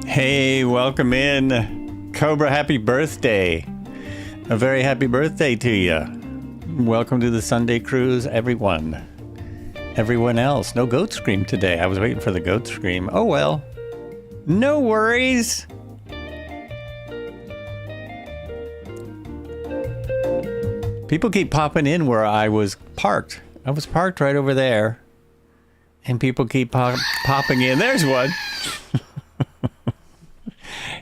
Hey, welcome in. Cobra, happy birthday. A very happy birthday to you. Welcome to the Sunday cruise, everyone. Everyone else. No goat scream today. I was waiting for the goat scream. Oh well. No worries. People keep popping in where I was parked. I was parked right over there. And people keep popping in. There's one.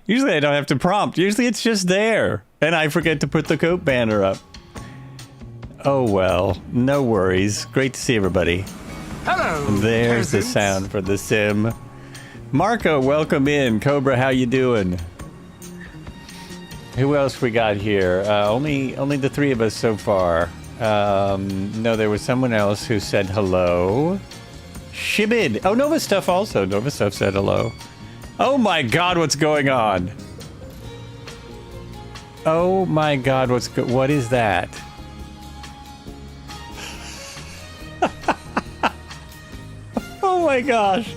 Usually I don't have to prompt. Usually it's just there. And I forget to put the coat banner up. Oh well, no worries. Great to see everybody. Hello. There's the sound for the sim. Marco, welcome in. Cobra, how you doing? Who else we got here? Only the three of us so far. No, there was someone else who said hello. Shibid. Oh, Nova Stuff also. Nova Stuff said hello. Oh my god, what's going on? Oh my god, what is that? Oh my gosh.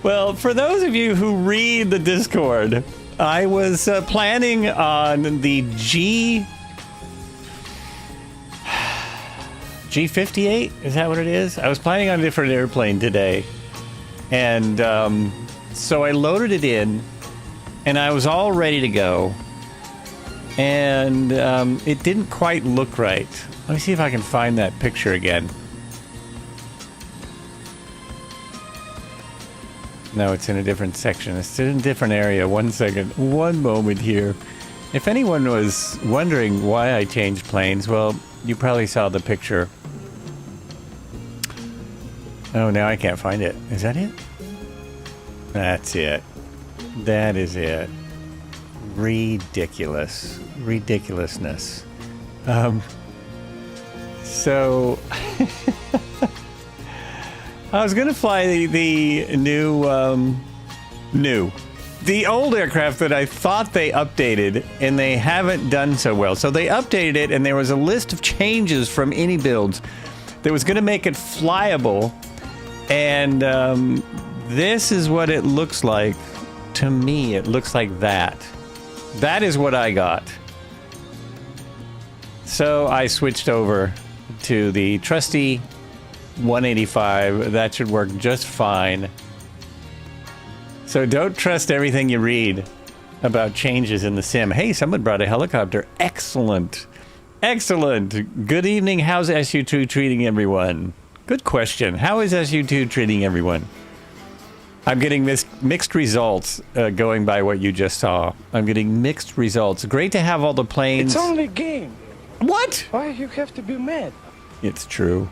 Well, for those of you who read the Discord, I was planning on the G58? Is that what it is? I was planning on a different airplane today. And so I loaded it in, and I was all ready to go. And it didn't quite look right. Let me see if I can find that picture again. No, it's in a different section. It's in a different area. 1 second. One moment here. If anyone was wondering why I changed planes, well, you probably saw the picture. Oh, now I can't find it. Is that it? That's it. That is it. Ridiculous. Ridiculousness. So I was gonna fly the the old aircraft that I thought they updated, and they haven't done so well. So they updated it, and there was a list of changes from any builds that was gonna make it flyable, and this is what it looks like. To me, it looks like that. That is what I got. So I switched over to the trusty 185. That should work just fine. So don't trust everything you read about changes in the sim. Hey, someone brought a helicopter. Excellent. Excellent. Good evening. How's SU2 treating everyone? Good question. How is SU2 treating everyone? I'm getting mixed results going by what you just saw. I'm getting mixed results. Great to have all the planes. It's only a game. What? Why you have to be mad? It's true.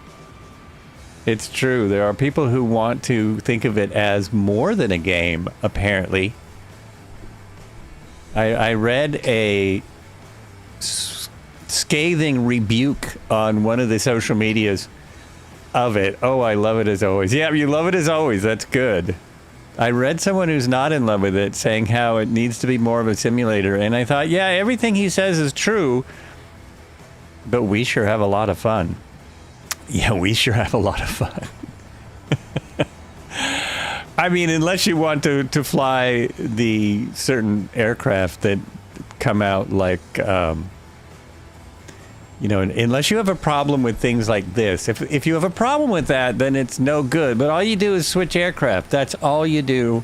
It's true. There are people who want to think of it as more than a game, apparently. I read a scathing rebuke on one of the social medias of it. Oh, I love it as always. Yeah, you love it as always. That's good. I read someone who's not in love with it saying how it needs to be more of a simulator, and I thought, yeah, everything he says is true, but we sure have a lot of fun. Yeah, we sure have a lot of fun. I mean, unless you want to fly the certain aircraft that come out like, you know, unless you have a problem with things like this. If you have a problem with that, then it's no good. But all you do is switch aircraft. That's all you do.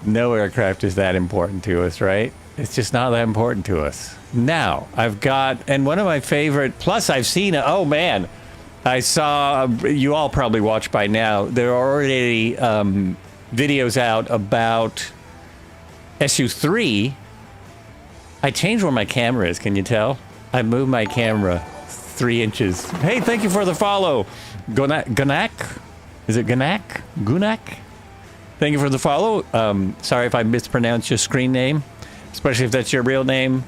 No aircraft is that important to us, right? It's just not that important to us. Now, I've got, and one of my favorite, plus I've seen, oh man, I saw, you all probably watched by now, there are already videos out about SU3. I changed where my camera is, can you tell? I moved my camera 3 inches. Hey, thank you for the follow. Gunak? Is it Gunak? Gunak? Thank you for the follow. Sorry if I mispronounced your screen name, especially if that's your real name.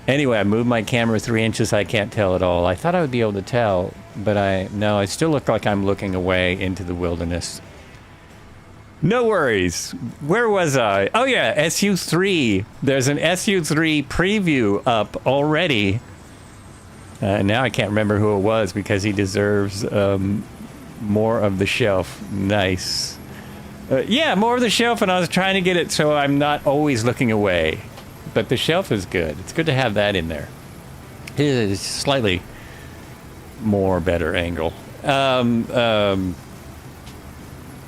Anyway, I moved my camera 3 inches. I can't tell at all. I thought I would be able to tell, but no, I still look like I'm looking away into the wilderness. No worries. Where was I? Oh yeah, SU3. There's an SU3 preview up already. Now I can't remember who it was because he deserves more of the shelf. Nice. Yeah, more of the shelf, and I was trying to get it so I'm not always looking away. But the shelf is good. It's good to have that in there. It is slightly more better angle.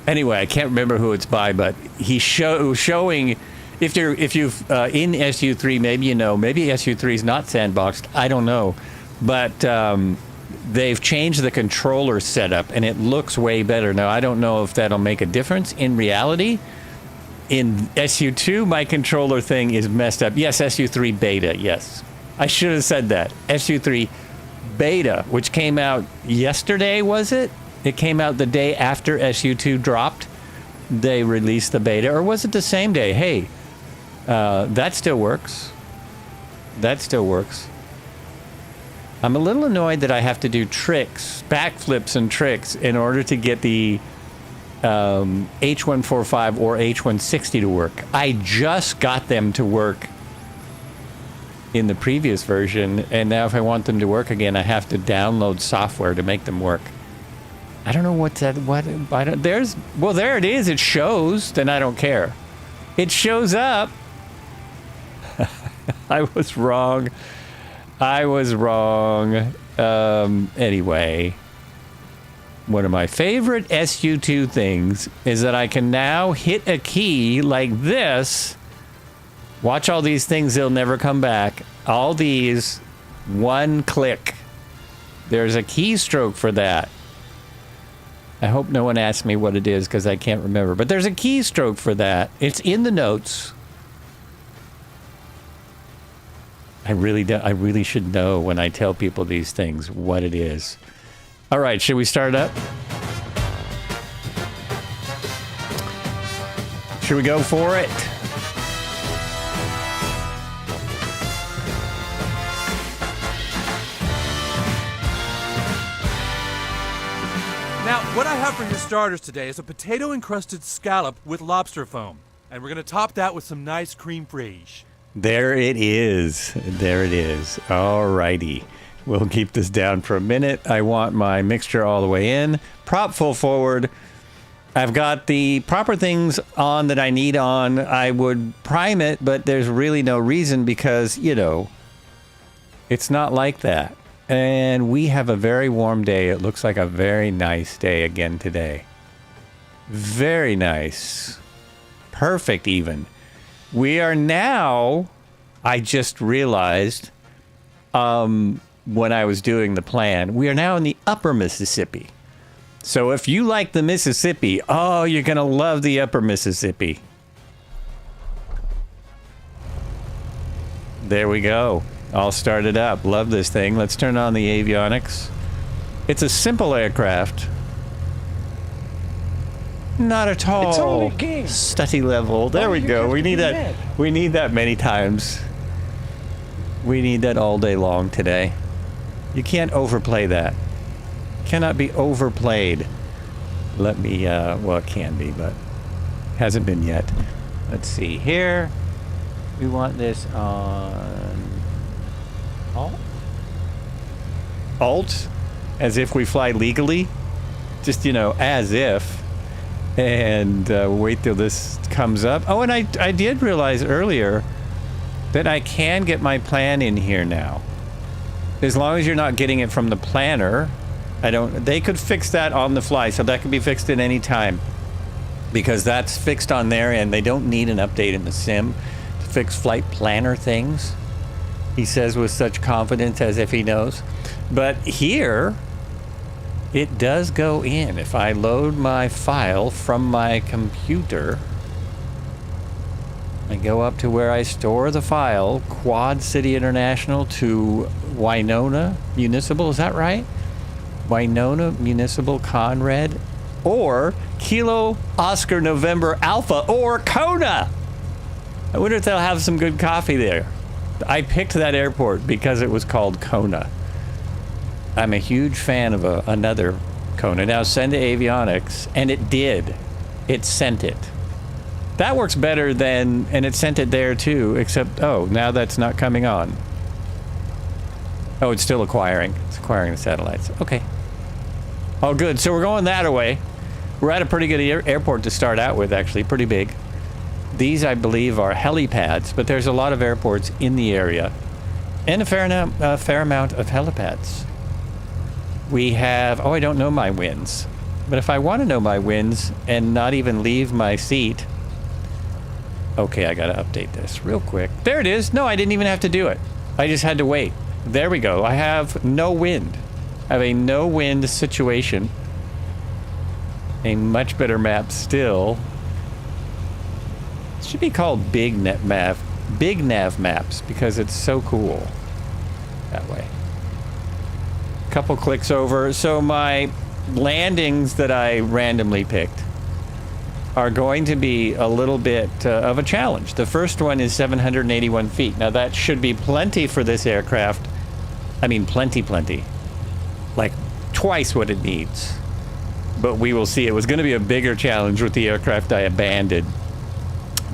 Anyway, I can't remember who it's by, but he's showing. If you've in SU3, maybe you know. Maybe SU3 is not sandboxed. I don't know, but they've changed the controller setup, and it looks way better now. I don't know if that'll make a difference in reality. In SU2, my controller thing is messed up. Yes, SU3 beta. Yes, I should have said that. SU3 beta, which came out yesterday, was it? It came out the day after SU2 dropped. They released the beta, or was it the same day? Hey, that still works. That still works. I'm a little annoyed that I have to do tricks, backflips and tricks, in order to get the H145 or H160 to work. I just got them to work in the previous version, and now if I want them to work again, I have to download software to make them work. I don't know what's that. What? I don't. Well, there it is. It shows. Then I don't care. It shows up. I was wrong. Anyway, one of my favorite SU2 things is that I can now hit a key like this. Watch all these things. They'll never come back. All these, one click. There's a keystroke for that. I hope no one asks me what it is because I can't remember. But there's a keystroke for that. It's in the notes. I really should know when I tell people these things what it is. All right, should we start up? Should we go for it? Now, what I have for your starters today is a potato-encrusted scallop with lobster foam. And we're going to top that with some nice cream fraiche. There it is. There it is. All righty. We'll keep this down for a minute. I want my mixture all the way in. Prop full forward. I've got the proper things on that I need on. I would prime it, but there's really no reason because, you know, it's not like that. And we have a very warm day. It looks like a very nice day again today. Very nice. Perfect even. We are now, I just realized when I was doing the plan, we are now in the upper Mississippi. So if you like the Mississippi, oh, you're going to love the upper Mississippi. There we go. All started up. Love this thing. Let's turn on the avionics. It's a simple aircraft. Not at all. It's only a game. Study level. There we go. We need that. Mad. We need that many times. We need that all day long today. You can't overplay that. Cannot be overplayed. Let me, well, it can be, but hasn't been yet. Let's see here. We want this on Alt? Alt? As if we fly legally? Just, you know, as if. And wait till this comes up. Oh, and I did realize earlier that I can get my plan in here now. As long as you're not getting it from the planner. They could fix that on the fly, so that could be fixed at any time. Because that's fixed on their end. They don't need an update in the sim to fix flight planner things. He says with such confidence as if he knows. But here, it does go in. If I load my file from my computer, I go up to where I store the file, Quad City International to Winona Municipal, is that right? Winona Municipal Conrad, or Kilo Oscar November Alpha, or Kona. I wonder if they'll have some good coffee there. I picked that airport because it was called Kona. I'm a huge fan of another Kona. Now send to avionics, and it did. It sent it. That works better than, and it sent it there too, except, oh, now that's not coming on. Oh, it's still acquiring. It's acquiring the satellites. Okay. Oh, good. So we're going that way. We're at a pretty good airport to start out with, actually, pretty big. These, I believe, are helipads, but there's a lot of airports in the area. And a fair amount of helipads. We have... Oh, I don't know my winds. But if I want to know my winds and not even leave my seat... Okay, I gotta update this real quick. There it is. No, I didn't even have to do it. I just had to wait. There we go. I have no wind. I have a no-wind situation. A much better map still. It should be called Big Nav Maps because it's so cool that way. Couple clicks over. So my landings that I randomly picked are going to be a little bit of a challenge. The first one is 781 feet. Now that should be plenty for this aircraft. I mean, plenty. Like twice what it needs. But we will see. It was going to be a bigger challenge with the aircraft I abandoned.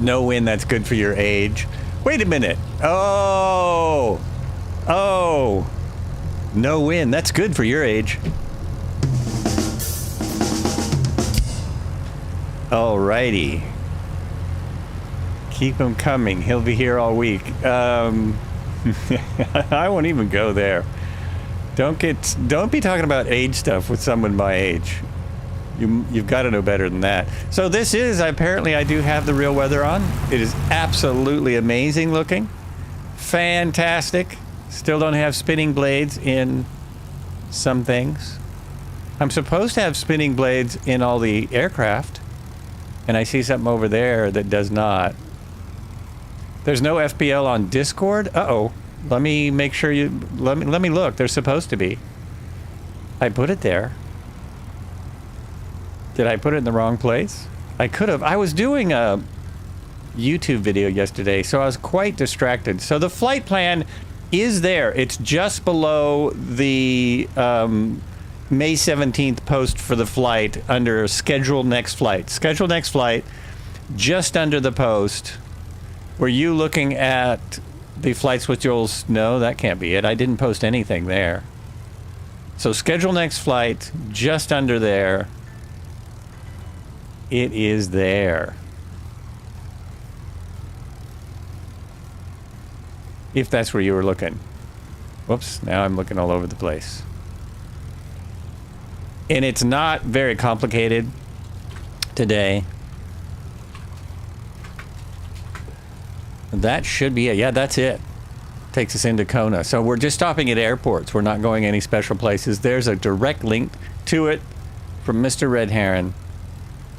No wind, that's good for your age. Wait a minute. Oh. No wind, that's good for your age. Alrighty. Keep him coming. He'll be here all week. I won't even go there. Don't be talking about age stuff with someone my age. You've got to know better than that. So this is, apparently I do have the real weather on. It is absolutely amazing looking. Fantastic. Still don't have spinning blades in some things. I'm supposed to have spinning blades in all the aircraft. And I see something over there that does not. There's no FPL on Discord? Uh-oh. Let me make sure you... Let me look. There's supposed to be. I put it there. Did I put it in the wrong place? I could have. I was doing a YouTube video yesterday, so I was quite distracted. So the flight plan is there. It's just below the May 17th post for the flight under Schedule Next Flight. Schedule Next Flight, just under the post. Were you looking at the Flights with Joel's? No, that can't be it. I didn't post anything there. So Schedule Next Flight, just under there. It is there. If that's where you were looking. Whoops, now I'm looking all over the place. And it's not very complicated today. That should be it. Yeah, that's it. Takes us into Kona. So we're just stopping at airports. We're not going any special places. There's a direct link to it from Mr. Red Heron.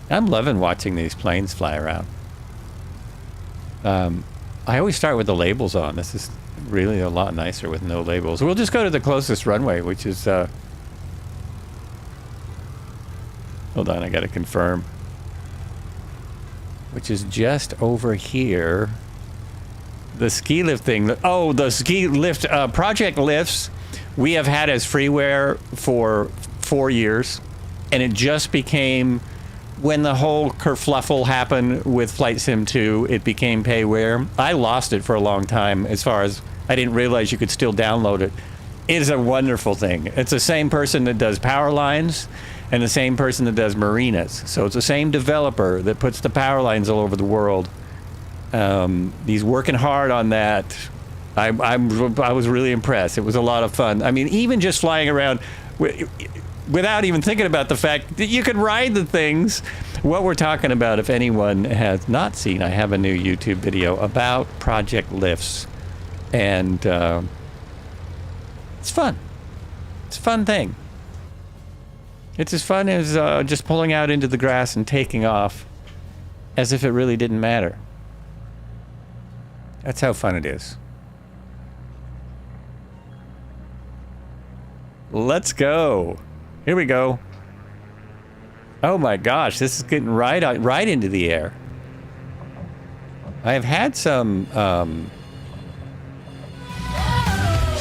I'm loving watching these planes fly around. I always start with the labels on. This is really a lot nicer with no labels. We'll just go to the closest runway, which is... hold on, I gotta confirm. Which is just over here. The ski lift thing. Oh, the ski lift, Project Lifts, we have had as freeware for 4 years. And it just became... When the whole kerfluffle happened with Flight Sim 2, it became payware. I lost it for a long time as far as I didn't realize you could still download it. It is a wonderful thing. It's the same person that does power lines and the same person that does marinas. So it's the same developer that puts the power lines all over the world. He's working hard on that. I was really impressed. It was a lot of fun. I mean, even just flying around... without even thinking about the fact that you can ride the things. What we're talking about, if anyone has not seen, I have a new YouTube video about Project Lifts. And it's fun. It's a fun thing. It's as fun as just pulling out into the grass and taking off as if it really didn't matter. That's how fun it is. Let's go. Here we go. Oh my gosh, this is getting right into the air. I have had some,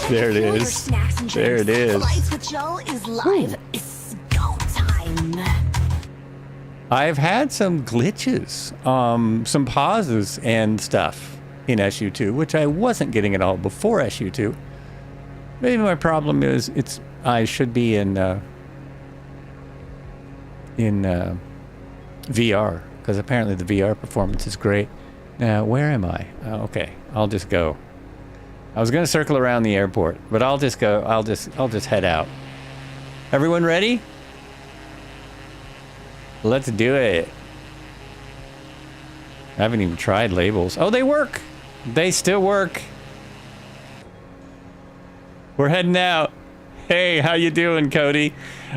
there it is. There it is. Flights with Joel is live. It's go time. I've had some glitches, some pauses and stuff in SU2, which I wasn't getting at all before SU2. Maybe my problem is I should be in VR, because apparently the VR performance is great. Now, where am I? Okay, I'll just go. I was gonna circle around the airport, but I'll just go. I'll just head out. Everyone ready? Let's do it. I haven't even tried labels. Oh, they work. They still work. We're heading out. Hey, how you doing, Cody?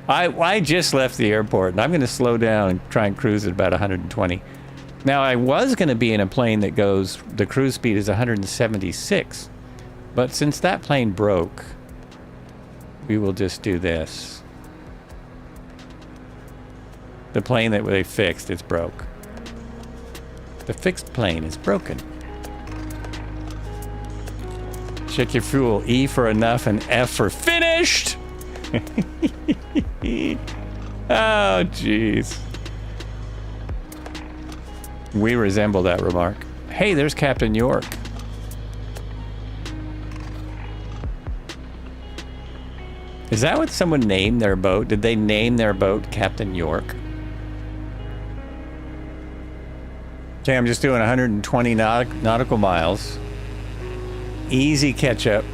I just left the airport, and I'm going to slow down and try and cruise at about 120. Now, I was going to be in a plane that goes, the cruise speed is 176. But since that plane broke, we will just do this. The plane that they fixed is broke. The fixed plane is broken. Check your fuel. E for enough and F for finished. Oh, jeez. We resemble that remark. Hey, there's Captain York. Is that what someone named their boat? Did they name their boat Captain York? Okay, I'm just doing 120 nautical miles. Easy catch up.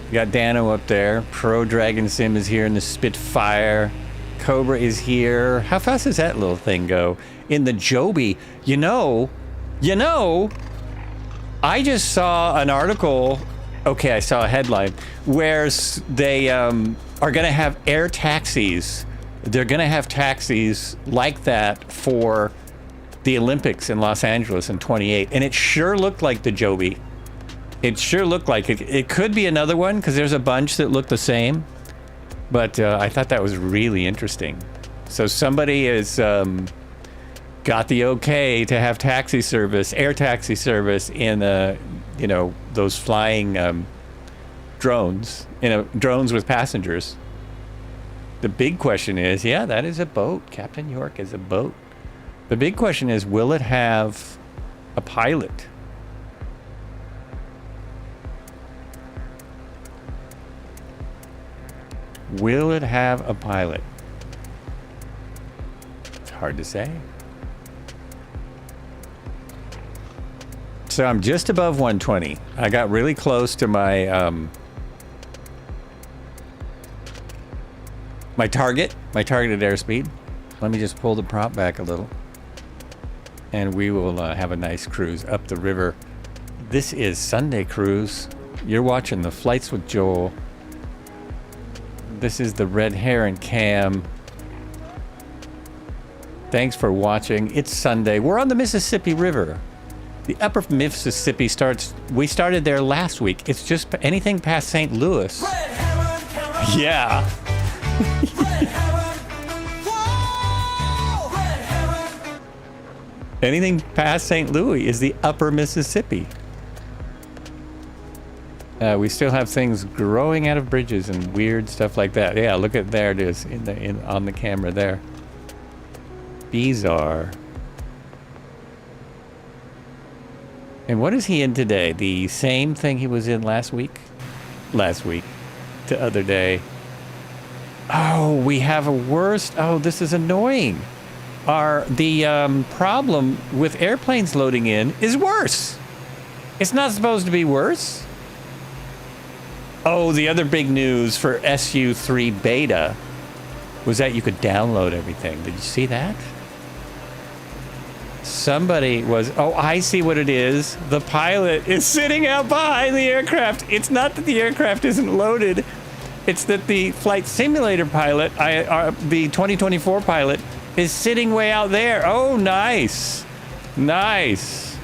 We got Dano up there. Pro Dragon Sim is here in the Spitfire. Cobra is here. How fast does that little thing go? In the Joby. You know, I just saw an article. Okay, I saw a headline where they are going to have air taxis. They're going to have taxis like that for the Olympics in Los Angeles in 28. And it sure looked like the Joby. It sure looked like it. It could be another one because there's a bunch that look the same. But I thought that was really interesting. So somebody has got the okay to have taxi service, air taxi service in, you know, those flying drones, drones with passengers. The big question is, yeah, that is a boat. Captain York is a boat. The big question is, will it have a pilot? Will it have a pilot? It's hard to say. So I'm just above 120. I got really close to my my targeted airspeed. Let me just pull the prop back a little, and we will have a nice cruise up the river. This is Sunday Cruise. You're watching the Flights with Joel. This is the Red Heron Cam. Thanks for watching. It's Sunday. We're on the Mississippi River. The upper Mississippi starts, we started there last week. It's just anything past St. Louis. Yeah. Anything past St. Louis is the upper Mississippi. We still have things growing out of bridges and weird stuff like that. Yeah, look at, there it is on the camera there. Bizarre. And what is he in today? The same thing he was in last week? Last week. The other day. Oh, we have a worse. Oh, this is annoying. The problem with airplanes loading in is worse. It's not supposed to be worse. Oh, the other big news for SU3 beta was that you could download everything. Did you see that? Somebody was, oh, I see what it is. The pilot is sitting out behind the aircraft. It's not that the aircraft isn't loaded. It's that the flight simulator pilot, the 2024 pilot, is sitting way out there. Oh, nice. Nice.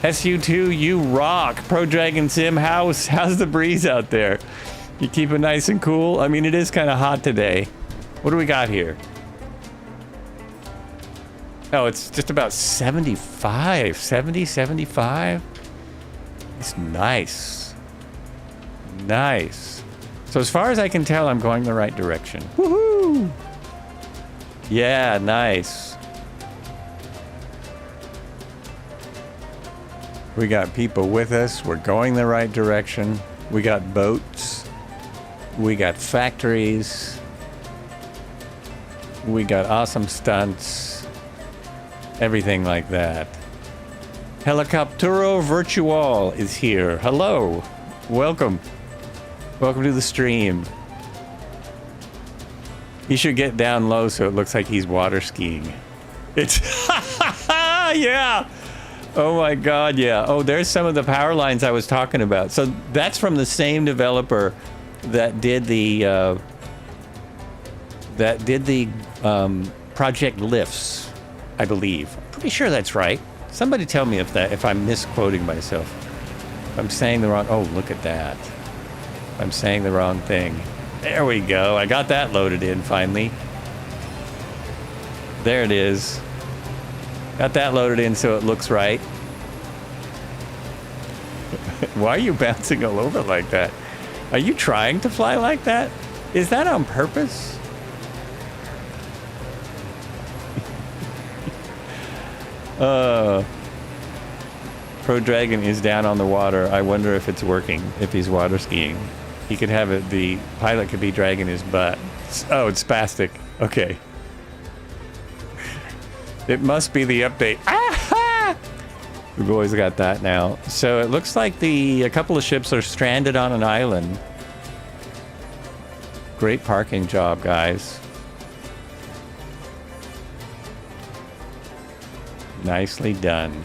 SU2, you rock. Pro Dragon Sim, how's the breeze out there? You keep it nice and cool? I mean, it is kind of hot today. What do we got here? Oh, it's just about 75. 70, 75. It's nice. Nice. So as far as I can tell, I'm going the right direction. Woohoo! Yeah, nice. We got people with us. We're going the right direction. We got boats. We got factories. We got awesome stunts. everything like that. ThrottleVKB is here. Hello. Welcome. Welcome to the stream. He should get down low so it looks like he's water skiing. It's... yeah! Oh my god, yeah. Oh, there's some of the power lines I was talking about. So that's from the same developer that did the... Project Lifts, I believe. I'm pretty sure that's right. Somebody tell me if I'm misquoting myself. If I'm saying the wrong... Oh, look at that. If I'm saying the wrong thing. There we go. I got that loaded in finally. There it is. Got that loaded in so it looks right. Why are you bouncing all over like that? Are you trying to fly like that? Is that on purpose? Pro Dragon is down on the water. I wonder if it's working, if he's water skiing. He could have it, the pilot could be dragging his butt. Oh, it's spastic. Okay. It must be the update. Ah-ha! We've always got that now. So it looks like a couple of ships are stranded on an island. Great parking job, guys. Nicely done.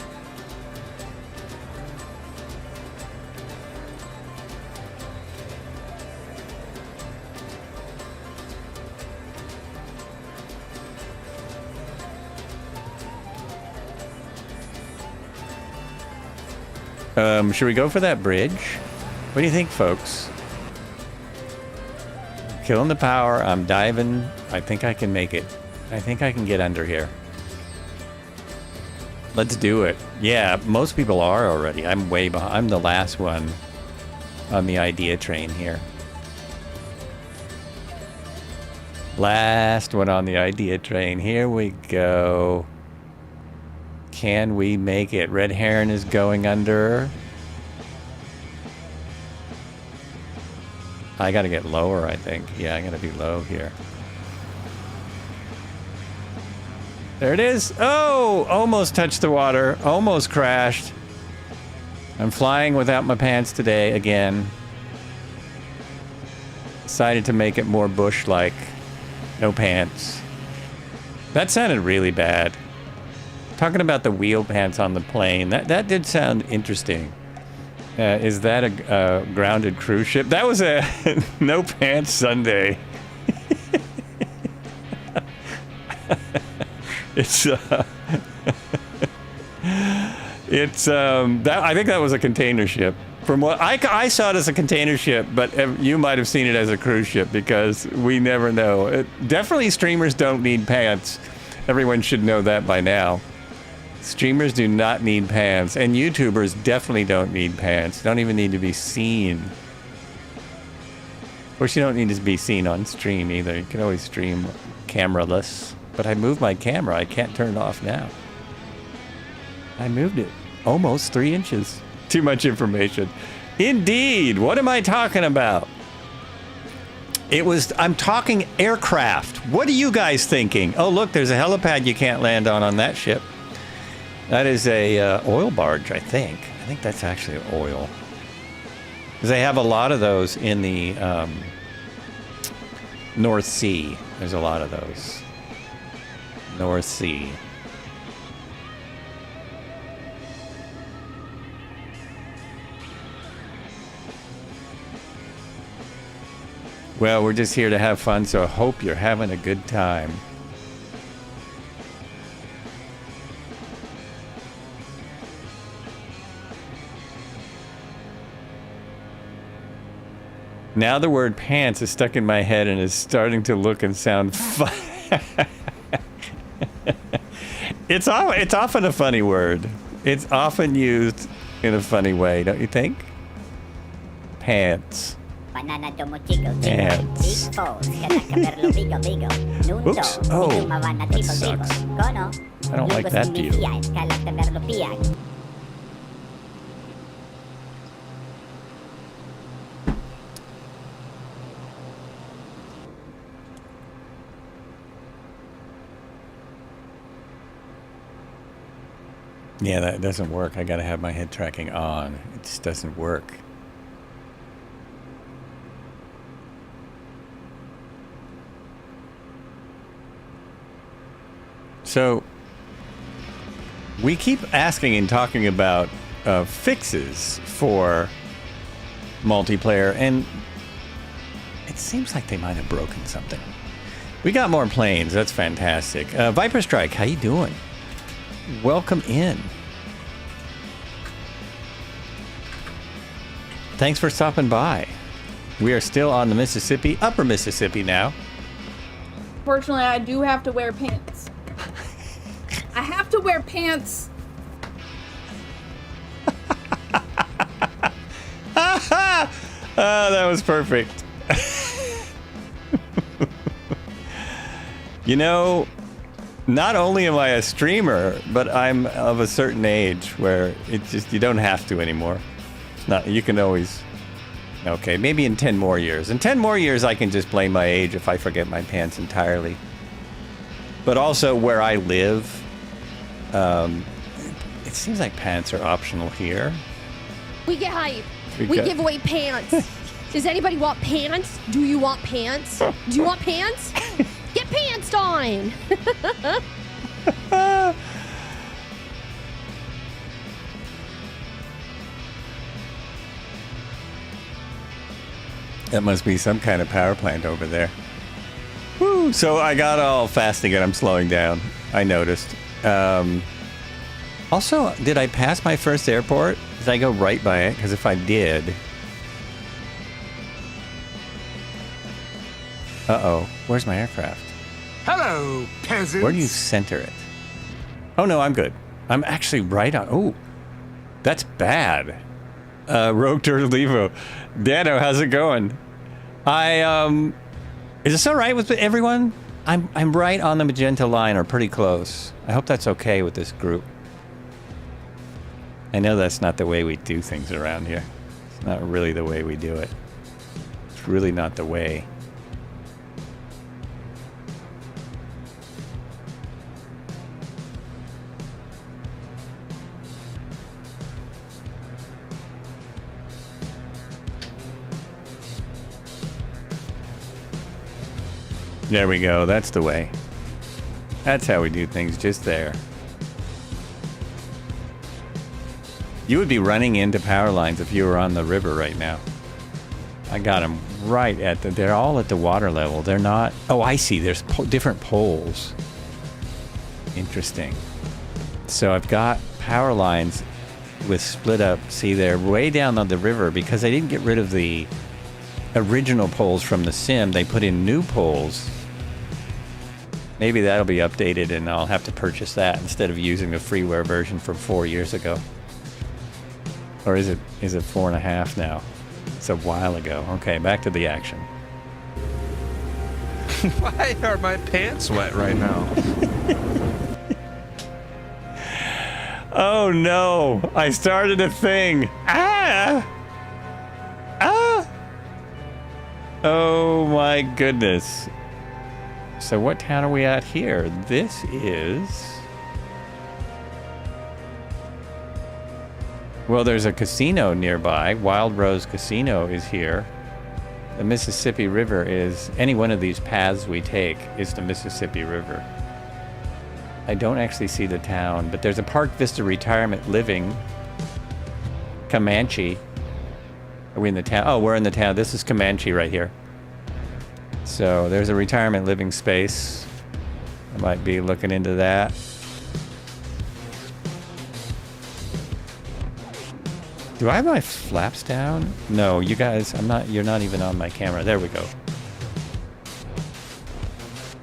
Should we go for that bridge? What do you think, folks? Killing the power. I'm diving. I think I can make it. I think I can get under here. Let's do it. Yeah, most people are already. I'm way behind. I'm the last one on the idea train here. Last one on the idea train. Here we go. Can we make it? Red Heron is going under. I gotta get lower, I think. Yeah, I gotta be low here. There it is. Oh, almost touched the water. Almost crashed. I'm flying without my pants today again. Decided to make it more bush-like. No pants. That sounded really bad. Talking about the wheel pants on the plane, that did sound interesting. Is that a grounded cruise ship? That was a no pants Sunday. It's I think that was a container ship. From what I saw it as a container ship, but you might have seen it as a cruise ship because we never know. Definitely streamers don't need pants. Everyone should know that by now. Streamers do not need pants, and YouTubers definitely don't need pants. Don't even need to be seen. Of course, you don't need to be seen on stream either. You can always stream cameraless. But I moved my camera. I can't turn it off now. I moved it almost 3 inches. Too much information. Indeed. What am I talking about? I'm talking aircraft. What are you guys thinking? Oh, look, there's a helipad you can't land on that ship. That is a oil barge, I think. I think that's actually oil. Because they have a lot of those in the North Sea. There's a lot of those. North Sea. Well, we're just here to have fun, so I hope you're having a good time. Now the word pants is stuck in my head and is starting to look and sound fun. It's often a funny word. It's often used in a funny way, don't you think? Pants. Pants. Oops. Oh, that sucks. I don't like that view. Yeah, that doesn't work. I gotta have my head tracking on. It just doesn't work. So, we keep asking and talking about fixes for multiplayer, and it seems like they might have broken something. We got more planes. That's fantastic. Viper Strike, how you doing? Welcome in. Thanks for stopping by. We are still on the Mississippi, upper Mississippi now. Fortunately, I do have to wear pants. I have to wear pants. Oh, that was perfect. You know, not only am I a streamer, but I'm of a certain age where it's just, you don't have to anymore. It's not, you can always, okay, maybe in 10 more years. In 10 more years, I can just blame my age if I forget my pants entirely. But also where I live, it seems like pants are optional here. We get hype. We give away pants. Does anybody want pants? Do you want pants? Do you want pants? Get pants on. That must be some kind of power plant over there. Woo! So I got all fast again. I'm slowing down. I noticed. Also, did I pass my first airport? Did I go right by it? Because if I did... Uh-oh. Where's my aircraft? Hello, peasants. Where do you center it? Oh, no, I'm good. I'm actually right on... Oh, that's bad. Rogue Turtle Evo. Dano, how's it going? Is this all right with everyone? I'm right on the magenta line, or pretty close. I hope that's okay with this group. I know that's not the way we do things around here. It's not really the way we do it. It's really not the way. There we go. That's the way. That's how we do things, just there. You would be running into power lines if you were on the river right now. I got them right at the... They're all at the water level. They're not... Oh, I see. There's different poles. Interesting. So I've got power lines with split up. See, they're way down on the river because I didn't get rid of the original poles from the sim. They put in new poles. Maybe that'll be updated and I'll have to purchase that instead of using the freeware version from 4 years ago. Or is it 4.5 now? It's a while ago. Okay, back to the action. Why are my pants wet right now? Oh no! I started a thing! Ah! Ah! Oh my goodness. So what town are we at here? This is... Well, there's a casino nearby. Wild Rose Casino is here. The Mississippi River is... Any one of these paths we take is the Mississippi River. I don't actually see the town, but there's a Park Vista Retirement Living. Comanche. Are we in the town? Oh, we're in the town. This is Comanche right here. So there's a retirement living space. I might be looking into that. Do I have my flaps down? No, you guys, you're not even on my camera. There we go.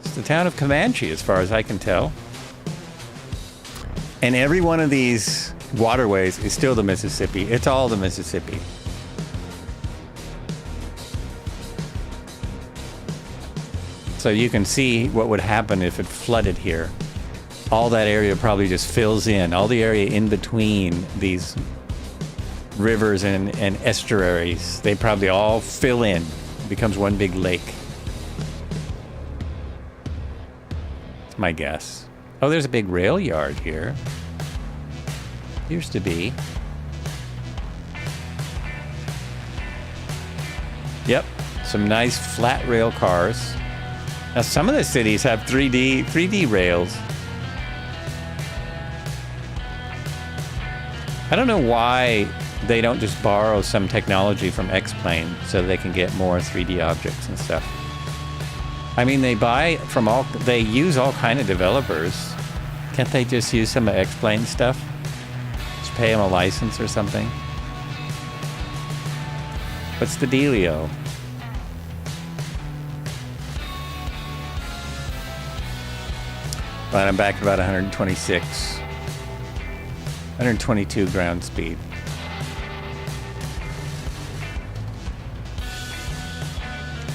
It's the town of Comanche as far as I can tell. And every one of these waterways is still the Mississippi. It's all the Mississippi. So you can see what would happen if it flooded here. All that area probably just fills in. All the area in between these rivers and estuaries, they probably all fill in. It becomes one big lake. That's my guess. Oh, there's a big rail yard here. Appears to be. Yep, some nice flat rail cars. Now some of the cities have 3D rails. I don't know why they don't just borrow some technology from X-Plane so they can get more 3D objects and stuff. I mean, they use all kind of developers. Can't they just use some of X-Plane stuff? Just pay them a license or something? What's the dealio? But I'm back at about 126. 122 ground speed.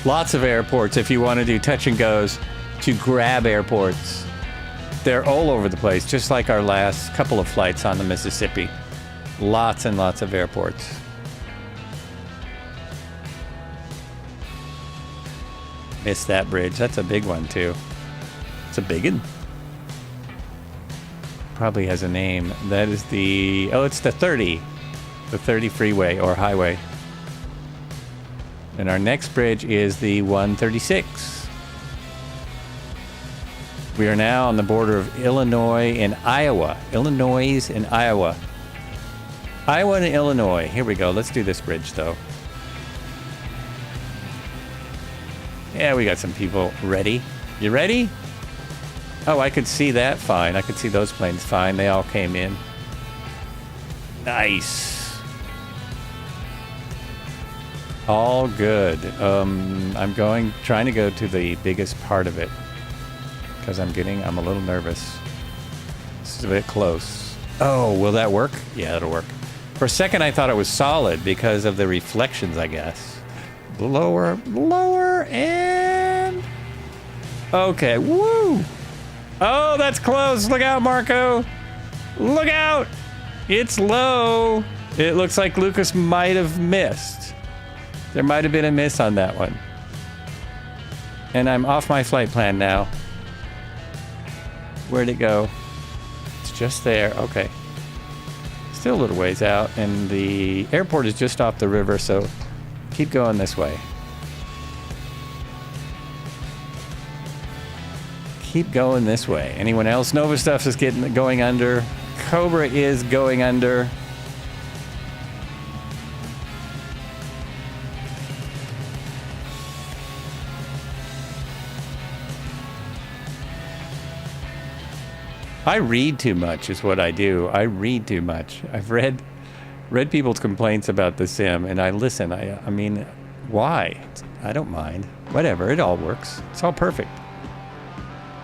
Lots of airports if you want to do touch and goes to grab airports. They're all over the place, just like our last couple of flights on the Mississippi. Lots and lots of airports. Missed that bridge. That's a big one, too. It's a big one. Probably has a name. That is the... Oh, it's the 30. The 30 freeway or highway. And our next bridge is the 136. We are now on the border of Illinois and Iowa. Illinois and Iowa. Iowa and Illinois. Here we go. Let's do this bridge, though. Yeah, we got some people ready. You ready? Oh, I could see that fine. I could see those planes fine. They all came in. Nice. All good. I'm trying to go to the biggest part of it because I'm a little nervous. This is a bit close. Oh, will that work? Yeah, that'll work. For a second, I thought it was solid because of the reflections, I guess. Lower, and... Okay, woo! Oh, that's close. Look out, Marco. Look out. It's low. It looks like Lucas might have missed. There might have been a miss on that one. And I'm off my flight plan now. Where'd it go? It's just there. Okay. Still a little ways out. And the airport is just off the river, so keep going this way. Keep going this way. Anyone else? Nova Stuff is going under. Cobra is going under. I read too much is what I do. I read too much. I've read people's complaints about the sim, and I listen. I mean, why? I don't mind. Whatever. It all works. It's all perfect.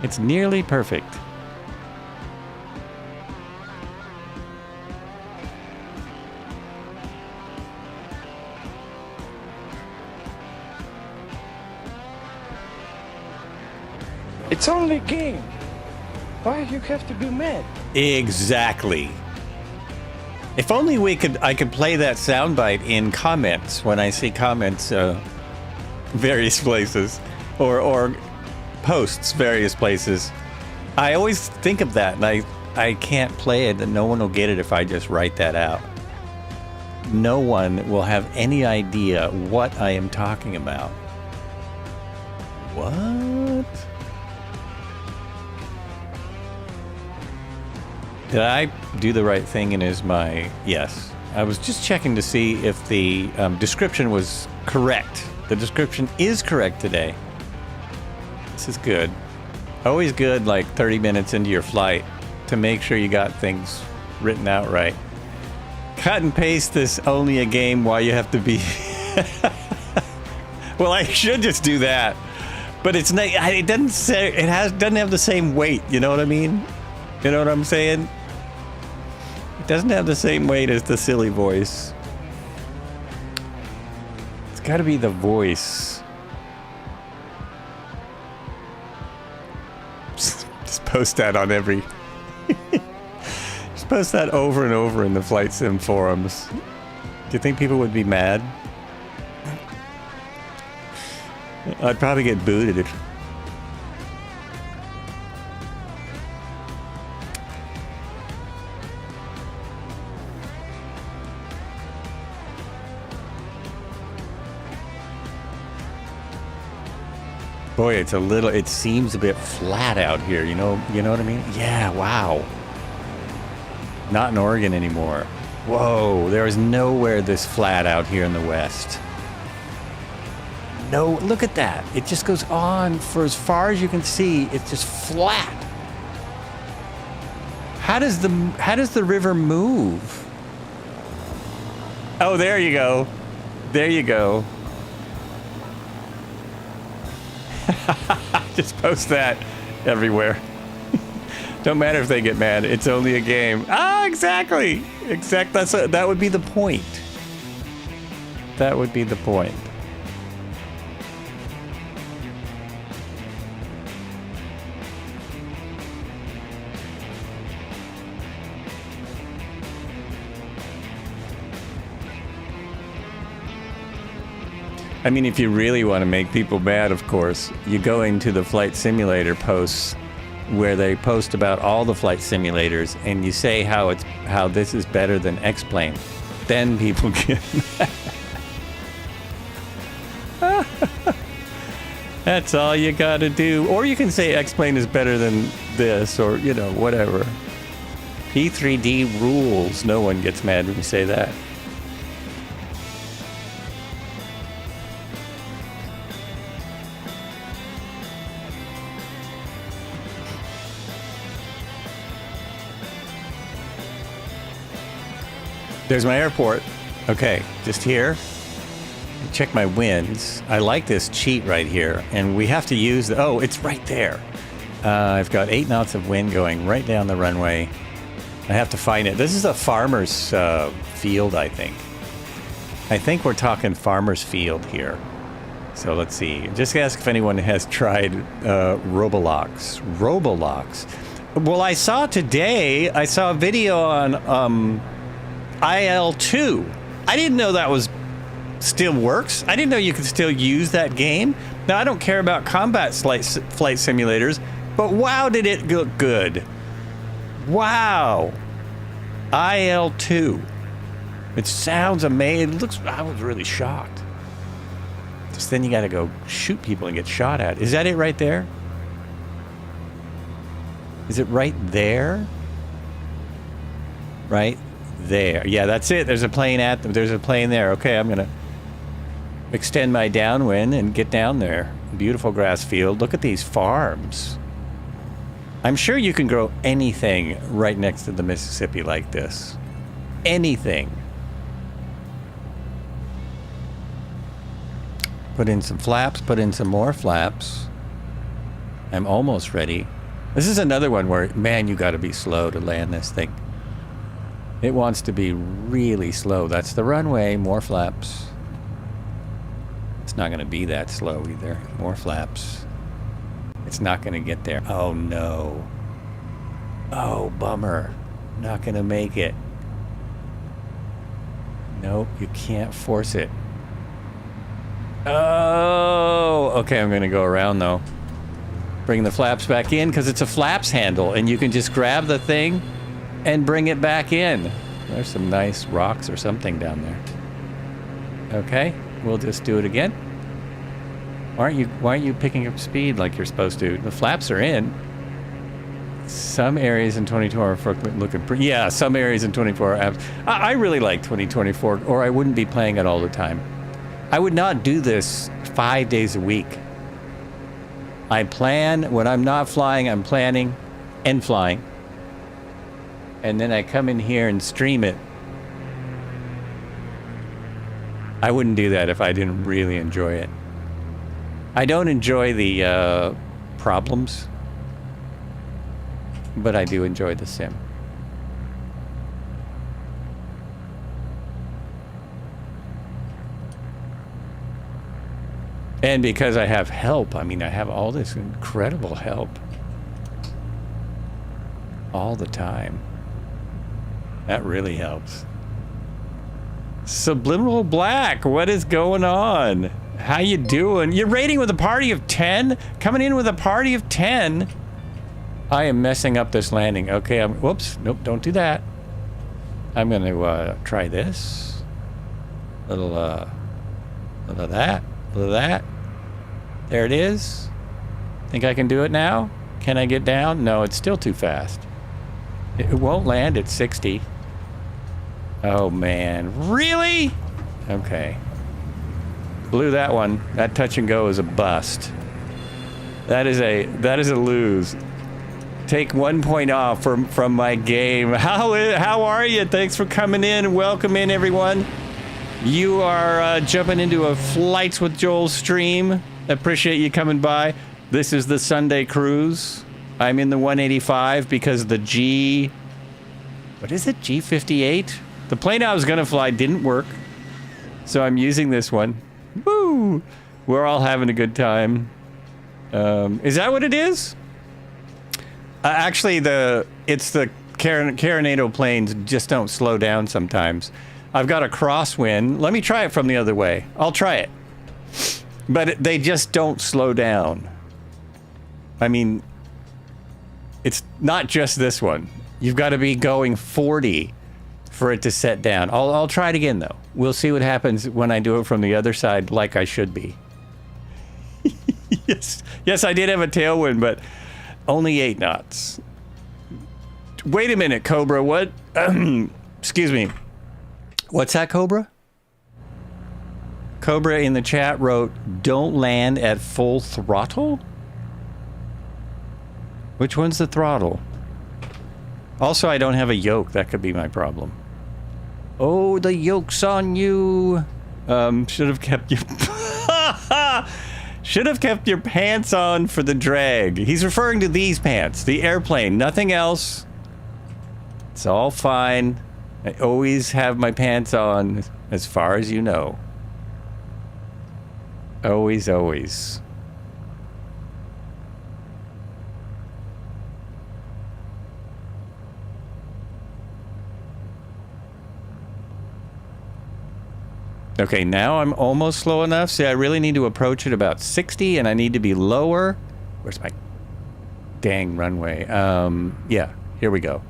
It's nearly perfect. It's only a game. Why you have to be mad? Exactly. If only I could play that soundbite in comments when I see comments various places or posts various places. I always think of that, and I can't play it, and no one will get it if I just write that out. No one will have any idea what I am talking about. What? Did I do the right thing? And is my... Yes. I was just checking to see if the description was correct. The description is correct today. This is good. Always good, like 30 minutes into your flight, to make sure you got things written out right. Cut and paste this only a game while you have to be... Well, I should just do that. But it's not, it doesn't say, doesn't have the same weight, you know what I mean? You know what I'm saying? It doesn't have the same weight as the silly voice. It's got to be the voice. Just post that on every... Just post that over and over in the flight sim forums. Do you think people would be mad? I'd probably get booted if... Boy, it's a little, it seems a bit flat out here, you know what I mean? Yeah, wow. Not in Oregon anymore. Whoa, there is nowhere this flat out here in the West. No, look at that. It just goes on for as far as you can see. It's just flat. How does the river move? Oh, there you go. There you go. Just post that everywhere. Don't matter if they get mad. It's only a game. Ah, exactly. That would be the point. That would be the point. I mean, if you really want to make people mad, of course, you go into the flight simulator posts where they post about all the flight simulators, and you say how this is better than X-Plane. Then people get mad. That's all you gotta do. Or you can say X-Plane is better than this, or, you know, whatever. P3D rules. No one gets mad when you say that. There's my airport. Okay, just here. Check my winds. I like this cheat right here, and we have to use the... Oh, it's right there. I've got 8 knots of wind going right down the runway. I have to find it. This is a farmer's field, I think. I think we're talking farmer's field here. So let's see. Just ask if anyone has tried Robolox. Robolox. Well, I saw a video on... IL-2. I didn't know that was still works. I didn't know you could still use that game. Now, I don't care about combat flight simulators, but wow, did it look good. Wow. IL-2. It sounds amazing. It looks, I was really shocked. Just then you gotta go shoot people and get shot at. Is that it right there? Is it right there? Right there. Yeah, that's it. There's a plane at them. There's a plane there. Okay, I'm gonna extend my downwind and get down there. Beautiful grass field. Look at these farms. I'm sure you can grow anything right next to the Mississippi like this. Anything. Put in some flaps, put in some more flaps. I'm almost ready. This is another one where, man, you gotta be slow to land this thing. It wants to be really slow. That's the runway. More flaps. It's not going to be that slow either. More flaps. It's not going to get there. Oh, no. Oh, bummer. Not going to make it. Nope, you can't force it. Oh, okay, I'm going to go around, though. Bring the flaps back in, because it's a flaps handle, and you can just grab the thing and bring it back in. There's some nice rocks or something down there. Okay, we'll just do it again. Why aren't you picking up speed like you're supposed to? The flaps are in. Some areas in 2024 are looking pretty... Yeah, some areas in 24 I really like 2024, or I wouldn't be playing it all the time. I would not do this 5 days a week. I plan, when I'm not flying, I'm planning and flying. And then I come in here and stream it. I wouldn't do that if I didn't really enjoy it. I don't enjoy the problems, but I do enjoy the sim. And because I have help, I mean, I have all this incredible help all the time. That really helps. Subliminal Black, what is going on? How you doing? You're rating with a party of 10? Coming in with a party of 10? I am messing up this landing. Okay, whoops, nope, don't do that. I'm gonna try this. Little of that, little of that. There it is. Think I can do it now? Can I get down? No, it's still too fast. It won't land at 60. Oh man, really? Okay. Blew that one. That touch and go is a bust. That is a lose. Take 1 point off from my game. How are you? Thanks for coming in. Welcome in, everyone. You are jumping into a Flights with Joel stream. Appreciate you coming by. This is the Sunday cruise. I'm in the 185 because the G58? The plane I was gonna fly didn't work. So I'm using this one. Woo! We're all having a good time. Is that what it is? Actually, it's the Carinado planes just don't slow down sometimes. I've got a crosswind. Let me try it from the other way. I'll try it. But they just don't slow down. I mean, it's not just this one. You've got to be going 40 for it to set down. I'll try it again, though. We'll see what happens when I do it from the other side like I should be. Yes, I did have a tailwind, but only 8 knots. Wait a minute, Cobra. What? Excuse me. What's that, Cobra? Cobra in the chat wrote, "Don't land at full throttle?" Which one's the throttle? Also, I don't have a yoke. That could be my problem. Oh, the yoke's on you. Should have kept you... Should have kept your pants on for the drag. He's referring to these pants, the airplane, nothing else. It's all fine. I always have my pants on, as far as you know. Always, always. Okay, now I'm almost slow enough. See, I really need to approach it about 60, and I need to be lower. Where's my dang runway? Yeah, here we go.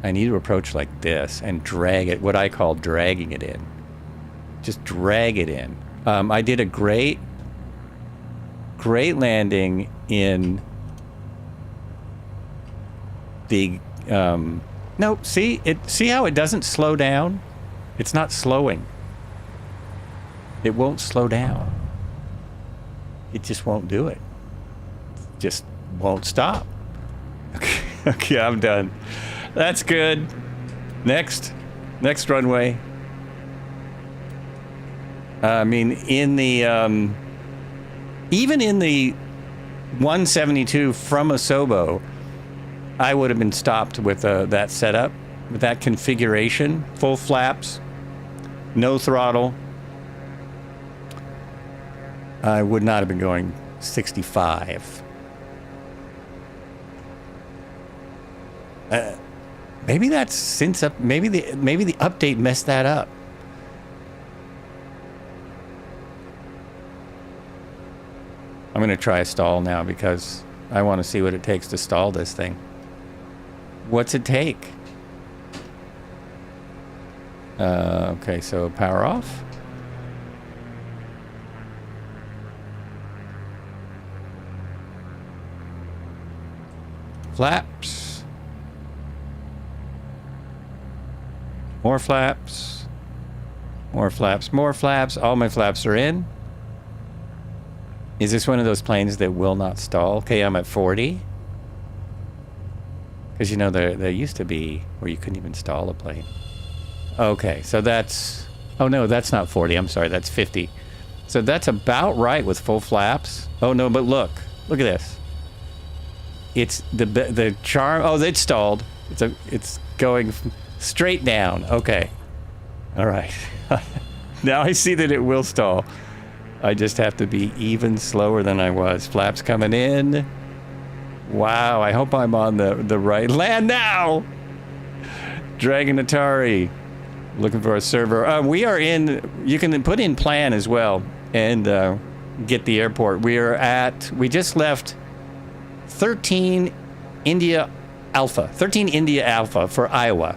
I need to approach like this and drag it, what I call dragging it in. Just drag it in. I did a great landing in the, no, see how it doesn't slow down? It's not slowing. It won't slow down. It just won't do it. Just won't stop. Okay, I'm done. That's good. Next runway. I mean, in the, even in the 172 from Osobo, I would have been stopped with that setup, with that configuration, full flaps, no throttle. I would not have been going 65. Maybe that's since up. Maybe the update messed that up. I'm gonna try a stall now because I want to see what it takes to stall this thing. What's it take? Okay, so power off. Flaps. More flaps. More flaps. More flaps. All my flaps are in. Is this one of those planes that will not stall? Okay, I'm at 40. Because, you know, there used to be where you couldn't even stall a plane. Okay, so that's... Oh, no, that's not 40. I'm sorry, that's 50. So that's about right with full flaps. Oh, no, but look. Look at this. It's the charm... Oh, it's stalled. It's going straight down. Okay. All right. Now I see that it will stall. I just have to be even slower than I was. Flaps coming in. Wow, I hope I'm on the right land now. Dragon Atari. Looking for a server. We are in... You can put in plan as well and get the airport. We just left 13 India Alpha for Iowa.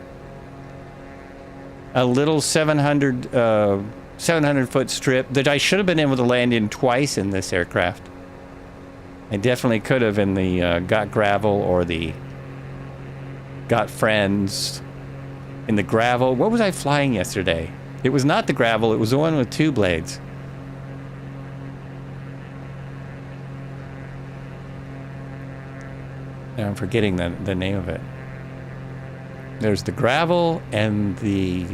A little 700 foot strip that I should have been able to land in twice in this aircraft. I definitely could have in the Got Gravel or the Got Friends. In the gravel, what was I flying yesterday? It was not the gravel, it was the one with 2 blades. And I'm forgetting the name of it. There's the gravel and the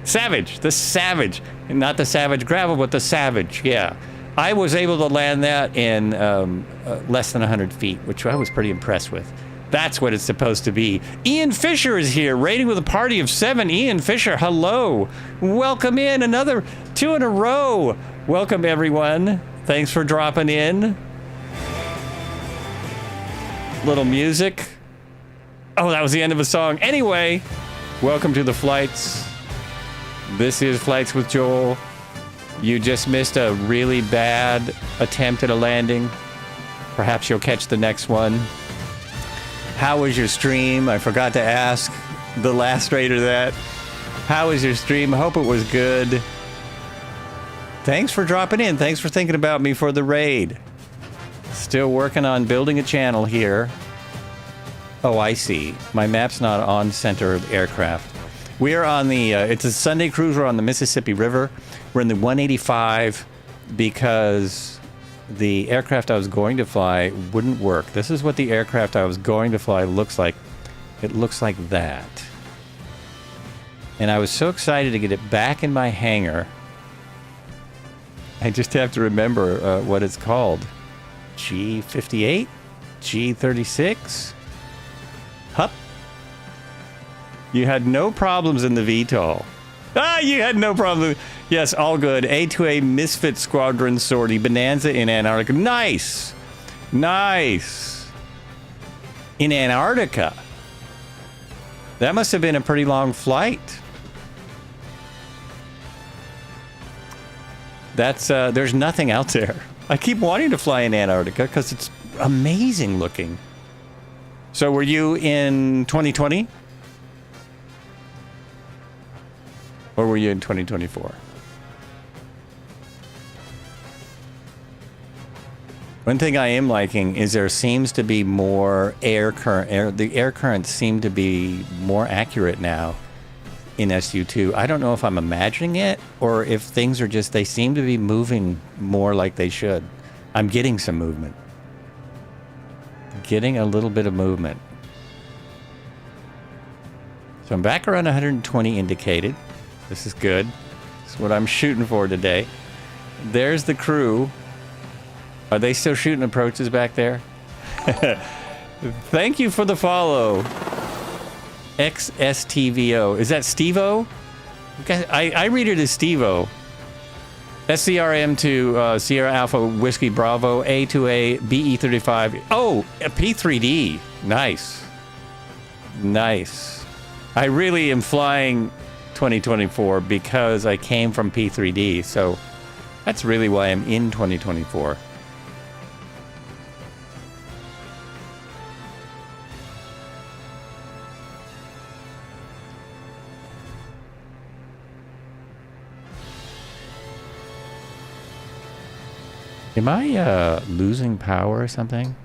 Savage. The Savage. And not the Savage gravel, but the Savage, yeah. I was able to land that in less than 100 feet, which I was pretty impressed with. That's what it's supposed to be. Ian Fisher is here, raiding with a party of 7. Ian Fisher, hello. Welcome in. Another 2 in a row. Welcome, everyone. Thanks for dropping in. Little music. Oh, that was the end of a song. Anyway, welcome to the flights. This is Flights with Joel. You just missed a really bad attempt at a landing. Perhaps you'll catch the next one. How was your stream? I forgot to ask the last raider that. How was your stream? I hope it was good. Thanks for dropping in. Thanks for thinking about me for the raid. Still working on building a channel here. Oh, I see. My map's not on center of the aircraft. We are on the, it's a Sunday cruise. We're on the Mississippi River. We're in the 185 because the aircraft I was going to fly wouldn't work. This is what the aircraft I was going to fly looks like. It looks like that. And I was so excited to get it back in my hangar. I just have to remember what it's called. G58? G36? Hup. You had no problems in the VTOL. Ah, you had no problem. Yes, all good. A2A Misfit Squadron sortie. Bonanza in Antarctica. Nice. Nice. In Antarctica. That must have been a pretty long flight. That's, there's nothing out there. I keep wanting to fly in Antarctica because it's amazing looking. So were you in 2020? Or were you in 2024? One thing I am liking is there seems to be more air current. The air currents seem to be more accurate now in SU2. I don't know if I'm imagining it or if things are just, they seem to be moving more like they should. I'm getting some movement. Getting a little bit of movement. So I'm back around 120 indicated. This is good. This is what I'm shooting for today. There's the crew. Are they still shooting approaches back there? Thank you for the follow. XSTVO. Is that Steve-O? I read it as Steve-O. SCRM to Sierra Alpha Whiskey Bravo A2A BE35. Oh, a P3D. Nice. Nice. I really am flying 2024 because I came from P3D, so that's really why I'm in 2024. Am I losing power or something?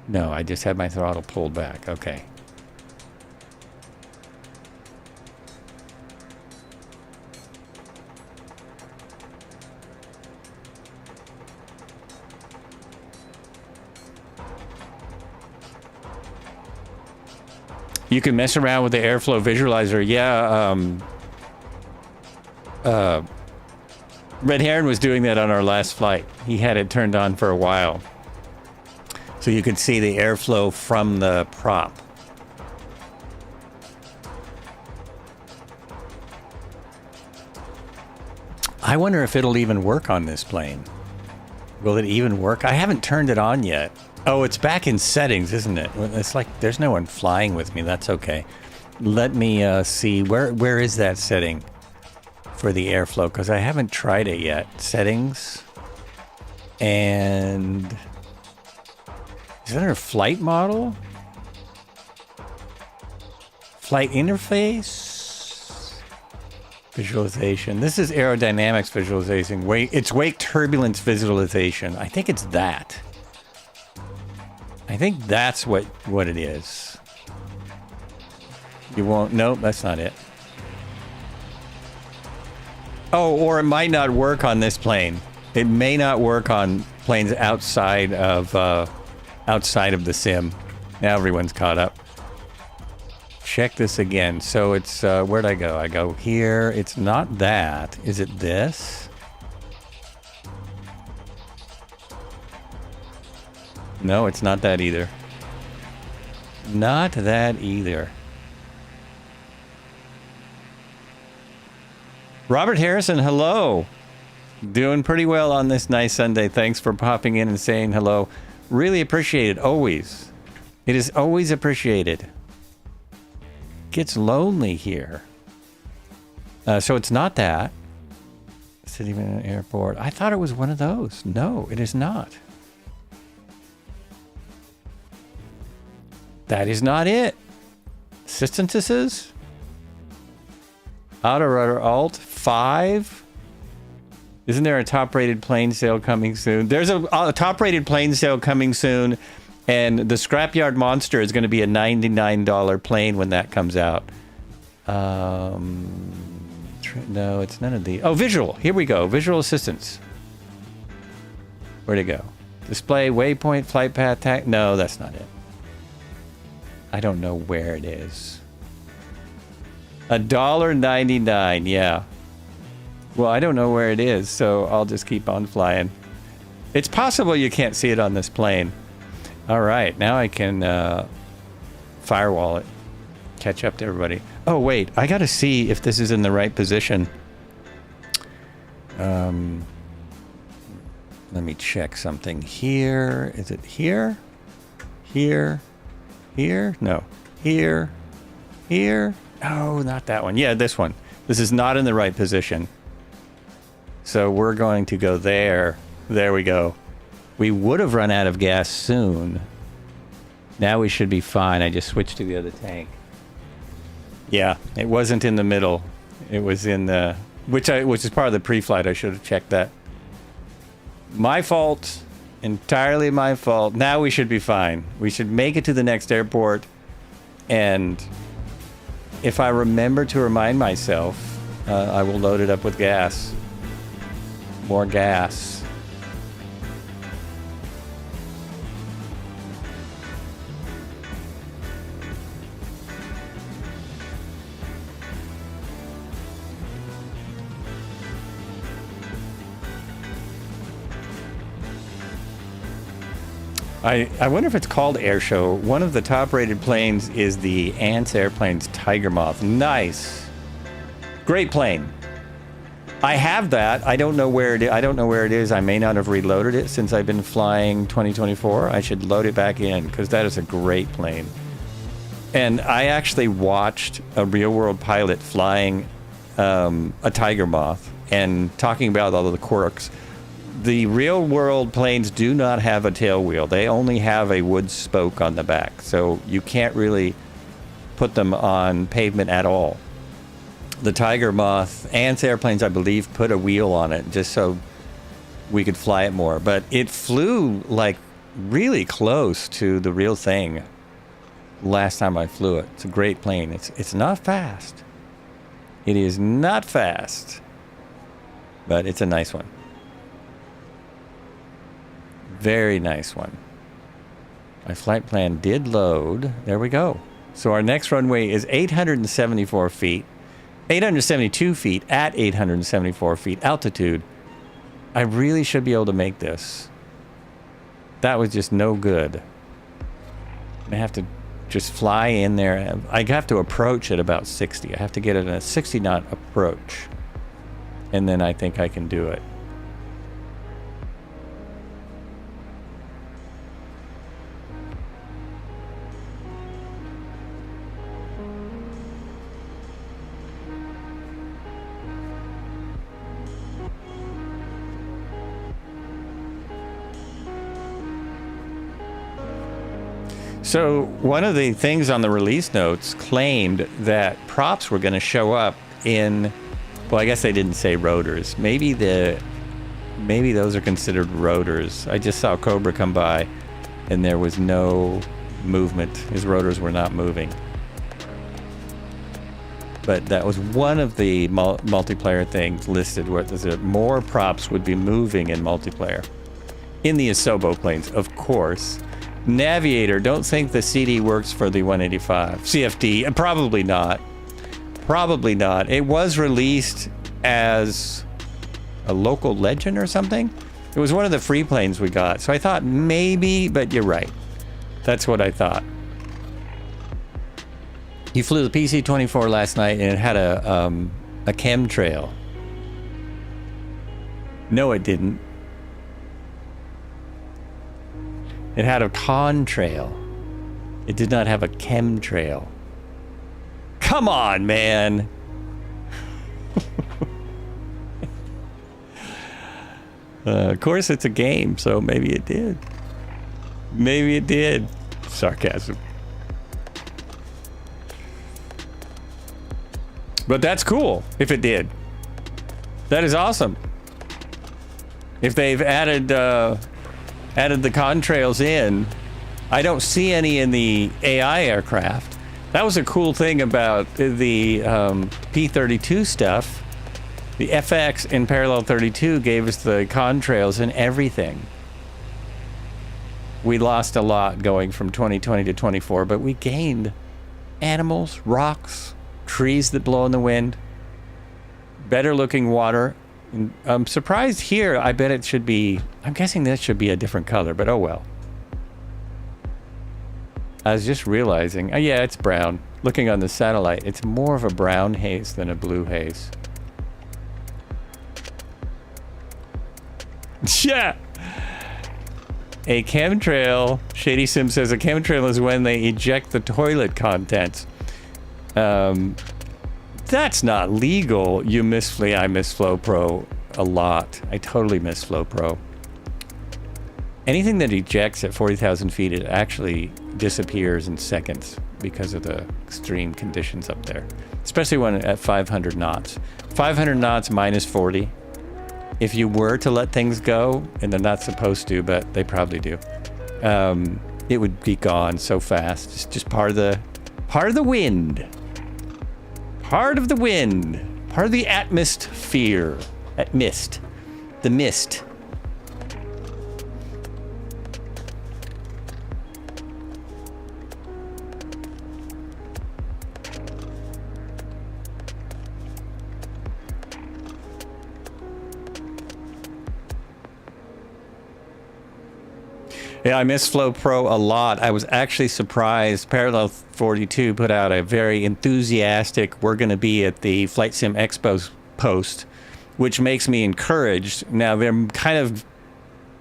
No, I just had my throttle pulled back. Okay. You can mess around with the airflow visualizer. Yeah, Red Heron was doing that on our last flight. He had it turned on for a while. So you could see the airflow from the prop. I wonder if it'll even work on this plane. Will it even work? I haven't turned it on yet. Oh, it's back in settings, isn't it? It's like there's no one flying with me. That's okay. Let me see. Where is that setting for the airflow? Because I haven't tried it yet. Settings. And is that our flight model? Flight interface? Visualization. This is aerodynamics visualization. It's wake turbulence visualization. I think it's that. I think that's what it is. You won't. Nope, that's not it. Oh, or it might not work on this plane. It may not work on planes outside of the sim. Now everyone's caught up. Check this again. So it's where'd I go? I go here. It's not that. Is it this? No, it's not that either. Not that either. Robert Harrison, hello. Doing pretty well on this nice Sunday. Thanks for popping in and saying hello. Really appreciate it, always. It is always appreciated. Gets lonely here. So it's not that. City Airport. I thought it was one of those. No, it is not. That is not it. Assistances? Auto rudder alt 5. Isn't there a top-rated plane sale coming soon? There's a top-rated plane sale coming soon, and the Scrapyard Monster is going to be a $99 plane when that comes out. No, it's none of the... Oh, visual. Here we go. Visual assistance. Where'd it go? Display, waypoint, flight path, tag... No, that's not it. I don't know where it is. $1.99, yeah. Well, I don't know where it is, so I'll just keep on flying. It's possible you can't see it on this plane. All right, now I can firewall it. Catch up to everybody. Oh, wait, I gotta see if this is in the right position. Let me check something here. Is it here? Here? Here? No. Here? Here? Oh, not that one. Yeah, this one. This is not in the right position. So we're going to go there. There we go. We would have run out of gas soon. Now we should be fine. I just switched to the other tank. Yeah, it wasn't in the middle. It was in the... Which is part of the pre-flight. I should have checked that. My fault. Entirely my fault. Now we should be fine. We should make it to the next airport. And if I remember to remind myself, I will load it up with gas. More gas. I wonder if it's called Air Show. One of the top-rated planes is the Ants Airplane's Tiger Moth. Nice. Great plane. I have that. I don't know where it is. I don't know where it is. I may not have reloaded it since I've been flying 2024. I should load it back in because that is a great plane. And I actually watched a real-world pilot flying a Tiger Moth and talking about all of the quirks. The real-world planes do not have a tail wheel. They only have a wood spoke on the back, so you can't really put them on pavement at all. The Tiger Moth, Ants airplanes, I believe, put a wheel on it just so we could fly it more. But it flew, like, really close to the real thing last time I flew it. It's a great plane. It's not fast. It is not fast, but it's a nice one. Very nice one. My flight plan did load. There we go. So our next runway is 874 feet. 872 feet at 874 feet altitude. I really should be able to make this. That was just no good. I have to just fly in there. I have to approach at about 60. I have to get it in a 60 knot approach. And then I think I can do it. So one of the things on the release notes claimed that props were going to show up in Well, I guess they didn't say rotors. Maybe those are considered rotors. I just saw Cobra come by, and there was no movement. His rotors were not moving. But that was one of the multiplayer things listed where more props would be moving in multiplayer. In the Asobo planes, of course. Navigator, don't think the CD works for the 185. CFD, probably not. Probably not. It was released as a local legend or something. It was one of the free planes we got. So I thought maybe, but you're right. That's what I thought. You flew the PC-24 last night and it had a chemtrail. No, it didn't. It had a contrail. It did not have a chemtrail. Come on, man. Of course, it's a game, so maybe it did. Maybe it did. Sarcasm. But that's cool if it did. That is awesome. If they've added the contrails in, I don't see any in the AI aircraft. That was a cool thing about the P-32 stuff. The FX in Parallel 32 gave us the contrails and everything. We lost a lot going from 2020 to 24, but we gained animals, rocks, trees that blow in the wind, better looking water. And I'm surprised here. I bet it should be, I'm guessing this should be a different color, but oh well. I was just realizing, oh yeah, it's brown. Looking on the satellite, it's more of a brown haze than a blue haze. Yeah. A chemtrail, Shady Sim says, a chemtrail is when they eject the toilet contents. That's not legal. You miss Flea. I miss Flow Pro a lot. I totally miss Flow Pro. Anything that ejects at 40,000 feet, it actually disappears in seconds because of the extreme conditions up there. Especially when at 500 knots. 500 knots minus 40. If you were to let things go, and they're not supposed to, but they probably do, it would be gone so fast. It's just part of the wind. Part of the wind. Part of the atmosphere. The mist. Yeah, I miss Flow Pro a lot. I was actually surprised. Parallel 42 put out a very enthusiastic, we're going to be at the Flight Sim Expo post, which makes me encouraged. Now, they're kind of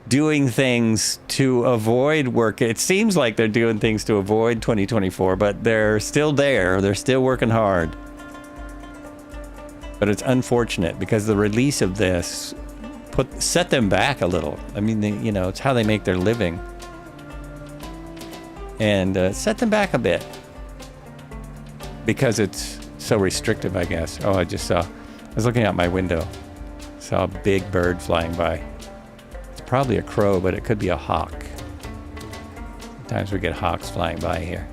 doing things to avoid work. It seems like they're doing things to avoid 2024, but they're still there. They're still working hard. But it's unfortunate because the release of this set them back a little. I mean, it's how they make their living. And set them back a bit because it's so restrictive, I guess. Oh, I was looking out my window, saw a big bird flying by. It's probably a crow, but it could be a hawk. Sometimes we get hawks flying by here.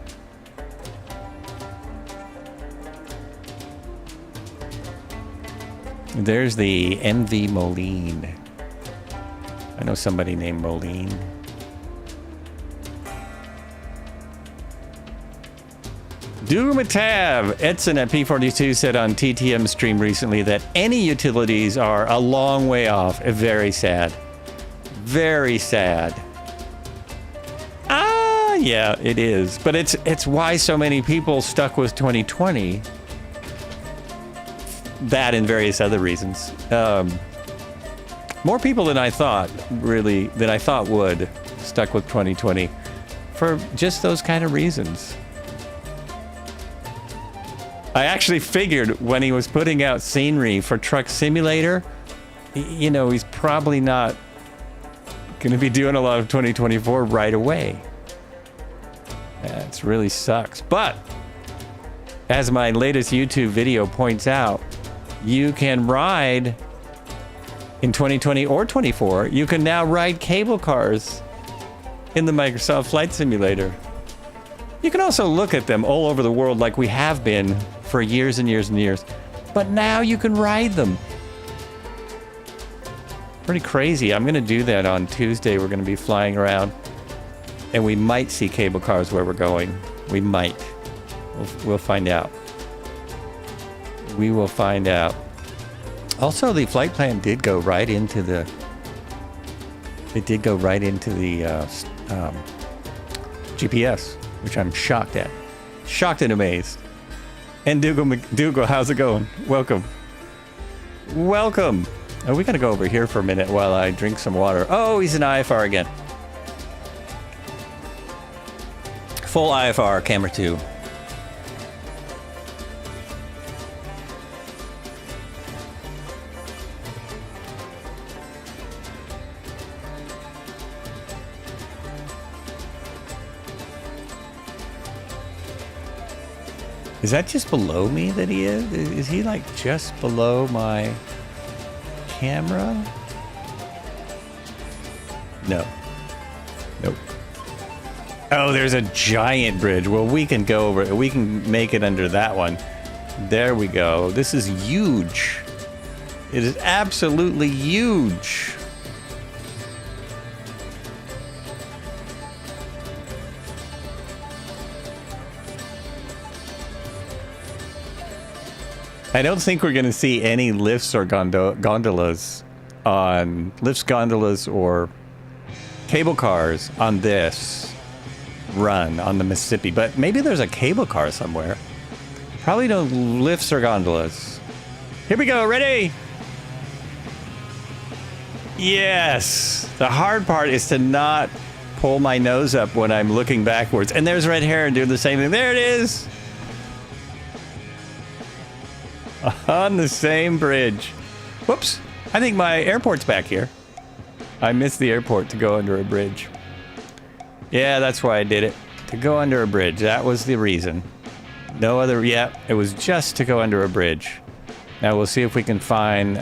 There's the MV Moline. I know somebody named Moline. Doomatav! Edson at P42 said on TTM stream recently that any utilities are a long way off. Very sad. Very sad. Ah, yeah, it is. But it's why so many people stuck with 2020. That and various other reasons. More people than I thought, really, than I thought would, stuck with 2020 for just those kind of reasons. I actually figured when he was putting out scenery for Truck Simulator, he's probably not going to be doing a lot of 2024 right away. That really sucks. But as my latest YouTube video points out, you can ride in 2020 or 24. You can now ride cable cars in the Microsoft Flight Simulator. You can also look at them all over the world like we have been for years and years and years. But now you can ride them. Pretty crazy. I'm going to do that on Tuesday. We're going to be flying around. And we might see cable cars where we're going. We might. We'll find out. We will find out. Also, the flight plan did go right into the... It did go right into the GPS, which I'm shocked at. Shocked and amazed. And Dougal, how's it going? Welcome. Welcome. Oh, we gotta go over here for a minute while I drink some water. Oh, he's in IFR again. Full IFR, camera 2. Is that just below me that he is? Is he like just below my camera? No. Nope. Oh, there's a giant bridge. Well, we can go over it. We can make it under that one. There we go. This is huge. It is absolutely huge. I don't think we're going to see any lifts or gondolas on lifts, gondolas, or cable cars on this run on the Mississippi. But maybe there's a cable car somewhere. Probably no lifts or gondolas. Here we go. Ready? Yes. The hard part is to not pull my nose up when I'm looking backwards. And there's Red Heron doing the same thing. There it is. On the same bridge. Whoops. I think my airport's back here. I missed the airport to go under a bridge. Yeah, that's why I did it. To go under a bridge. That was the reason. No other... Yeah, it was just to go under a bridge. Now we'll see if we can find...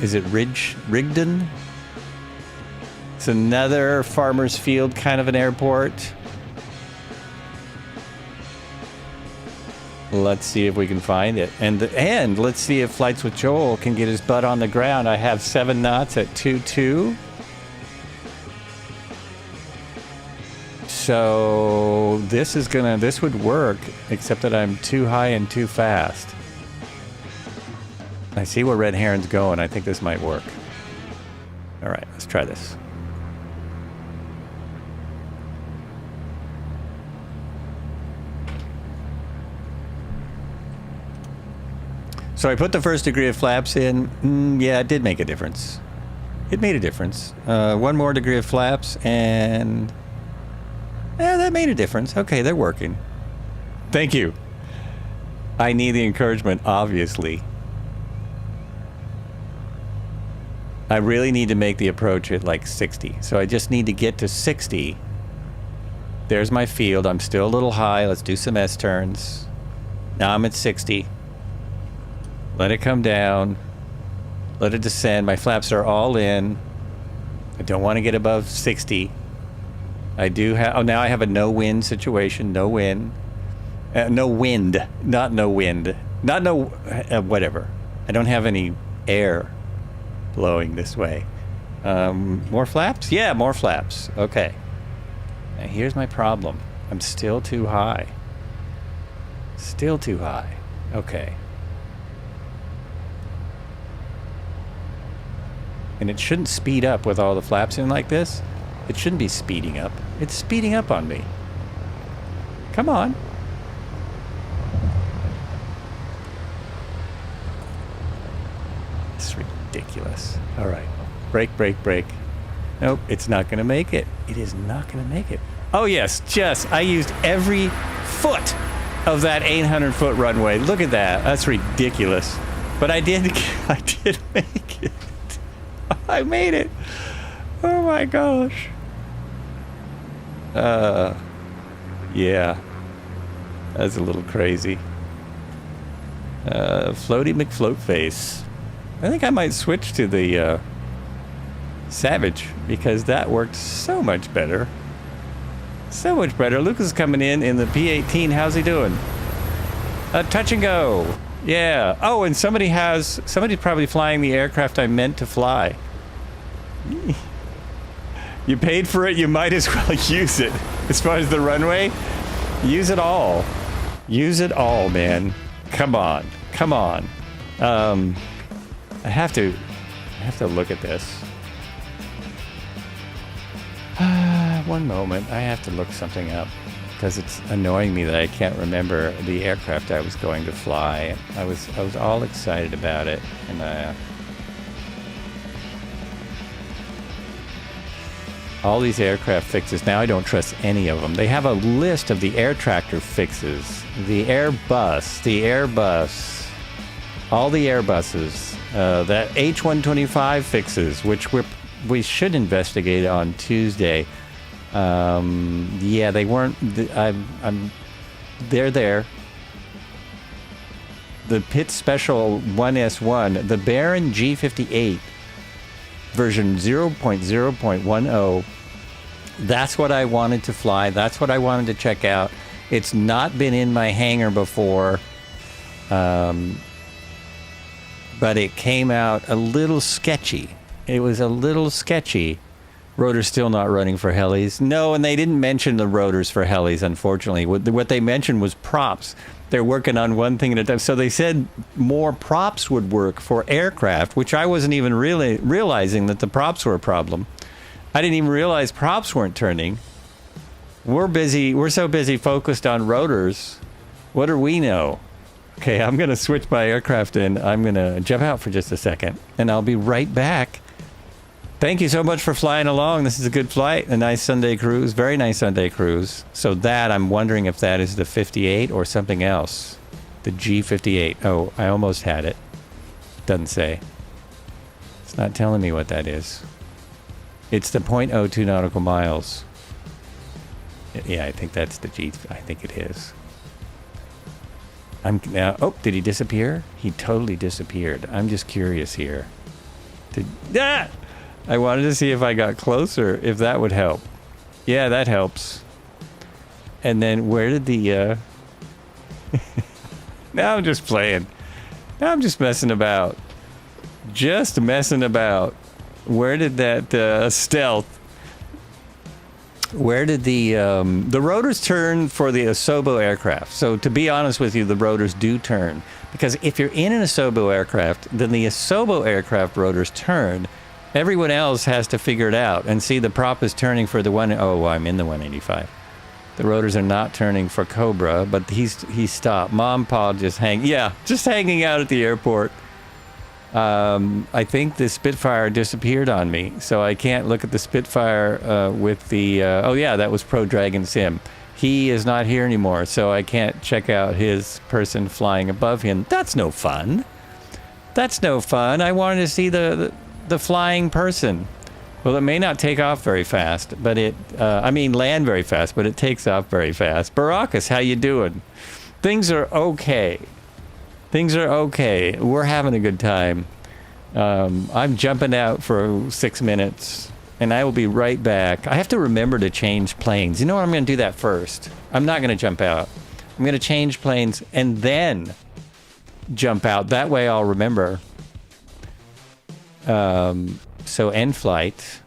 is it Rigdon? It's another farmer's field kind of an airport. Let's see if we can find it. And let's see if FlightsWithJoel can get his butt on the ground. I have 7 knots at 2.2. So this would work, except that I'm too high and too fast. I see where Red Heron's going. I think this might work. All right, let's try this. So I put the first degree of flaps in. Yeah, it did make a difference. It made a difference. 1 more degree of flaps and... Yeah, that made a difference. Okay, they're working. Thank you. I need the encouragement, obviously. I really need to make the approach at like 60. So I just need to get to 60. There's my field. I'm still a little high. Let's do some S-turns. Now I'm at 60. Let it come down. Let it descend. My flaps are all in. I don't want to get above 60. I do have... Oh, now I have a no-wind situation. No wind. No wind. Not no wind. Not no... whatever. I don't have any air blowing this way. More flaps? Yeah, more flaps. Okay. Now here's my problem. I'm still too high. Still too high. Okay. And it shouldn't speed up with all the flaps in like this. It shouldn't be speeding up. It's speeding up on me. Come on. It's ridiculous. All right. Brake, brake, brake. Nope, it's not going to make it. It is not going to make it. Oh, yes, Jess, I used every foot of that 800-foot runway. Look at that. That's ridiculous. But I did make it. I made it. Oh my gosh. Yeah. That's a little crazy. Floaty McFloatface. I think I might switch to the Savage because that worked so much better. So much better. Lucas is coming in the P18. How's he doing? Touch and go. Yeah. Oh, and somebody's probably flying the aircraft I meant to fly. You paid for it, you might as well use it. As far as the runway, use it all. Use it all, man. Come on. Come on. I have to look at this. One moment. I have to look something up because it's annoying me that I can't remember the aircraft I was going to fly. I was all excited about it, and all these aircraft fixes. Now I don't trust any of them. They have a list of the air tractor fixes, the Airbus, all the Airbuses, that H125 fixes, which we should investigate on Tuesday. Yeah, they weren't. They're there. The Pitt Special 1S1, the Baron G58. Version 0.0.10. That's what I wanted to fly. That's what I wanted to check out. It's not been in my hangar before, but it came out a little sketchy. It was a little sketchy. Rotor's still not running for helis. No, and they didn't mention the rotors for helis, unfortunately. What they mentioned was props. They're working on one thing at a time. So they said more props would work for aircraft, which I wasn't even really realizing that the props were a problem. I didn't even realize props weren't turning. We're so busy focused on rotors. What do we know? Okay, I'm going to switch my aircraft in. I'm going to jump out for just a second, and I'll be right back. Thank you so much for flying along. This is a good flight, a nice Sunday cruise, very nice Sunday cruise. So that, I'm wondering if that is the 58 or something else. The G58. Oh, I almost had it. Doesn't say. It's not telling me what that is. It's the 0.02 nautical miles. Yeah, I think that's the G. I think it is. Oh, did he disappear? He totally disappeared. I'm just curious here. I wanted to see if I got closer, if that would help. Yeah, that helps. And then where did the... Now I'm just playing. Now I'm just messing about. Just messing about. Where did that stealth... Where did the rotors turn for the Asobo aircraft? So to be honest with you, the rotors do turn. Because if you're in an Asobo aircraft, then the Asobo aircraft rotors turn. Everyone else has to figure it out. And see, the prop is turning for the one... Oh, I'm in the 185. The rotors are not turning for Cobra, but he's stopped. Mom, Pa just hanging out at the airport. I think the Spitfire disappeared on me, so I can't look at the Spitfire with the... oh, yeah, that was Pro Dragon Sim. He is not here anymore, so I can't check out his person flying above him. That's no fun. That's no fun. I wanted to see the flying person. Well, it may not take off very fast, but land very fast, but it takes off very fast. Baracus, how you doing? Things are okay. Things are okay. We're having a good time. I'm jumping out for 6 minutes, and I will be right back. I have to remember to change planes. You know what? I'm going to do that first. I'm not going to jump out. I'm going to change planes and then jump out. That way I'll remember. So end flight.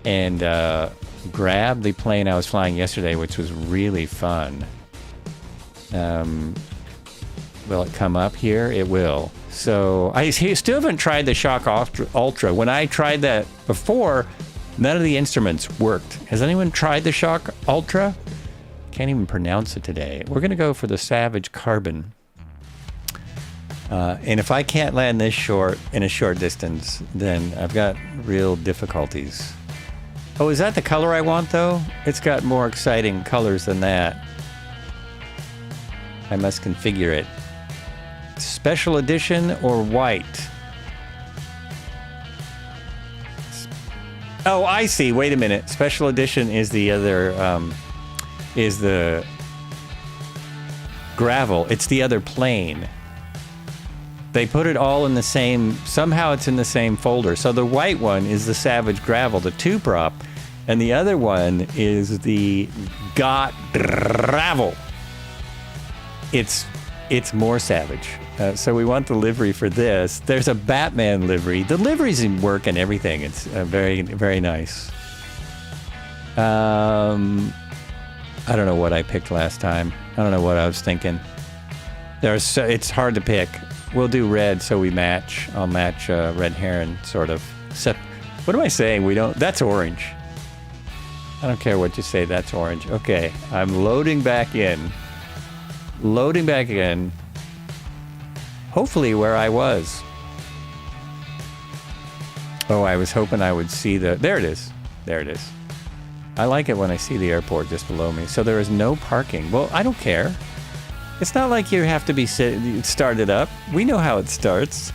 And grab the plane I was flying yesterday, which was really fun. Will it come up here? It will. So I still haven't tried the Shock Ultra. When I tried that before, none of the instruments worked. Has anyone tried the Shock Ultra? Can't even pronounce it today. We're going to go for the Savage Carbon. And if I can't land this in a short distance, then I've got real difficulties. Oh, is that the color I want, though? It's got more exciting colors than that. I must configure it. Special edition or white? Oh, I see. Wait a minute. Special edition is the other... is the gravel. It's the other plane. They put it all in the same, somehow it's in the same folder. So the white one is the Savage Gravel, the 2-prop, and the other one is the Got Gravel. It's more savage. So we want the livery for this. There's a Batman livery. The livery's in work and everything. It's very, very nice. I don't know what I picked last time. I don't know what I was thinking. It's hard to pick. We'll do red so we match. I'll match Red Heron, sort of. Except, what am I saying? That's orange. I don't care what you say, that's orange. Okay, I'm loading back in. Loading back in. Hopefully where I was. Oh, I was hoping I would see there it is. There it is. I like it when I see the airport just below me. So there is no parking. Well, I don't care. It's not like you have to be started up. We know how it starts.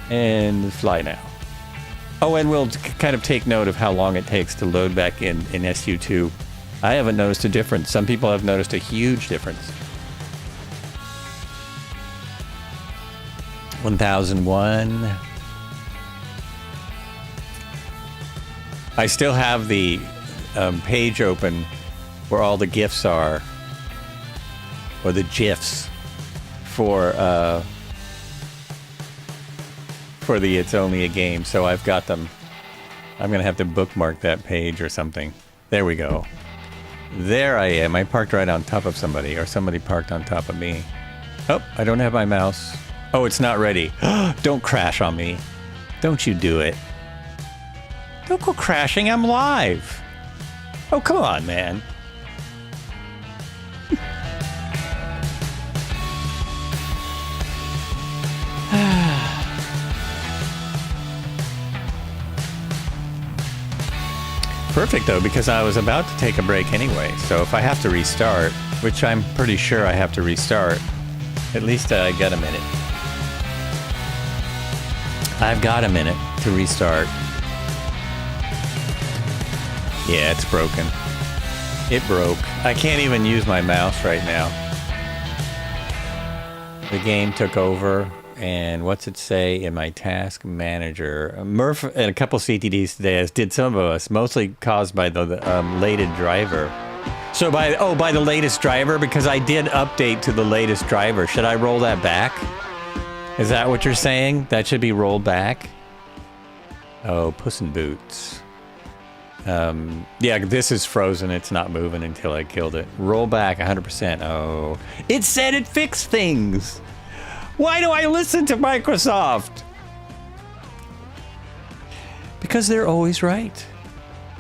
And fly now. Oh, and we'll kind of take note of how long it takes to load back in SU2. I haven't noticed a difference. Some people have noticed a huge difference. 1001. I still have the page open where all the GIFs are, or the GIFs for the It's Only a Game. So I've got them. I'm gonna have to bookmark that page or something. There we go. There I am. I parked right on top of somebody, or somebody parked on top of me. Oh, I don't have my mouse. Oh, it's not ready. Don't crash on me. Don't you do it. Don't go crashing. I'm live. Oh, come on, man. Perfect, though, because I was about to take a break anyway. So if I have to restart, which I'm pretty sure I have to restart, at least I got a minute. I've got a minute to restart. Yeah, it's broken. It broke. I can't even use my mouse right now. The game took over, and what's it say in my task manager? Murph and a couple CTDs today, as did some of us, mostly caused by the latest driver. So by the latest driver, because I did update to the latest driver. Should I roll that back? Is that what you're saying? That should be rolled back? Oh, Puss in Boots. Yeah, this is frozen. It's not moving until I killed it. Roll back 100%. Oh, it said it fixed things. Why do I listen to Microsoft? Because they're always right.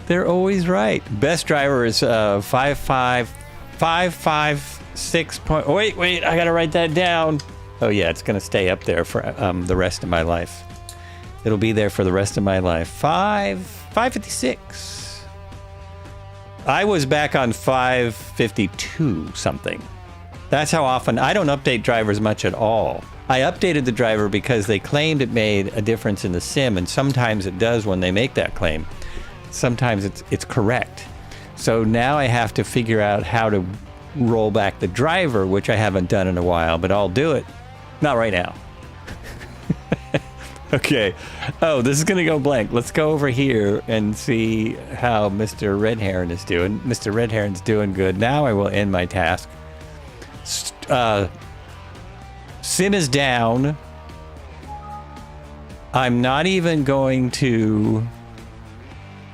They're always right. Best driver is 556. Oh, wait, I gotta write that down. Oh yeah, it's gonna stay up there for the rest of my life. It'll be there for the rest of my life. 556. I was back on 552 something. That's how often I don't update drivers much at all. I updated the driver because they claimed it made a difference in the sim, and sometimes it does when they make that claim. Sometimes it's correct. So now I have to figure out how to roll back the driver, which I haven't done in a while, but I'll do it. Not right now. Okay. Oh, this is going to go blank. Let's go over here and see how Mr. Red Heron is doing. Mr. Red Heron's doing good. Now I will end my task. Sim is down. I'm not even going to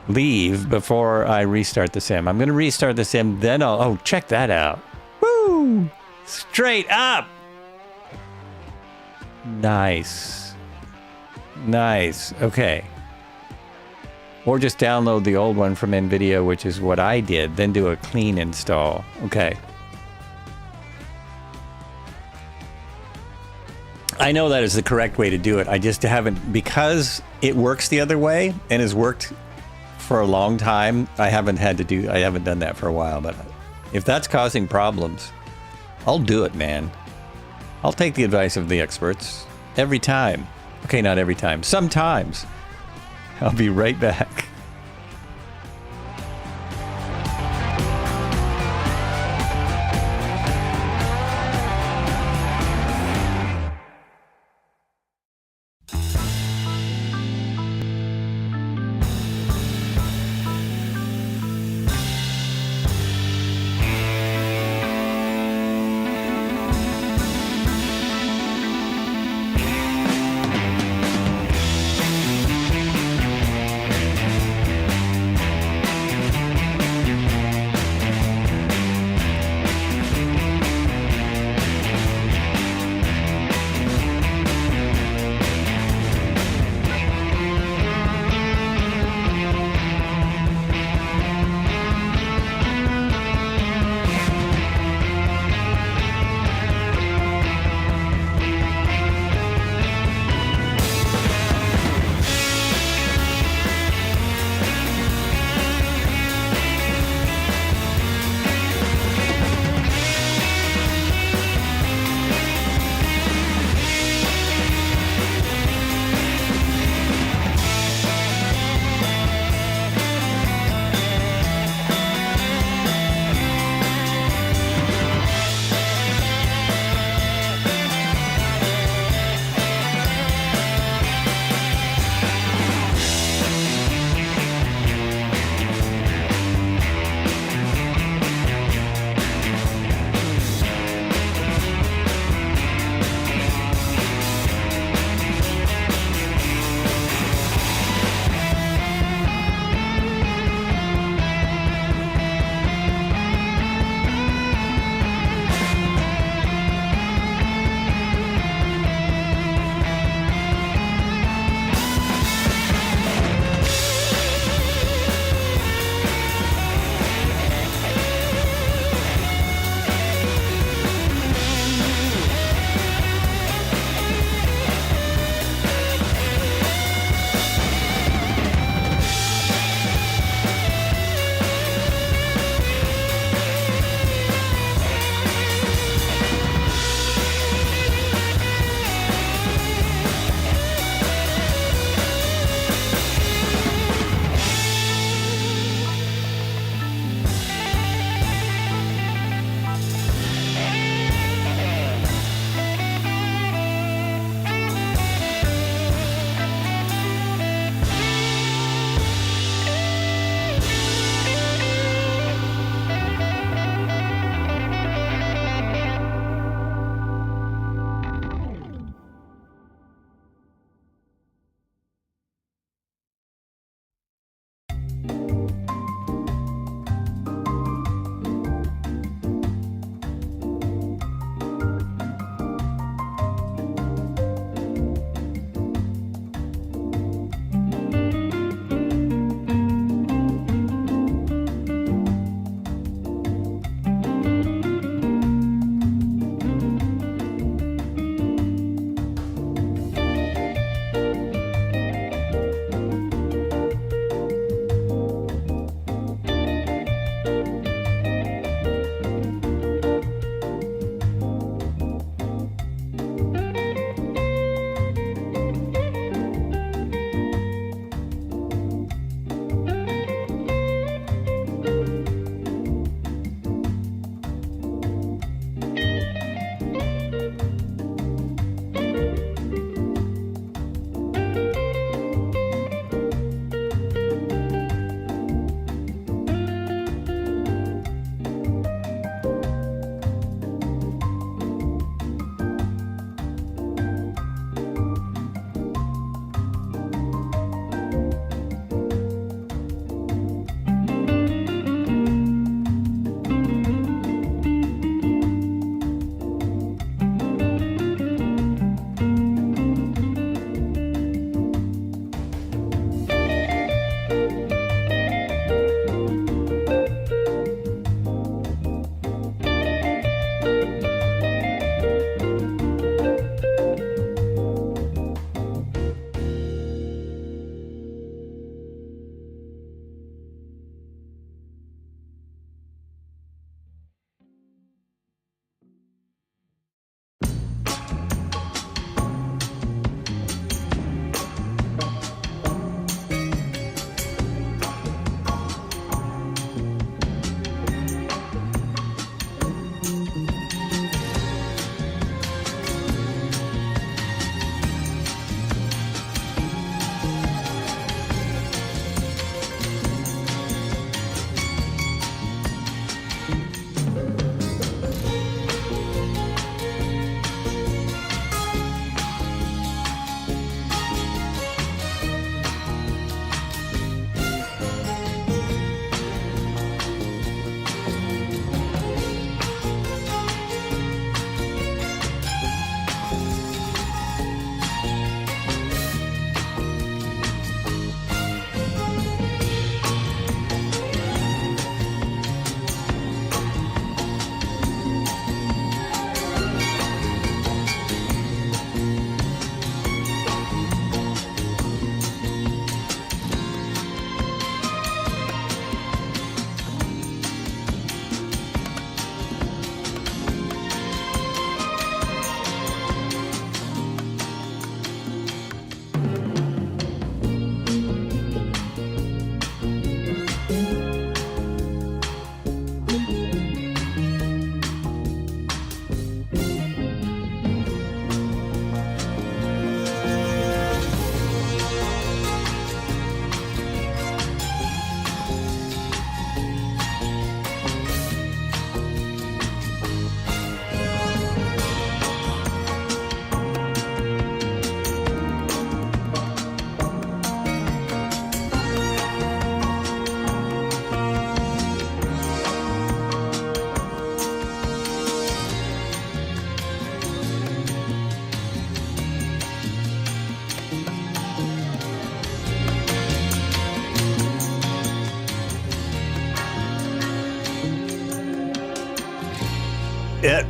leave before I restart the sim. I'm going to restart the sim, then I'll... Oh, check that out. Woo! Straight up! Nice. Nice. Okay. Or just download the old one from NVIDIA, which is what I did, then do a clean install. Okay. I know that is the correct way to do it. I just haven't, because it works the other way and has worked for a long time. I haven't done that for a while, but if that's causing problems, I'll do it, man. I'll take the advice of the experts every time. Okay, not every time. Sometimes. I'll be right back.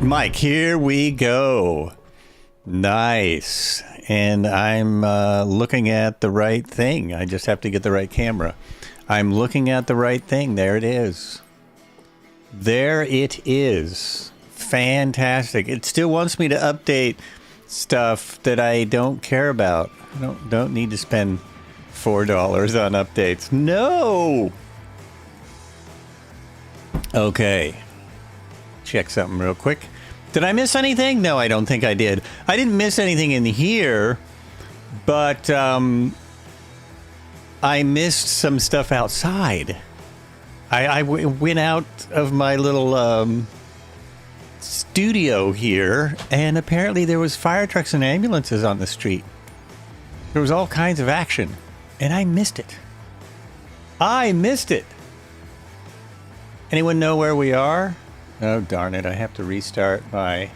Mike, here we go. Nice. And I'm looking at the right thing. I just have to get the right camera. I'm looking at the right thing. There it is. There it is. Fantastic. It still wants me to update stuff that I don't care about. I don't need to spend $4 on updates. No! Okay. Check something real quick. Did I miss anything? No, I don't think I did. I didn't miss anything in here, but I missed some stuff outside. I went out of my little studio here, and apparently there was fire trucks and ambulances on the street. There was all kinds of action, and I missed it. I missed it. Anyone know where we are? Oh, darn it. I have to restart my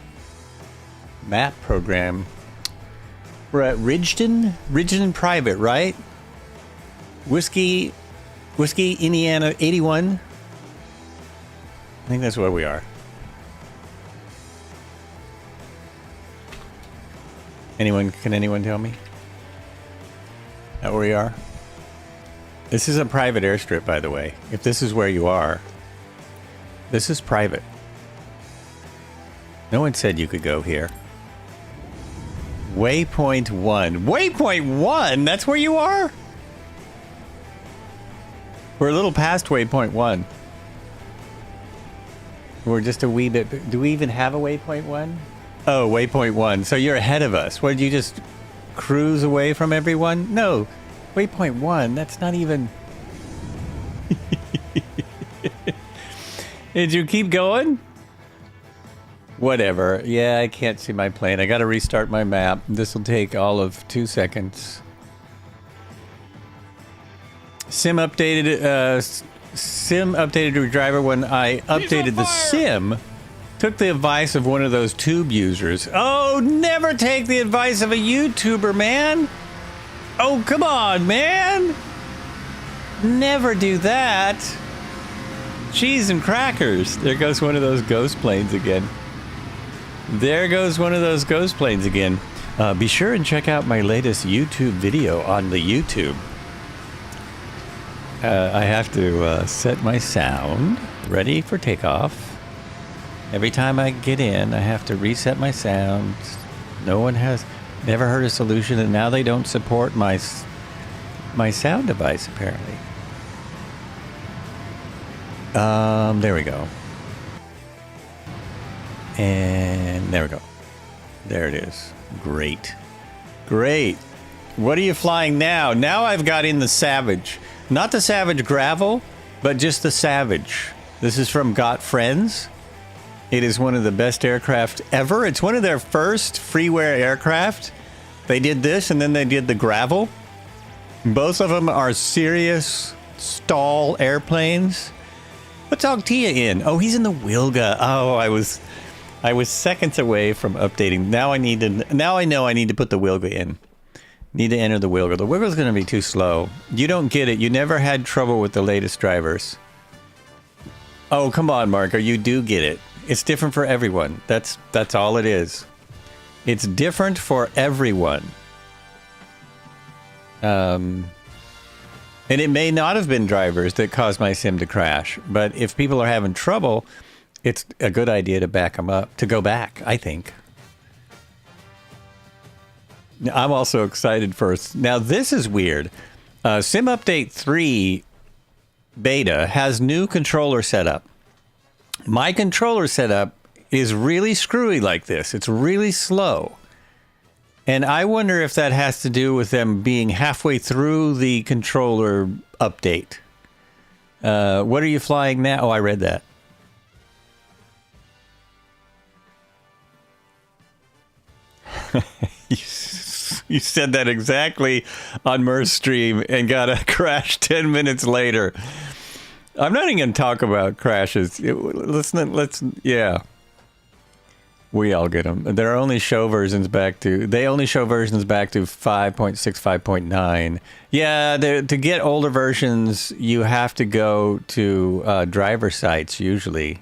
map program. We're at Ridgeton? Ridgeton Private, right? Whiskey, Indiana 81. I think that's where we are. Can anyone tell me? That where we are? This is a private airstrip, by the way. If this is where you are, this is private. No one said you could go here. Waypoint 1. Waypoint 1? That's where you are? We're a little past waypoint 1. We're just a wee bit... Do we even have a waypoint 1? Oh, waypoint 1. So you're ahead of us. What, did you just cruise away from everyone? No. Waypoint 1, that's not even... Did you keep going? Whatever. Yeah, I can't see my plane. I gotta restart my map. This will take all of 2 seconds. Sim updated to driver when I updated the sim. Took the advice of one of those tube users. Oh, never take the advice of a YouTuber, man. Oh, come on, man. Never do that. Cheese and crackers. There goes one of those ghost planes again. There goes one of those ghost planes again. Be sure and check out my latest YouTube video on the YouTube. I have to set my sound ready for takeoff. Every time I get in, I have to reset my sound. No one has never heard a solution, and now they don't support my sound device, apparently. There we go. And there we go. There it is. Great. Great. What are you flying now? Now I've got in the Savage. Not the Savage Gravel, but just the Savage. This is from Got Friends. It is one of the best aircraft ever. It's one of their first freeware aircraft. They did this and then they did the Gravel. Both of them are serious stall airplanes. What's Ogtia in? Oh, he's in the Wilga. Oh, I was seconds away from updating. Now I know I need to put the Wilga in. Need to enter the Wilga. The Wilga's going to be too slow. You don't get it. You never had trouble with the latest drivers. Oh, come on, Marco. You do get it. It's different for everyone. That's all it is. It's different for everyone. And it may not have been drivers that caused my sim to crash, but if people are having trouble, it's a good idea to back them up, to go back, I think. I'm also excited for... Now, this is weird. Sim Update 3 Beta has new controller setup. My controller setup is really screwy like this. It's really slow. And I wonder if that has to do with them being halfway through the controller update. What are you flying now? Oh, I read that. You said that exactly on Mer's stream and got a crash 10 minutes later. I'm not even going to talk about crashes. Yeah. We all get them. They only show versions back to 5.6, 5.9. Yeah, to get older versions, you have to go to driver sites usually.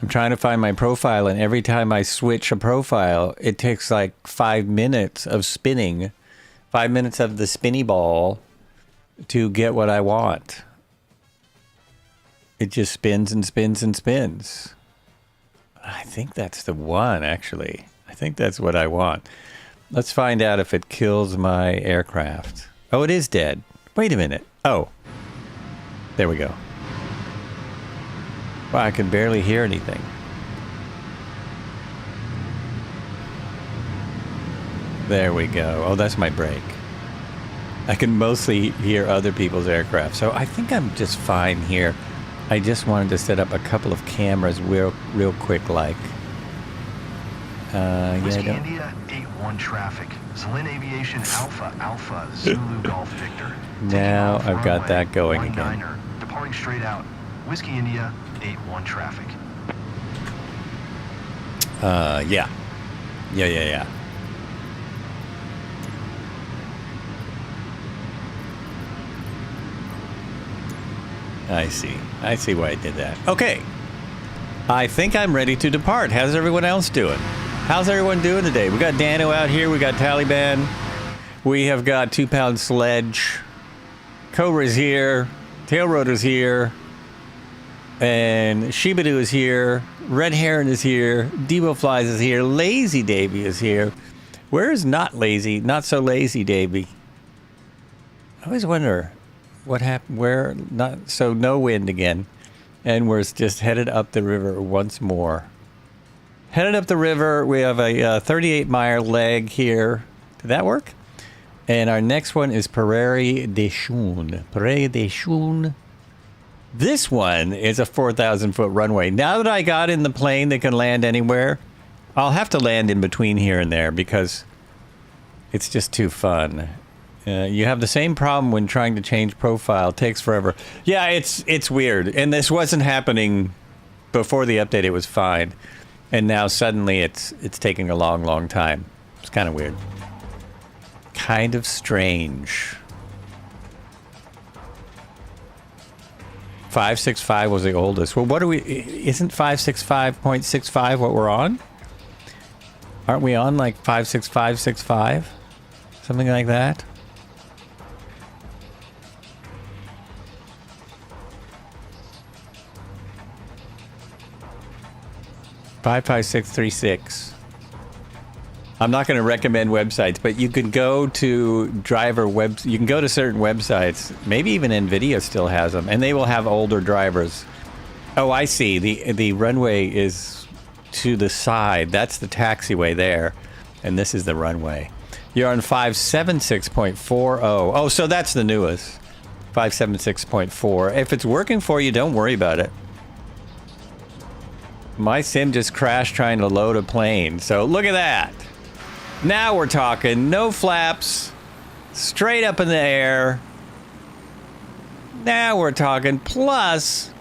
I'm trying to find my profile, and every time I switch a profile, it takes like 5 minutes of spinning, 5 minutes of the spinny ball to get what I want. It just spins and spins and spins. I think that's the one, actually. I think that's what I want. Let's find out if it kills my aircraft. Oh, it is dead. Wait a minute. Oh. There we go. Wow, I can barely hear anything. There we go. Oh, that's my brake. I can mostly hear other people's aircraft, so I think I'm just fine here. I just wanted to set up a couple of cameras real quick, like. Whiskey yeah, India 81 traffic. Zlin Aviation Alpha Alpha Zulu Golf Victor. Now Taking off I've got runway that going again. 19er, departing straight out. Whiskey India 81 traffic. Yeah. I see why I did that. Okay. I think I'm ready to depart. How's everyone else doing? How's everyone doing today? We got Dano out here. We got Taliban. We have got 2 Pound Sledge. Cobra's here. Tail Rotor's here. And Shibadoo is here. Red Heron is here. Debo Flies is here. Lazy Davy is here. Where is not so lazy Davy? I always wonder what happened. Where not so no wind again. And we're just headed up the river once more. Headed up the river. We have a 38-mile leg here. Did that work? And our next one is Prairie des Chounes. Prairie des Chounes. This one is a 4,000-foot runway. Now that I got in the plane that can land anywhere, I'll have to land in between here and there because it's just too fun. You have the same problem when trying to change profile. It takes forever. Yeah, it's weird. And this wasn't happening before the update. It was fine. And now suddenly it's taking a long time. It's kind of weird. Kind of strange. 565 was the oldest. Well, what are we... Isn't 565.65 what we're on? Aren't we on like 56565? Something like that? $55636. I'm not going to recommend websites, but you can go to you can go to certain websites. Maybe even NVIDIA still has them, and they will have older drivers. Oh, I see. The runway is to the side. That's the taxiway there, and this is the runway. You're on 576.40. Oh, so that's the newest. 576.4. If it's working for you, don't worry about it. My sim just crashed trying to load a plane. So look at that. Now we're talking. No flaps. Straight up in the air. Now we're talking. Plus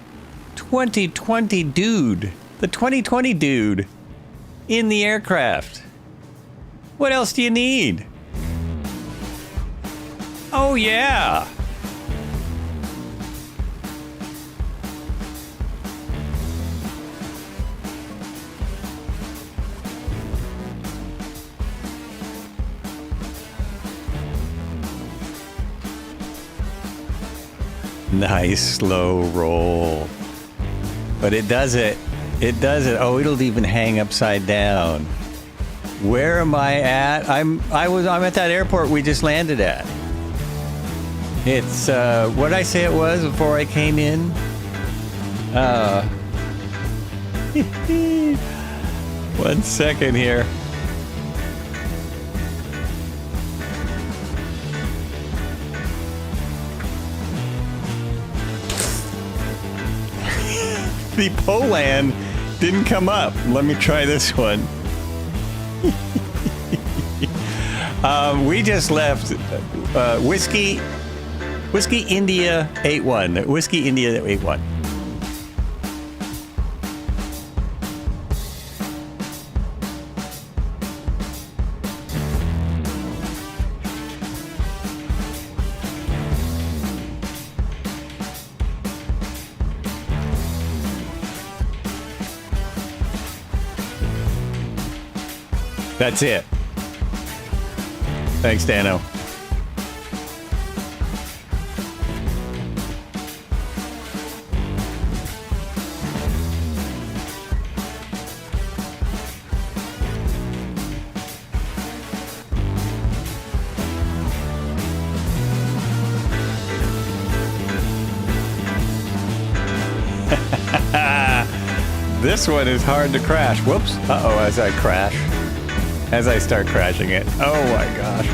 2020 dude. The 2020 dude in the aircraft. What else do you need? Oh, yeah. Nice slow roll. But it does it. It does it. Oh, it'll even hang upside down. Where am I at? I'm at that airport we just landed at. It's what did I say it was before I came in? 1 second here. The Poland didn't come up. Let me try this one. We just left Whiskey India 81. Whiskey India 81. That's it. Thanks, Dano. This one is hard to crash. Whoops. Uh-oh, as I crash. As I start crashing it. Oh my gosh.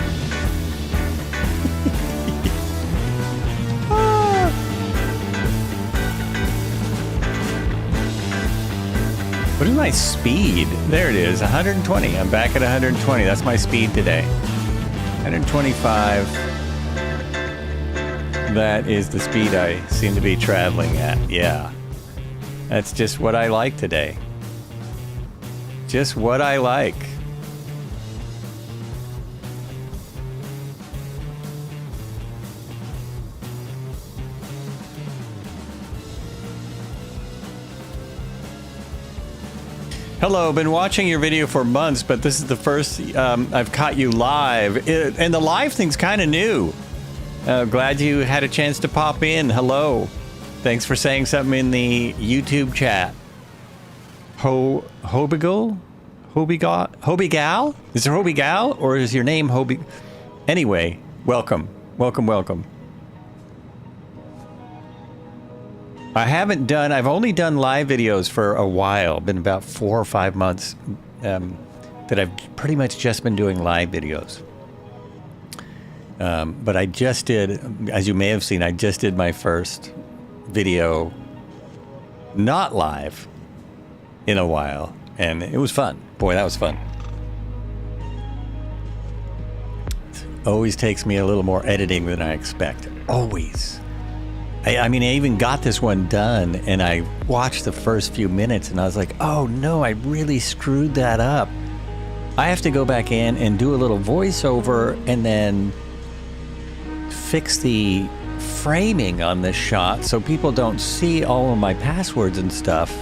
What is my speed? There it is, 120. I'm back at 120. That's my speed today. 125. That is the speed I seem to be traveling at. Yeah. That's just what I like today. Just what I like. Hello, been watching your video for months, but this is the first I've caught you live. And the live thing's kind of new. Glad you had a chance to pop in. Hello. Thanks for saying something in the YouTube chat. Hobigal? Hobigal? Is there Hobigal? Or is your name Hobi? Anyway, welcome. Welcome, welcome. I've only done live videos for a while. Been about 4 or 5 months that I've pretty much just been doing live videos. But I just did, as you may have seen, I just did my first video not live in a while, and it was fun. Boy, that was fun. It always takes me a little more editing than I expect. Always. I mean, I even got this one done, and I watched the first few minutes, and I was like, oh no, I really screwed that up. I have to go back in and do a little voiceover and then fix the framing on this shot so people don't see all of my passwords and stuff.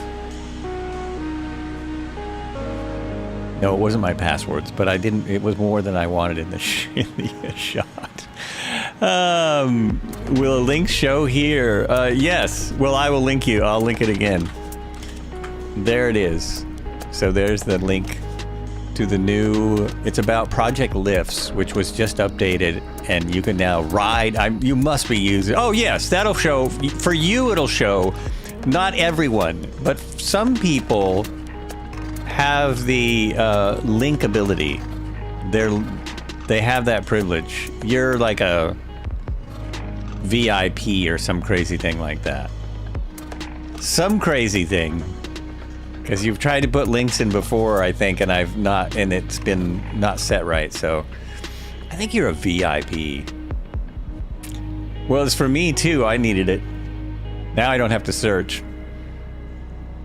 No, it wasn't my passwords, but it was more than I wanted in the shot. Will a link show here? Yes. Well, I will link you. I'll link it again. There it is. So there's the link to the new, it's about Project Lifts, which was just updated, and you can now ride. You must be using, oh yes, that'll show, for you it'll show, not everyone, but some people have the link ability. They have that privilege. You're like a VIP or some crazy thing like that. Some crazy thing. Because you've tried to put links in before, I think, and I've not, and it's been not set right, so I think you're a VIP. Well, it's for me too. I needed it. Now I don't have to search.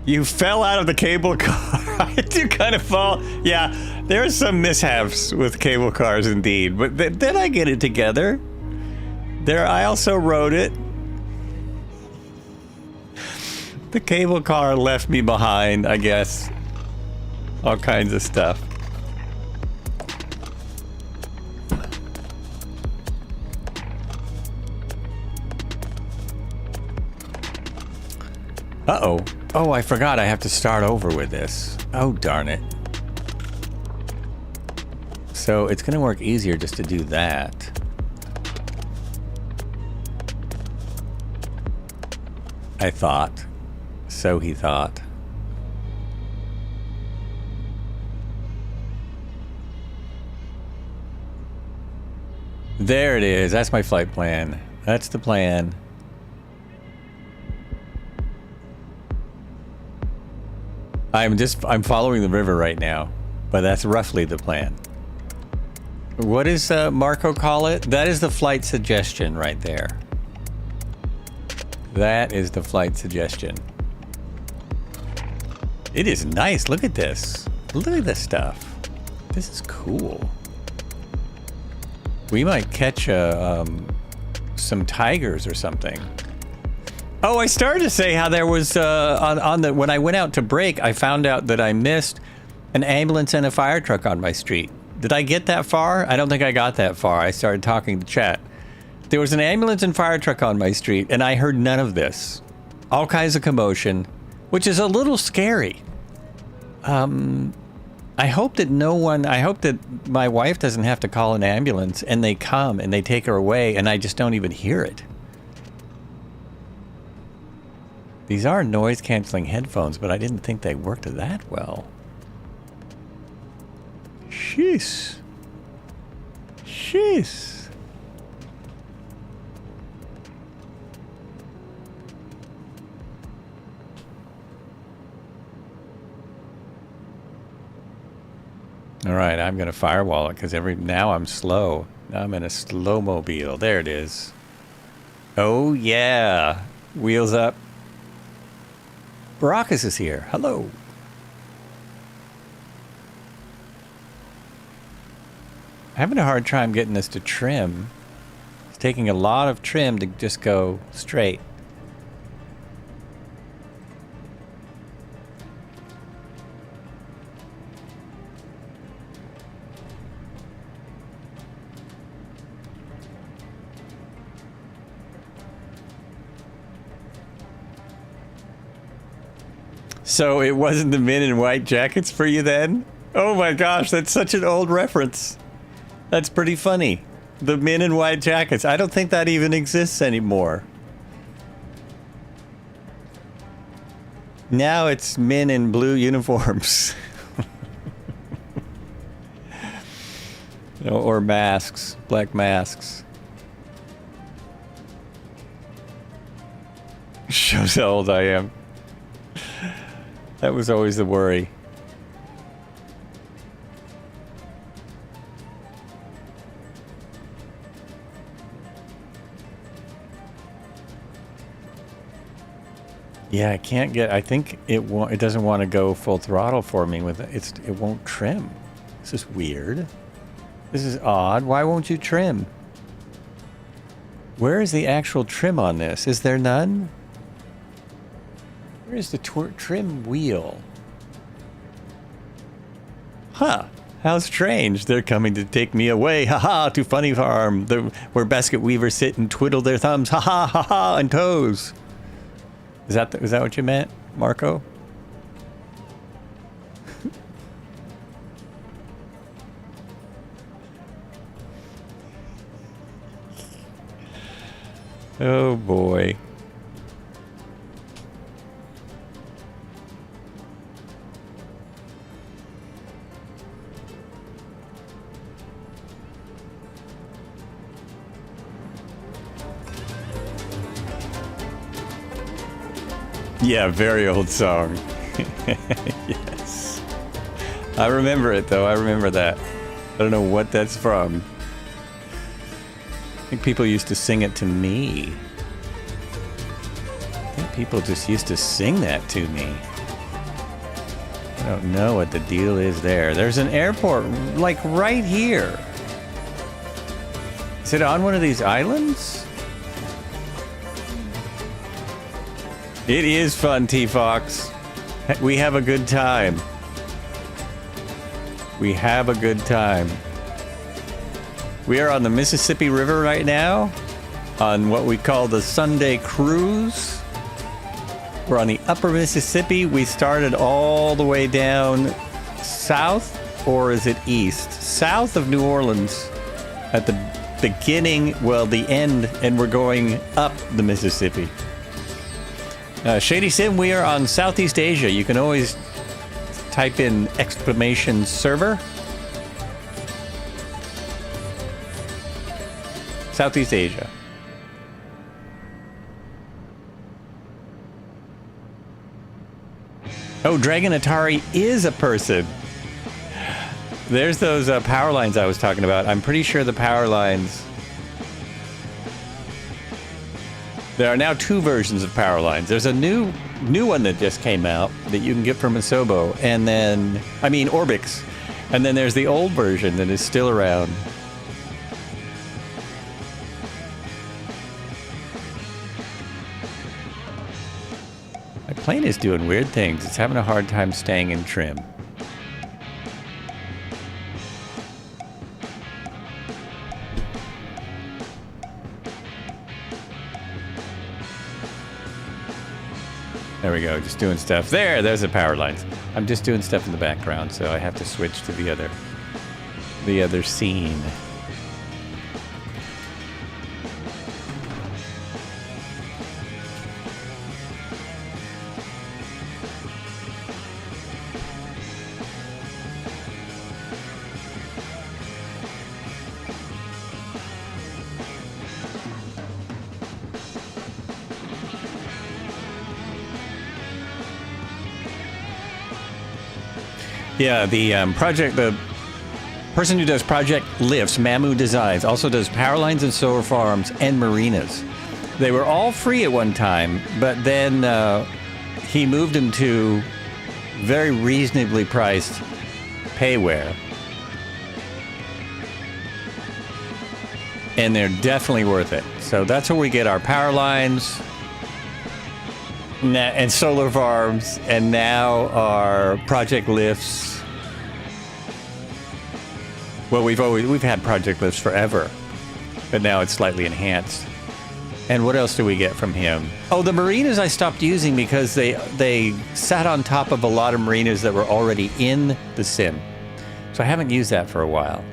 You fell out of the cable car. I do kind of fall. Yeah, there are some mishaps with cable cars indeed, but then I get it together. I also wrote it. The cable car left me behind, I guess. All kinds of stuff. Uh-oh. Oh, I forgot I have to start over with this. Oh, darn it. So it's going to work easier just to do that. I thought. So he thought. There it is. That's my flight plan. That's the plan. I'm following the river right now, but that's roughly the plan. What does Marco call it? That is the flight suggestion right there. That is the flight suggestion. It is nice. Look at this. Look at this stuff. This is cool. We might catch some tigers or something. Oh, I started to say how there was when I went out to break, I found out that I missed An ambulance and a fire truck on my street. Did I get that far? I don't think I got that far. I started talking to chat. There was an ambulance and fire truck on my street, and I heard none of this. All kinds of commotion, which is a little scary. I hope that I hope that my wife doesn't have to call an ambulance and they come and they take her away and I just don't even hear it. These are noise canceling headphones, but I didn't think they worked that well. Jeez. Jeez. All right, I'm going to firewall it because now I'm slow. Now I'm in a slow mobile. There it is. Oh, yeah. Wheels up. Baracus is here. Hello. Having a hard time getting this to trim. It's taking a lot of trim to just go straight. So it wasn't the men in white jackets for you then? Oh my gosh, that's such an old reference. That's pretty funny. The men in white jackets. I don't think that even exists anymore. Now it's men in blue uniforms. Or masks, black masks. Shows how old I am. That was always the worry. Yeah, I can't get. I think it won't. It doesn't want to go full throttle for me with it. It won't trim. This is weird. This is odd. Why won't you trim? Where is the actual trim on this? Is there none? Where's the trim wheel? Huh. How strange. They're coming to take me away. Ha-ha, to Funny Farm. Where basket weavers sit and twiddle their thumbs. Ha-ha, ha-ha, and toes. Is that what you meant, Marco? Oh, boy. Yeah, very old song. Yes. I remember it, though. I remember that. I don't know what that's from. I think people used to sing it to me. I think people just used to sing that to me. I don't know what the deal is there. There's an airport, like, right here. Is it on one of these islands? It is fun, T-Fox. We have a good time. We have a good time. We are on the Mississippi River right now, on what we call the Sunday Cruise. We're on the upper Mississippi. We started all the way down south, or is it east? South of New Orleans at the beginning, well, the end, and we're going up the Mississippi. Shady Sim, we are on Southeast Asia. You can always type in !server. Southeast Asia. Oh, Dragon Atari is a person. There's those power lines I was talking about. I'm pretty sure the power lines... There are now two versions of power lines. There's a new one that just came out that you can get from Asobo, and then, I mean Orbix, and then there's the old version that is still around. My plane is doing weird things. It's having a hard time staying in trim. There we go, just doing stuff. There's the power lines. I'm just doing stuff in the background, so I have to switch to the other scene. Yeah, the person who does Project Lifts, Mamu Designs, also does power lines and solar farms and marinas. They were all free at one time, but then he moved them to very reasonably priced payware. And they're definitely worth it. So that's where we get our power lines and solar farms, and now our Project Lifts. Well, we've had Project Lifts forever, but now it's slightly enhanced. And what else do we get from him? Oh, the marinas I stopped using because they sat on top of a lot of marinas that were already in the sim. So I haven't used that for a while.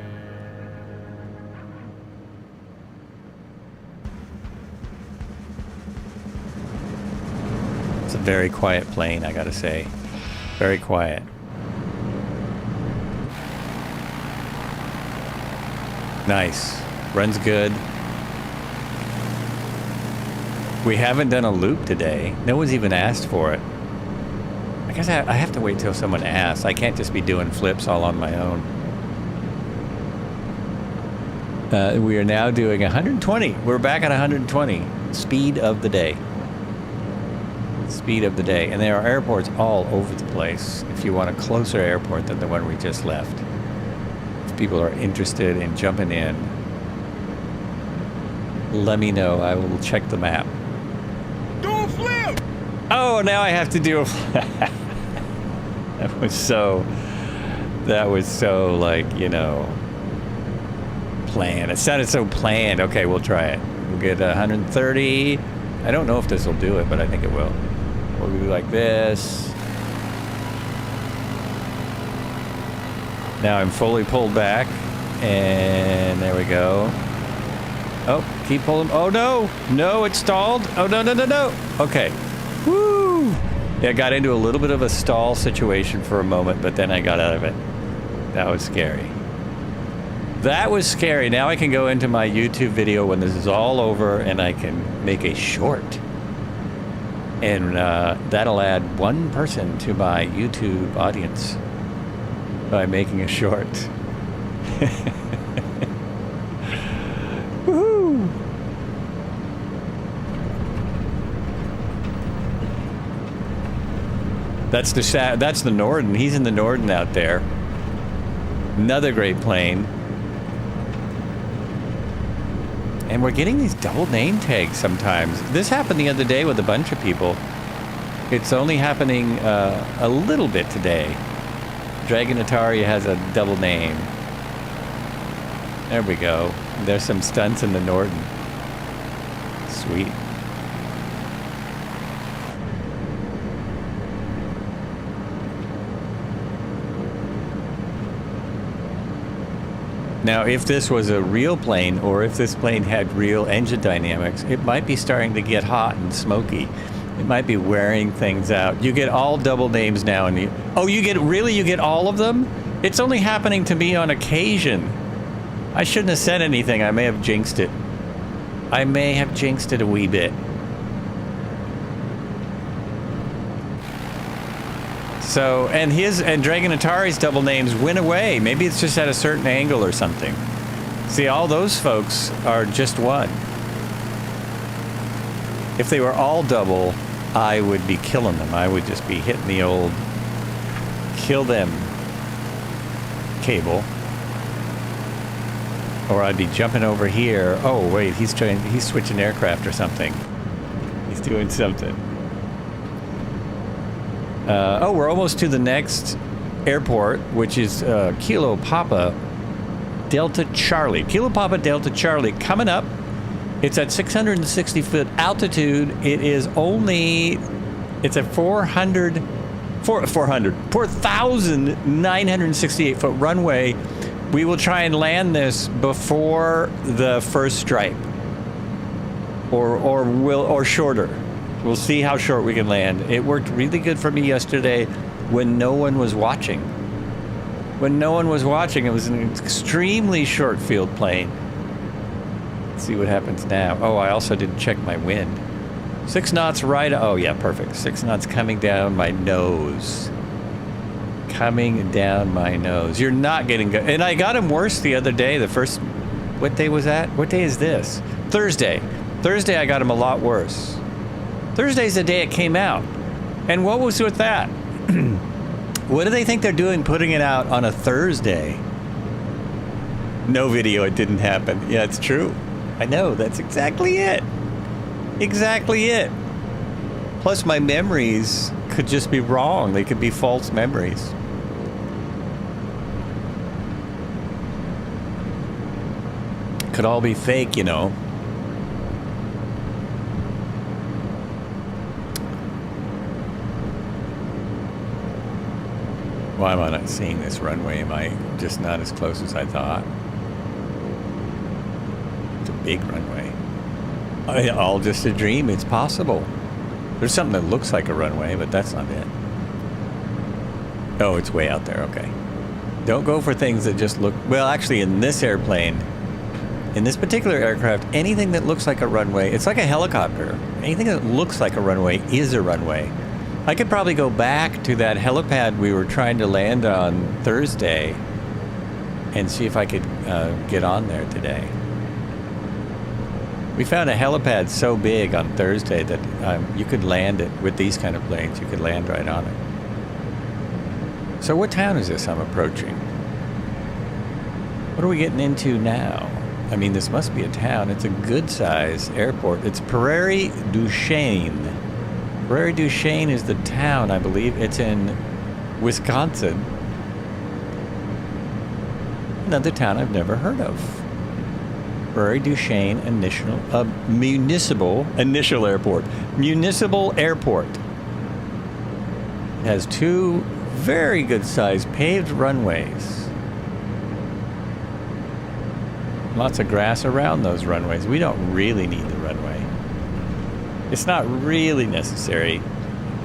It's a very quiet plane, I gotta say. Very quiet. Nice. Runs good. We haven't done a loop today. No one's even asked for it. I guess I have to wait till someone asks. I can't just be doing flips all on my own. We are now doing 120. We're back at 120. Speed of the day. Speed of the day. And there are airports all over the place if you want a closer airport than the one we just left. If people are interested in jumping in, let me know. I will check the map. Do a flip! Oh, now I have to do a flip. That was so like, you know, planned. It sounded so planned. Okay, we'll try it. We'll get 130. I don't know if this will do it, but I think it will. We'll do like this. Now I'm fully pulled back, and there we go. Oh, keep pulling. Oh no, no, it stalled. Oh no, no, no, no. Okay. Woo! Yeah, I got into a little bit of a stall situation for a moment, but then I got out of it. That was scary. That was scary. Now I can go into my YouTube video when this is all over, and I can make a short. And that'll add one person to my YouTube audience by making a short. Woohoo! That's the Norden. He's in the Norden out there. Another great plane. And we're getting these double name tags sometimes. This happened the other day with a bunch of people. It's only happening a little bit today. Dragon Atari has a double name. There we go. There's some stunts in the Norden. Sweet. Now, if this was a real plane, or if this plane had real engine dynamics, it might be starting to get hot and smoky. It might be wearing things out. You get all double names now, and you get all of them? It's only happening to me on occasion. I shouldn't have said anything. I may have jinxed it. I may have jinxed it a wee bit. So, and Dragon Atari's double names went away. Maybe it's just at a certain angle or something. See, all those folks are just one. If they were all double, I would be killing them. I would just be hitting the old kill them cable. Or I'd be jumping over here. Oh, wait, he's switching aircraft or something. He's doing something. We're almost to the next airport, which is Kilo Papa Delta Charlie. Kilo Papa Delta Charlie coming up. It's at 660 foot altitude. It is only It's a 4,968 foot runway. We will try and land this before the first stripe, or shorter. We'll see how short we can land. It worked really good for me yesterday when no one was watching. When no one was watching, it was an extremely short field plane. Let's see what happens now. Oh, I also didn't check my wind. 6 knots right. Oh, yeah, perfect. 6 knots coming down my nose. Coming down my nose. You're not getting good. And I got him worse the other day. The first, what day was that? What day is this? Thursday. Thursday, I got him a lot worse. Thursday's the day it came out. And what was with that? What do they think they're doing putting it out on a Thursday? No video, it didn't happen. Yeah, it's true. I know, that's exactly it. Exactly it. Plus, my memories could just be wrong. They could be false memories. Could all be fake, you know. Why am I not seeing this runway? Am I just not as close as I thought? It's a big runway. All just a dream. It's possible. There's something that looks like a runway, but that's not it. Oh, it's way out there. Okay. Don't go for things that just look... Well, actually, in this airplane, in this particular aircraft, anything that looks like a runway, it's like a helicopter. Anything that looks like a runway is a runway. I could probably go back to that helipad we were trying to land on Thursday and see if I could get on there today. We found a helipad so big on Thursday that you could land it with these kind of planes. You could land right on it. So what town is this I'm approaching? What are we getting into now? I mean, this must be a town. It's a good-sized airport. It's Prairie du Chien. Prairie du Chien is the town, I believe. It's in Wisconsin. Another town I've never heard of. Prairie du Chien Municipal Airport. Municipal Airport. It has 2 very good-sized paved runways. Lots of grass around those runways. We don't really need the runway. It's not really necessary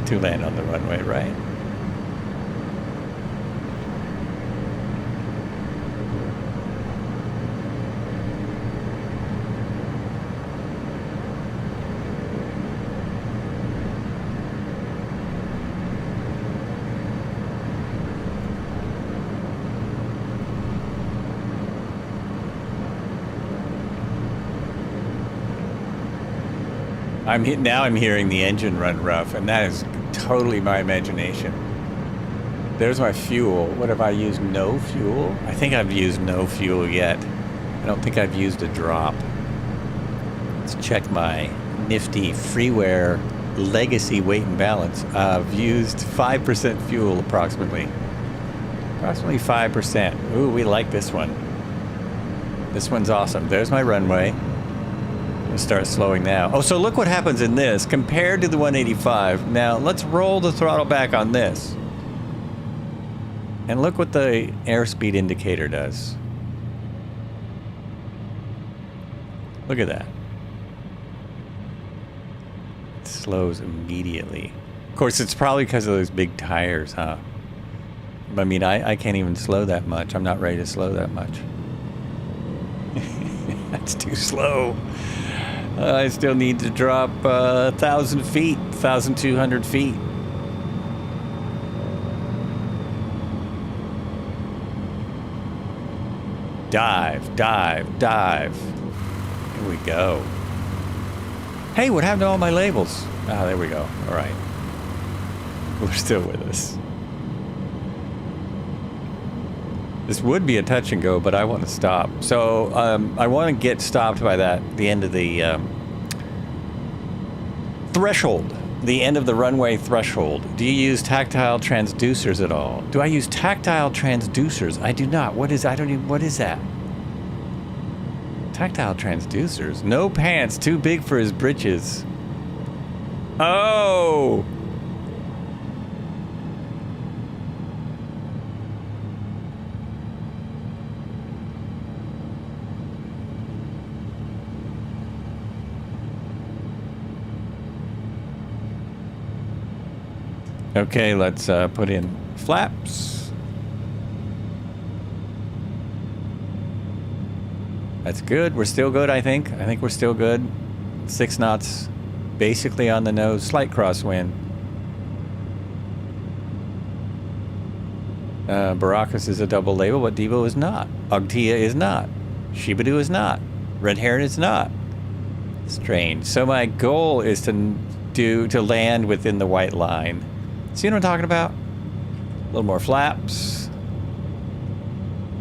to land on the runway, right? Now I'm hearing the engine run rough, and that is totally my imagination. There's my fuel. What have I used? No fuel? I think I've used no fuel yet. I don't think I've used a drop. Let's check my nifty freeware legacy weight and balance. I've used 5% fuel approximately. Approximately 5%. Ooh, we like this one. This one's awesome. There's my runway. We'll start slowing now. Oh, so look what happens in this compared to the 185. Now, let's roll the throttle back on this. And look what the airspeed indicator does. Look at that. It slows immediately. Of course, it's probably because of those big tires, huh? I mean, I can't even slow that much. I'm not ready to slow that much. That's too slow. I still need to drop 1,000 feet, 1,200 feet. Dive, dive, dive. Here we go. Hey, what happened to all my labels? Ah, there we go. All right. We're still with us. This would be a touch and go, but I want to stop. So I want to get stopped by the end of the threshold, the end of the runway threshold. Do you use tactile transducers at all? Do I use tactile transducers? I do not. What is that? Tactile transducers? No pants, too big for his britches. Oh! Okay, let's put in flaps. That's good. We're still good, I think. I think we're still good. 6 knots, basically on the nose. Slight crosswind. Baracus is a double label, but Devo is not. Ogtia is not. Shibadu is not. Red Heron is not. Strange. So my goal is to land within the white line. See what I'm talking about? A little more flaps.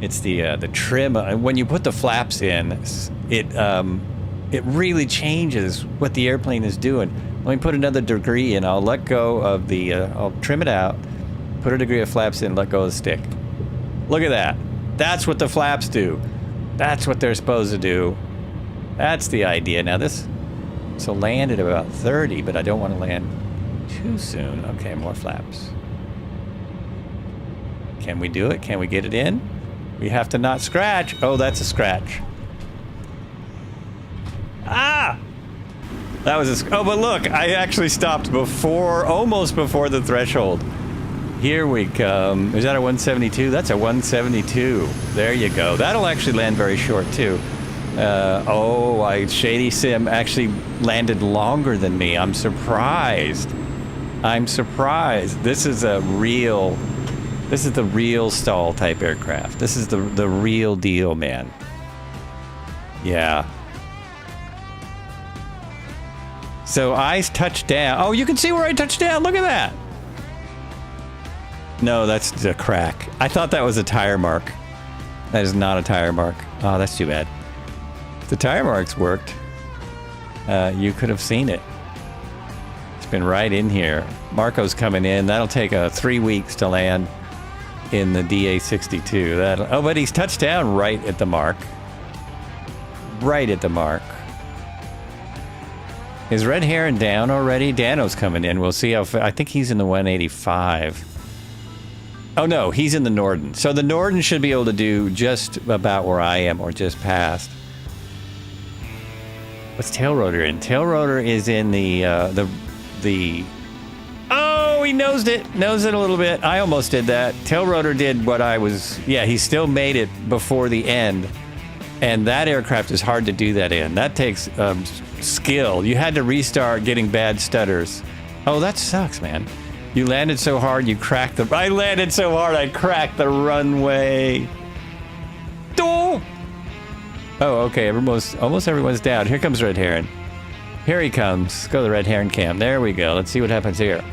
It's the trim. When you put the flaps in, it really changes what the airplane is doing. Let me put another degree in. I'll let go of the. I'll trim it out. Put a degree of flaps in. Let go of the stick. Look at that. That's what the flaps do. That's what they're supposed to do. That's the idea. Now this will land at about 30, but I don't want to land too soon. Okay, more flaps. Can we do it? Can we get it in? We have to not scratch. Oh, that's a scratch. Ah! That was a... Oh, but look, I actually stopped before, almost before the threshold. Here we come. Is that a 172? That's a 172. There you go. That'll actually land very short, too. Shady Sim actually landed longer than me. I'm surprised. I'm surprised. This is the real stall type aircraft. This is the real deal, man. Yeah. So I touched down. Oh, you can see where I touched down. Look at that. No, that's a crack. I thought that was a tire mark. That is not a tire mark. Oh, that's too bad. If the tire marks worked, you could have seen it. It's been right in here. Marco's coming in. That'll take 3 weeks to land in the DA62. Oh, but he's touched down right at the mark. Right at the mark. Is Red Heron down already? Dano's coming in. We'll see how... I think he's in the 185. Oh, no, he's in the Norden. So the Norden should be able to do just about where I am, or just past. What's tail rotor in? Tail rotor is in the... Oh, he nosed it. Nosed it a little bit. I almost did that. Tail rotor did what I was... Yeah, he still made it before the end. And that aircraft is hard to do that in. That takes skill. You had to restart getting bad stutters. Oh, that sucks, man. You landed so hard, you cracked the... I landed so hard, I cracked the runway. Oh, okay. Almost everyone's down. Here comes Red Heron. Here he comes. Let's go to the Red Heron cam. There we go. Let's see what happens here.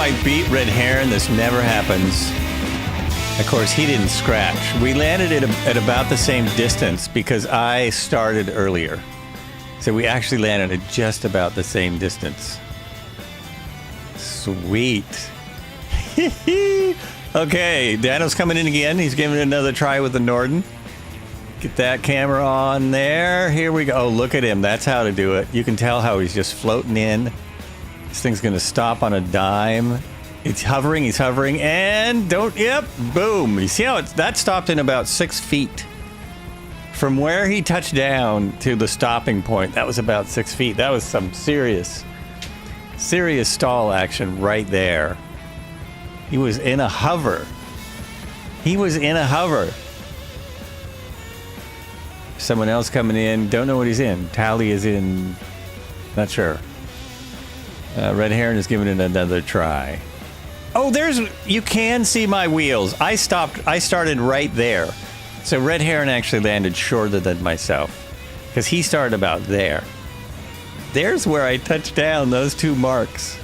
I beat Red Heron. This never happens. Of course, he didn't scratch. We landed at about the same distance because I started earlier. So we actually landed at just about the same distance. Sweet. Okay, Dano's coming in again. He's giving it another try with the Norden. Get that camera on there. Here we go. Oh, look at him. That's how to do it. You can tell how he's just floating in. This thing's going to stop on a dime. It's hovering, he's hovering, and yep, boom. You see how that stopped in about 6 feet. From where he touched down to the stopping point, that was about 6 feet. That was some serious stall action right there. He was in a hover. Someone else coming in, don't know what he's in. Tally is in, not sure. Red Heron is giving it another try. Oh, you can see my wheels. I started right there. So Red Heron actually landed shorter than myself because he started about there. There's where I touched down, those 2 marks.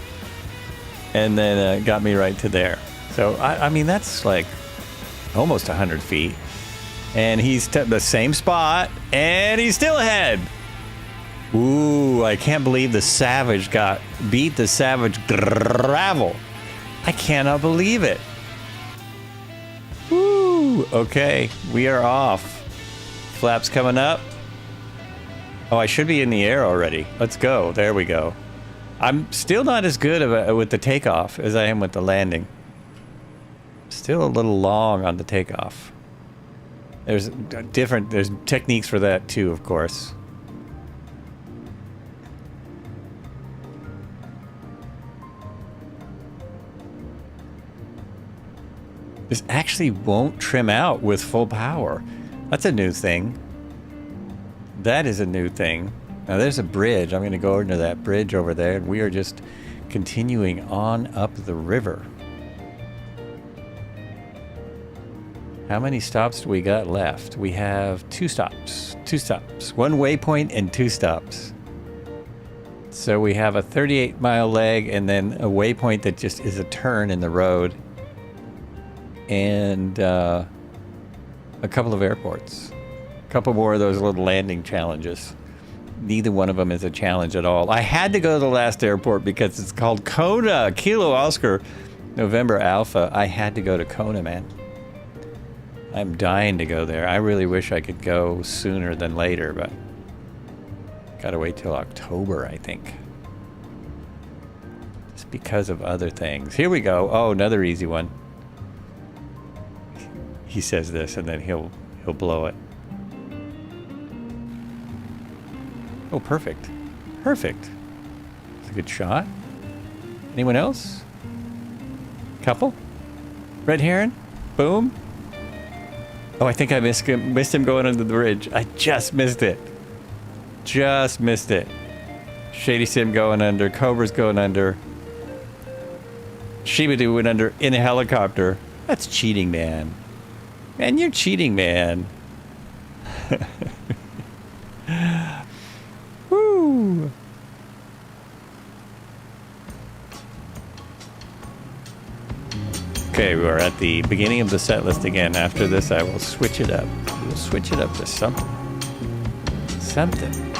And then got me right to there. So, I mean, that's like almost 100 feet. And he's the same spot, and he's still ahead. Ooh, I can't believe the Savage beat the Savage Gravel. I cannot believe it. Woo, okay, we are off. Flaps coming up. Oh, I should be in the air already. Let's go, there we go. I'm still not as good with the takeoff as I am with the landing. Still a little long on the takeoff. There's techniques for that too, of course. This actually won't trim out with full power. That's a new thing. That is a new thing. Now there's a bridge. I'm going to go into that bridge over there, and we are just continuing on up the river. How many stops do we got left? We have 2 stops. 2 stops. 1 waypoint and 2 stops. So we have a 38-mile leg and then a waypoint that just is a turn in the road. And a couple of airports. A couple more of those little landing challenges. Neither one of them is a challenge at all. I had to go to the last airport because it's called Kona. Kilo Oscar, November Alpha. I had to go to Kona, man. I'm dying to go there. I really wish I could go sooner than later, but gotta wait till October, I think. Just because of other things. Here we go. Oh, another easy one. He says this and then he'll blow it. Oh, perfect. Perfect. It's a good shot. Anyone else? Couple? Red Heron? Boom. Oh, I think I missed him going under the bridge. I just missed it. Just missed it. Shady Sim going under. Cobra's going under. Shibadu went under in a helicopter. That's cheating, man. Man, you're cheating, man. Woo! Okay, we're at the beginning of the set list again. After this, I will switch it up. We'll switch it up to something. Something.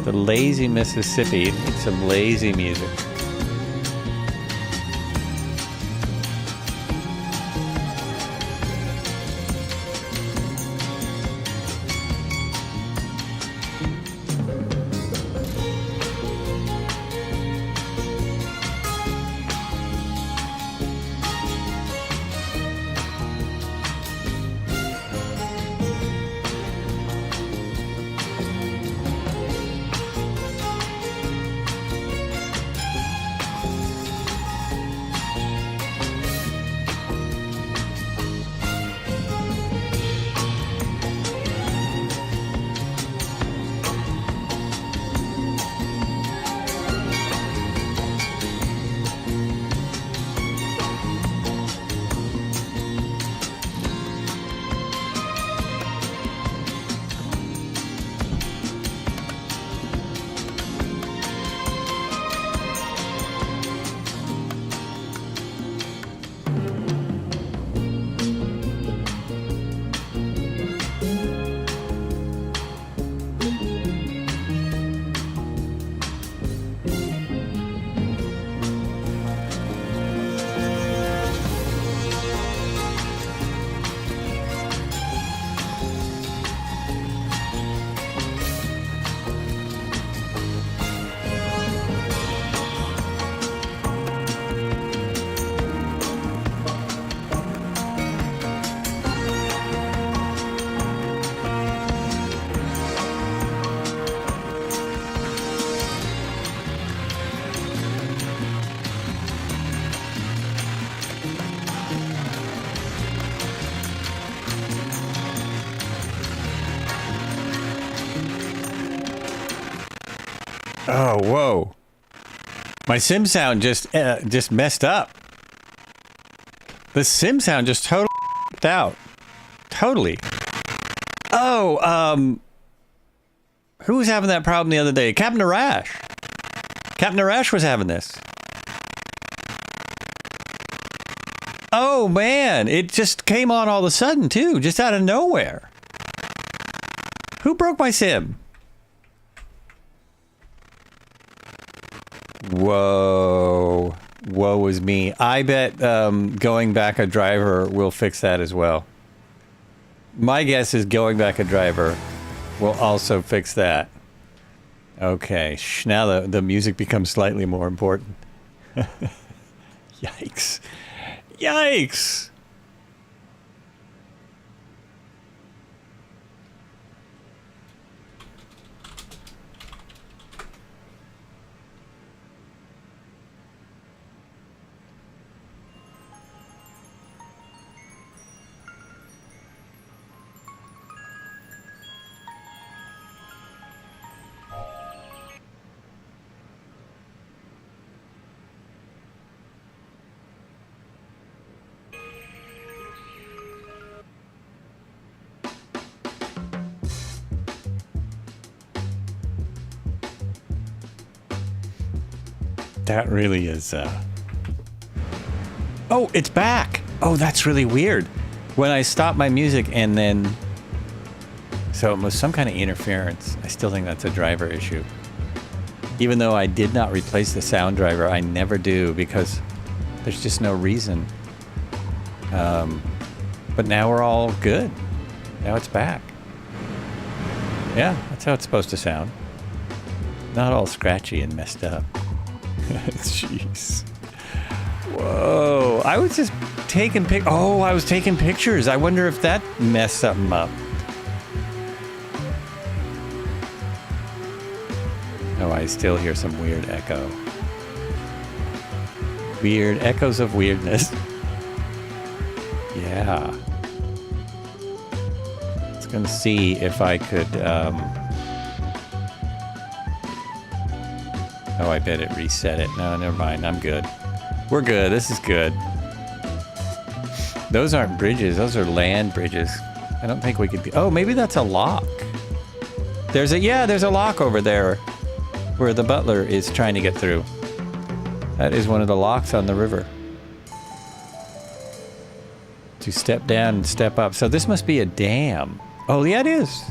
The lazy Mississippi. Need some lazy music. Oh, whoa. My sim sound just messed up. The sim sound just totally out. Totally. Oh, who was having that problem the other day? Captain Arash. Captain Arash was having this. Oh, man. It just came on all of a sudden, too. Just out of nowhere. Who broke my sim? Whoa. Woe is me. I bet going back a driver will fix that as well. My guess is going back a driver will also fix that. Okay, now the music becomes slightly more important. Yikes. Yikes! That really is, Oh, it's back! Oh, that's really weird. When I stopped my music and then... So it was some kind of interference. I still think that's a driver issue. Even though I did not replace the sound driver, I never do because there's just no reason. But now we're all good. Now it's back. Yeah, that's how it's supposed to sound. Not all scratchy and messed up. Jeez. Whoa. I was just taking I was taking pictures. I wonder if that messed something up. Oh, I still hear some weird echo. Weird echoes of weirdness. Yeah. I was gonna see if I could, Oh, I bet it reset it. No, never mind. I'm good. We're good. This is good. Those aren't bridges. Those are land bridges. I don't think we could be... Oh, maybe that's a lock. There's a lock over there where the butler is trying to get through. That is one of the locks on the river. To step down and step up. So this must be a dam. Oh, yeah, it is.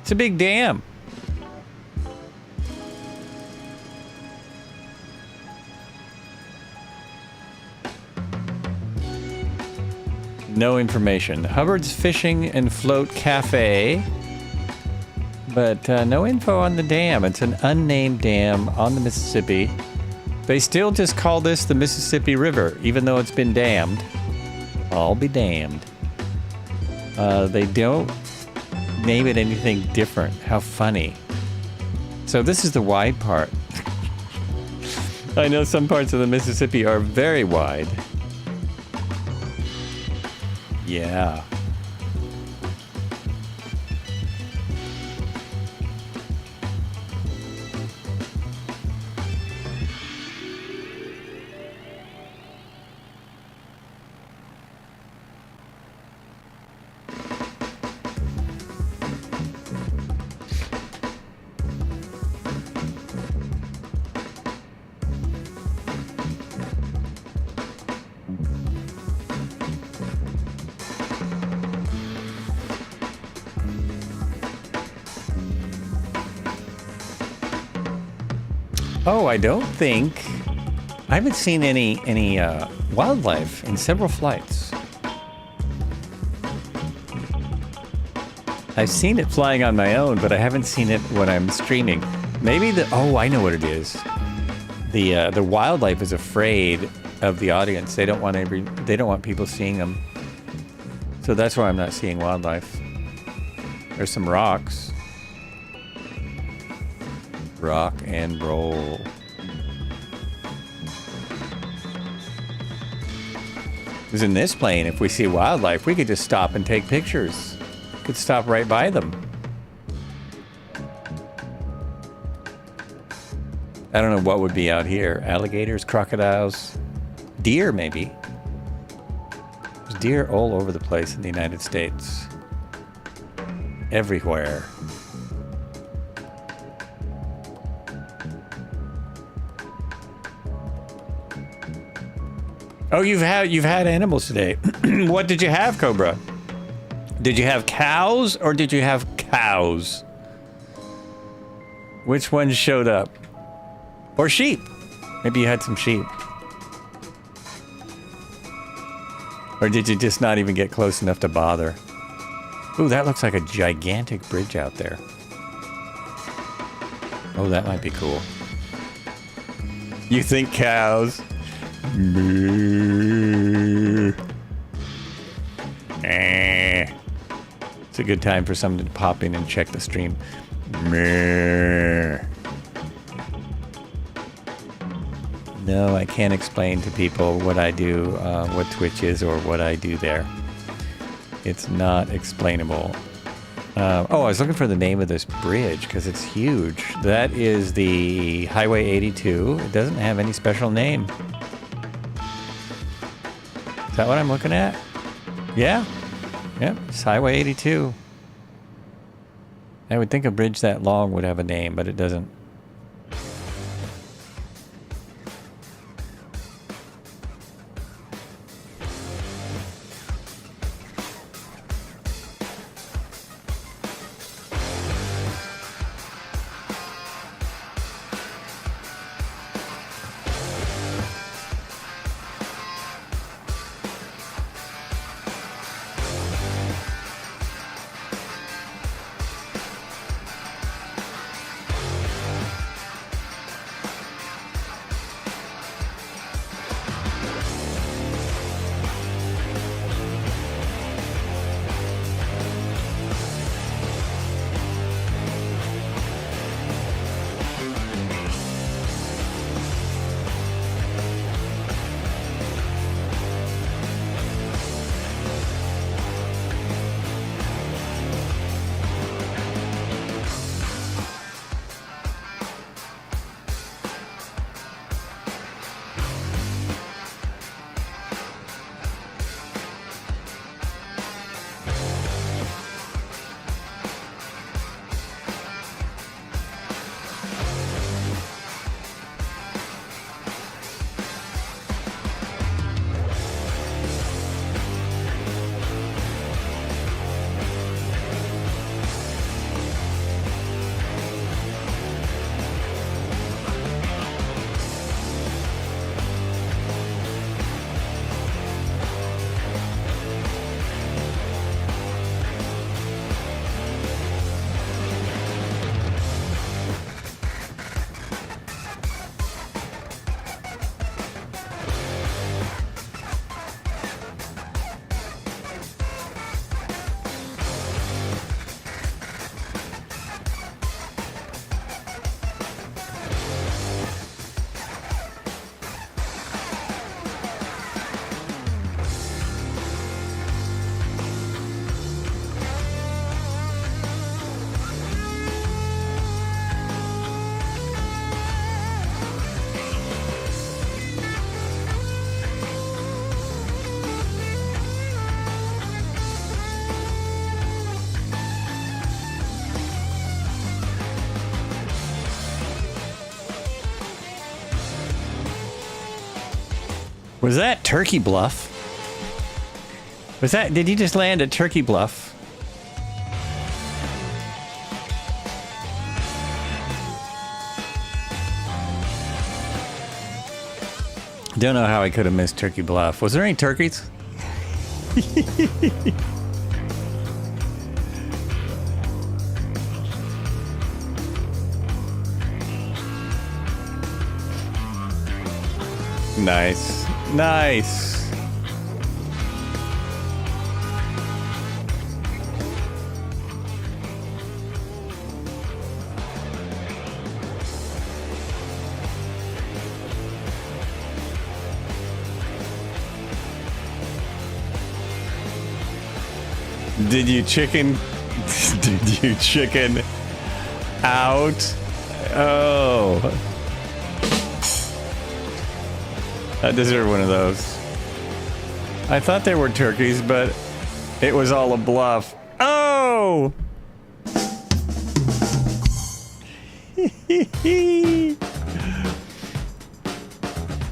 It's a big dam. No information. Hubbard's Fishing and Float Cafe. But no info on the dam. It's an unnamed dam on the Mississippi. They still just call this the Mississippi River, even though it's been dammed. I'll be damned. They don't name it anything different. How funny. So this is the wide part. I know some parts of the Mississippi are very wide. Yeah. Oh, I don't think... I haven't seen any wildlife in several flights. I've seen it flying on my own, but I haven't seen it when I'm streaming. Maybe the... Oh, I know what it is. The wildlife is afraid of the audience. They don't want people seeing them. So that's why I'm not seeing wildlife. There's some rocks. Rock and roll. Because in this plane, if we see wildlife, we could just stop and take pictures. We could stop right by them. I don't know what would be out here. Alligators, crocodiles, deer maybe. There's deer all over the place in the United States. Everywhere. Oh, you've had animals today. What did you have, Cobra? Did you have cows or did you have cows? Which ones showed up? Or sheep? Maybe you had some sheep. Or did you just not even get close enough to bother? Ooh, that looks like a gigantic bridge out there. Oh, that might be cool. You think cows? Moo. It's a good time for someone to pop in and check the stream. Moo. No, I can't explain to people what I do, what Twitch is, or what I do there. It's not explainable. Oh, I was looking for the name of this bridge because it's huge. That is the Highway 82. It doesn't have any special name. Is that what I'm looking at? Yeah. Yep, it's Highway 82. I would think a bridge that long would have a name, but it doesn't. Was that Turkey Bluff? Was that, did you just land at Turkey Bluff? Don't know how I could have missed Turkey Bluff. Was there any turkeys? Nice. Nice. Did you chicken? Did you chicken out? Oh. I deserve one of those. I thought they were turkeys, but it was all a bluff. Oh!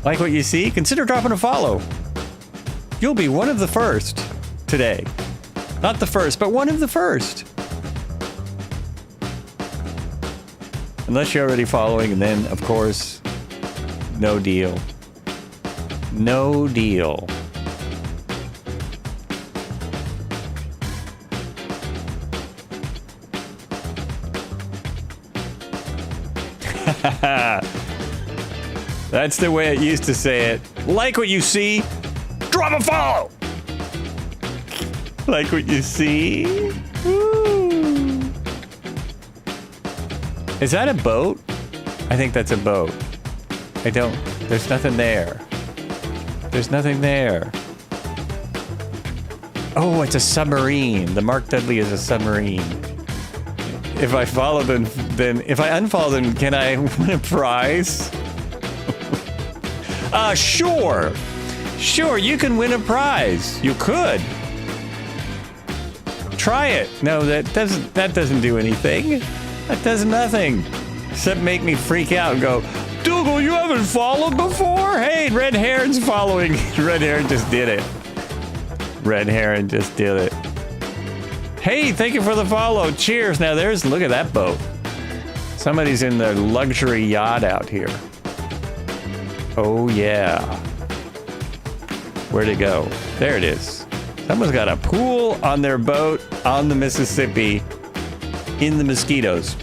Like what you see? Consider dropping a follow. You'll be one of the first today. Not the first, but one of the first. Unless you're already following, and then, of course, no deal. No deal. That's the way it used to say it. Like what you see, drop a follow. Like what you see. Woo. Is that a boat? I think that's a boat. There's nothing there. There's nothing there. Oh, it's a submarine. The Mark Dudley is a submarine. If I follow them, then if I unfollow them, can I win a prize? Sure. Sure, you can win a prize. You could. Try it. No, that doesn't do anything. That does nothing. Except make me freak out and go, Dougal, you haven't followed before? Hey, Red Heron's following. Red Heron just did it. Red Heron just did it. Hey, thank you for the follow. Cheers. Now look at that boat. Somebody's in their luxury yacht out here. Oh, yeah. Where'd it go? There it is. Someone's got a pool on their boat on the Mississippi in the mosquitoes.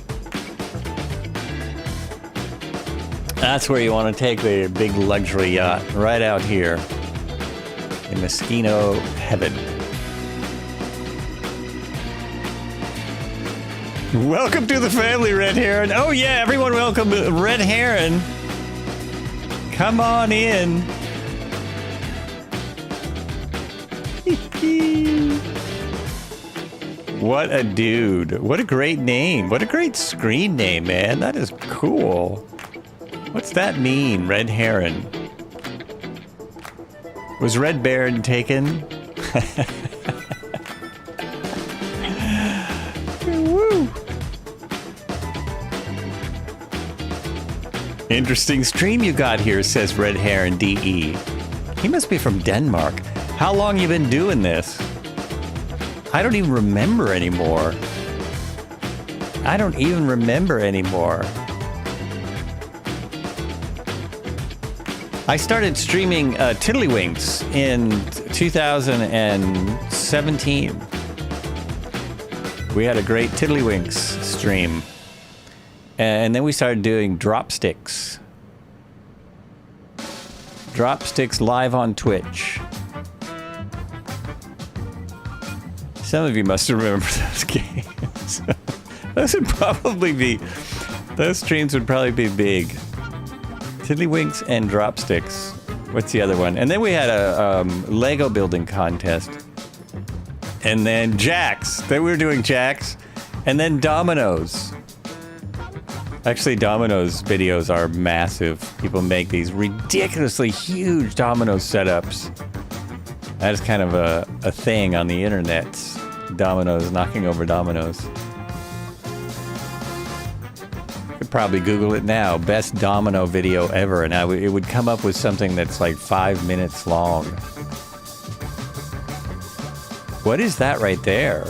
That's where you want to take the big luxury yacht, right out here in mosquito heaven. Welcome to the family, Red Heron. Oh yeah, everyone welcome Red Heron. Come on in. What a dude. What a great name. What a great screen name, man. That is cool. What's that mean, Red Heron? Was Red Baron taken? Woo. Interesting stream you got here, says Red Heron DE. He must be from Denmark. How long you been doing this? I don't even remember anymore. I don't even remember anymore. I started streaming Tiddlywinks in 2017. We had a great Tiddlywinks stream. And then we started doing Dropsticks. Dropsticks live on Twitch. Some of you must remember those games. Those streams would probably be big. Tiddlywinks and Dropsticks. What's the other one? And then we had a Lego building contest. And then Jacks. Then we were doing Jacks. And then Dominoes. Actually, Dominoes videos are massive. People make these ridiculously huge Dominoes setups. That is kind of a thing on the internet. Dominoes, knocking over dominoes. You could probably Google it now. Best domino video ever. And it would come up with something that's like 5 minutes long. What is that right there?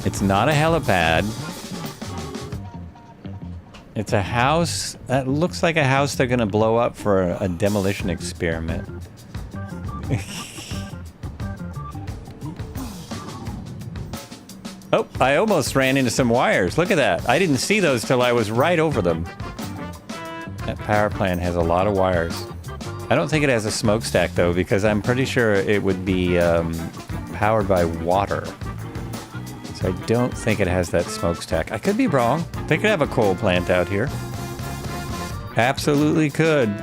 It's not a helipad. It's a house. That looks like a house they're going to blow up for a demolition experiment. Oh, I almost ran into some wires. Look at that. I didn't see those till I was right over them. That power plant has a lot of wires. I don't think it has a smokestack, though, because I'm pretty sure it would be powered by water. So I don't think it has that smokestack. I could be wrong. They could have a coal plant out here. Absolutely could.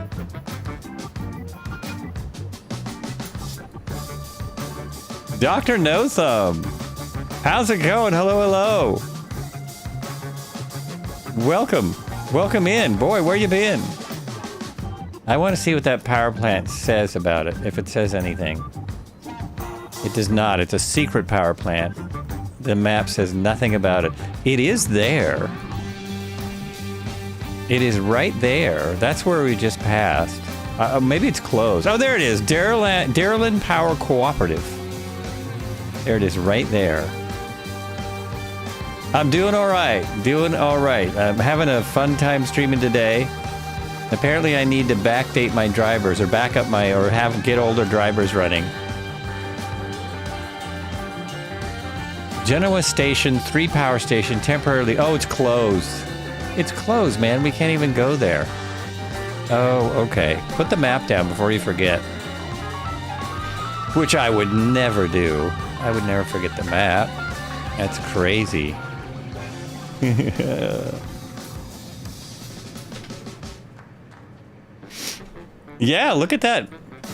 Dr. No Thumb. How's it going? Hello, hello. Welcome. Welcome in. Boy, where you been? I want to see what that power plant says about it, if it says anything. It does not. It's a secret power plant. The map says nothing about it. It is there. It is right there. That's where we just passed. Maybe it's closed. Oh, there it is. Darylin Power Cooperative. There it is right there. I'm doing all right. Doing all right. I'm having a fun time streaming today. Apparently I need to backdate my drivers or back up get older drivers running. Genoa Station, 3 power station, temporarily. Oh, it's closed. It's closed, man. We can't even go there. Oh, okay. Put the map down before you forget. Which I would never do. I would never forget the map. That's crazy. Yeah, look at that.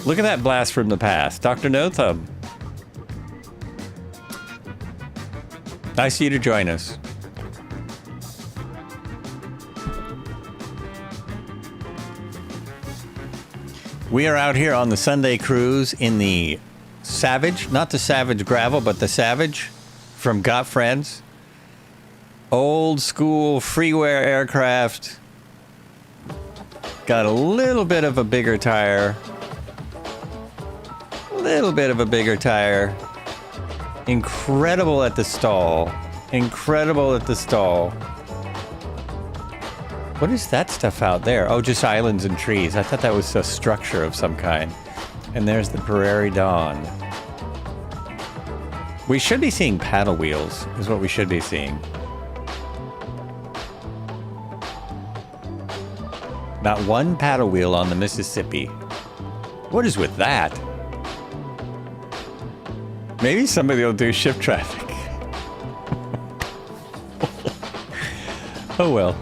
Look at that blast from the past. Dr. No Thumb. Nice of you to join us. We are out here on the Sunday cruise in the Savage, not the Savage Gravel, but the Savage from Got Friends. Old school freeware aircraft. Got a little bit of a bigger tire. Little bit of a bigger tire. Incredible at the stall. Incredible at the stall. What is that stuff out there? Oh, just islands and trees. I thought that was a structure of some kind. And there's the Prairie Dawn. We should be seeing paddle wheels, is what we should be seeing. Not one paddle wheel on the Mississippi. What is with that? Maybe somebody will do shift traffic. Oh well.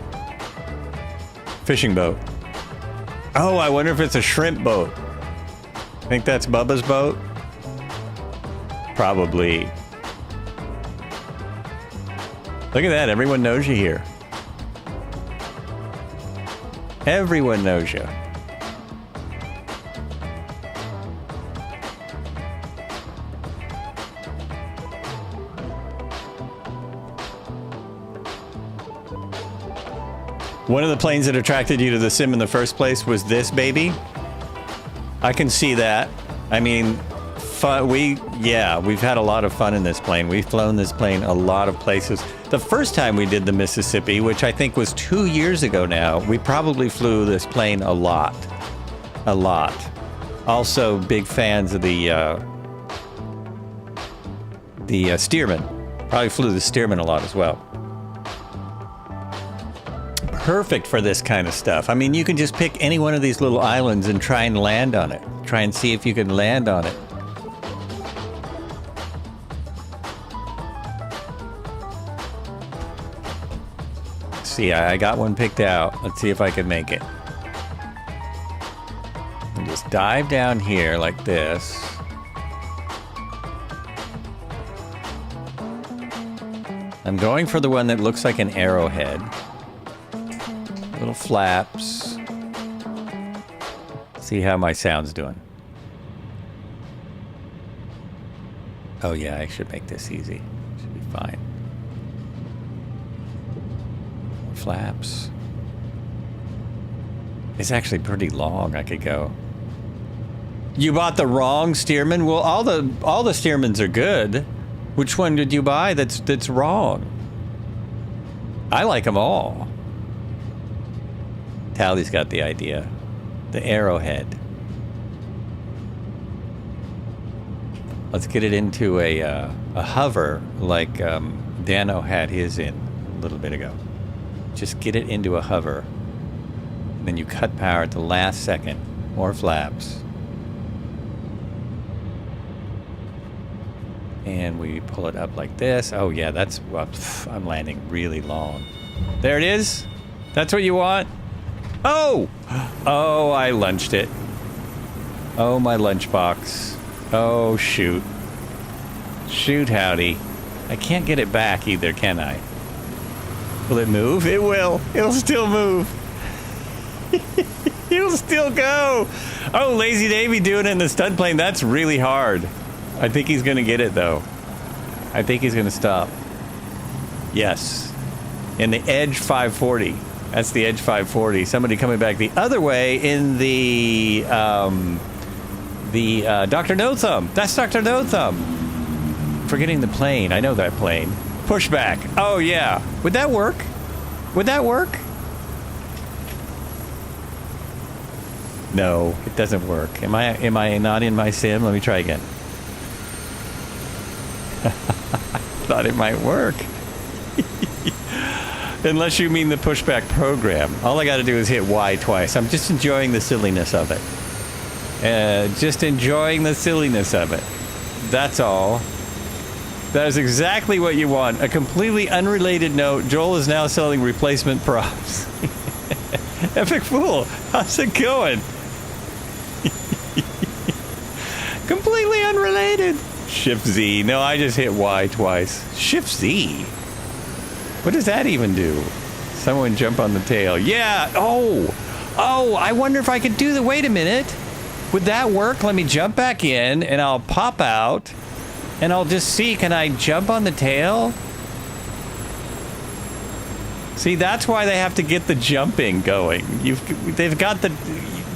Fishing boat. Oh, I wonder if it's a shrimp boat. Think that's Bubba's boat? Probably. Look at that, everyone knows you here. Everyone knows you. One of the planes that attracted you to the sim in the first place was this baby. I can see that. I mean, fun. We've had a lot of fun in this plane. We've flown this plane a lot of places. The first time we did the Mississippi, which I think was 2 years ago now, we probably flew this plane a lot. A lot. Also, big fans of the Stearman. Probably flew the Stearman a lot as well. Perfect for this kind of stuff. I mean, you can just pick any one of these little islands and try and land on it. Try and see if you can land on it. See, I got one picked out. Let's see if I can make it. And just dive down here like this. I'm going for the one that looks like an arrowhead. Little flaps. See how my sound's doing. Oh yeah, I should make this easy. Should be fine. Flaps. It's actually pretty long. I could go. You bought the wrong Stearman? Well, all the Stearmans are good. Which one did you buy that's wrong? I like them all. Tally's got the idea. The arrowhead. Let's get it into a hover like Dano had his in a little bit ago. Just get it into a hover. And then you cut power at the last second. More flaps. And we pull it up like this. Oh yeah, that's, well, I'm landing really long. There it is. That's what you want. Oh! Oh, I lunched it. Oh, my lunchbox. Oh, shoot. Shoot, howdy. I can't get it back either, can I? Will it move? It will. It'll still move. It'll still go. Oh, Lazy Davy doing it in the stud plane. That's really hard. I think he's going to get it, though. I think he's going to stop. Yes. In the Edge 540. That's the Edge 540. Somebody coming back the other way in the Dr. No Thumb. That's Dr. No Thumb. Forgetting the plane. I know that plane. Pushback. Oh, yeah. Would that work? Would that work? No, it doesn't work. Am I not in my sim? Let me try again. Thought it might work. Unless you mean the pushback program. All I got to do is hit Y twice. I'm just enjoying the silliness of it. Just enjoying the silliness of it. That's all. That is exactly what you want. A completely unrelated note. Joel is now selling replacement props. Epic Fool, how's it going? Completely unrelated. Shift Z. No, I just hit Y twice. Shift Z? What does that even do? Someone jump on the tail. Yeah. Oh, I wonder if I could do the... Wait a minute. Would that work? Let me jump back in and I'll pop out and I'll just see, can I jump on the tail? See, that's why they have to get the jumping going. They've got the...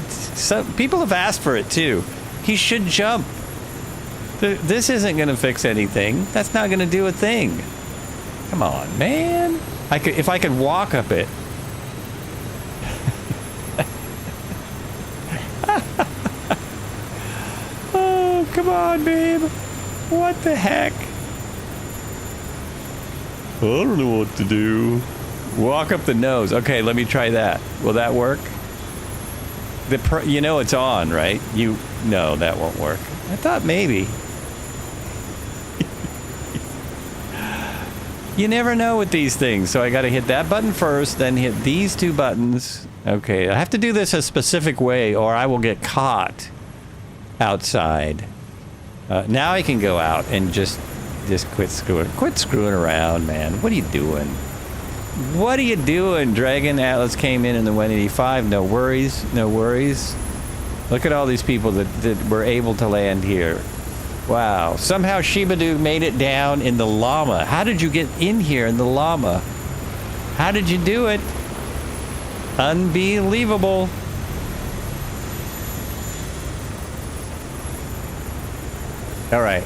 Some people have asked for it too. He should jump. This isn't going to fix anything. That's not going to do a thing. Come on, man. If I could walk up it. Oh, come on, babe. What the heck? I don't know what to do. Walk up the nose. Okay, let me try that. Will that work? You know it's on, right? No, that won't work. I thought maybe. You never know with these things. So I got to hit that button first, then hit these two buttons. Okay, I have to do this a specific way or I will get caught outside. Now I can go out and just quit screwing around, man. What are you doing? What are you doing? Dragon Atlas came in the 185. No worries. No worries. Look at all these people that were able to land here. Wow. Somehow Shibadu made it down in the llama. How did you get in here in the llama? How did you do it? Unbelievable. All right.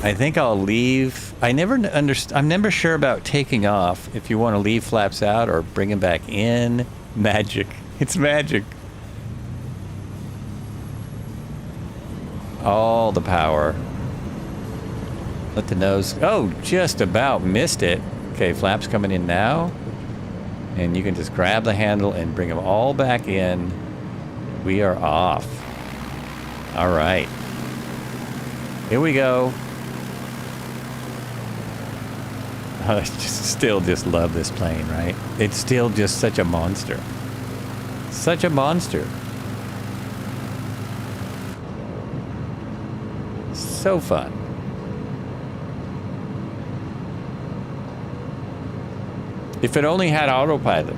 I think I'll leave. I'm never sure about taking off. If you want to leave flaps out or bring them back in. Magic. It's magic. All the power. Let the nose... Oh, just about missed it. Okay, flaps coming in now. And you can just grab the handle and bring them all back in. We are off. All right. Here we go. I still just love this plane, right? It's still just such a monster. Such a monster. So fun. If it only had autopilot.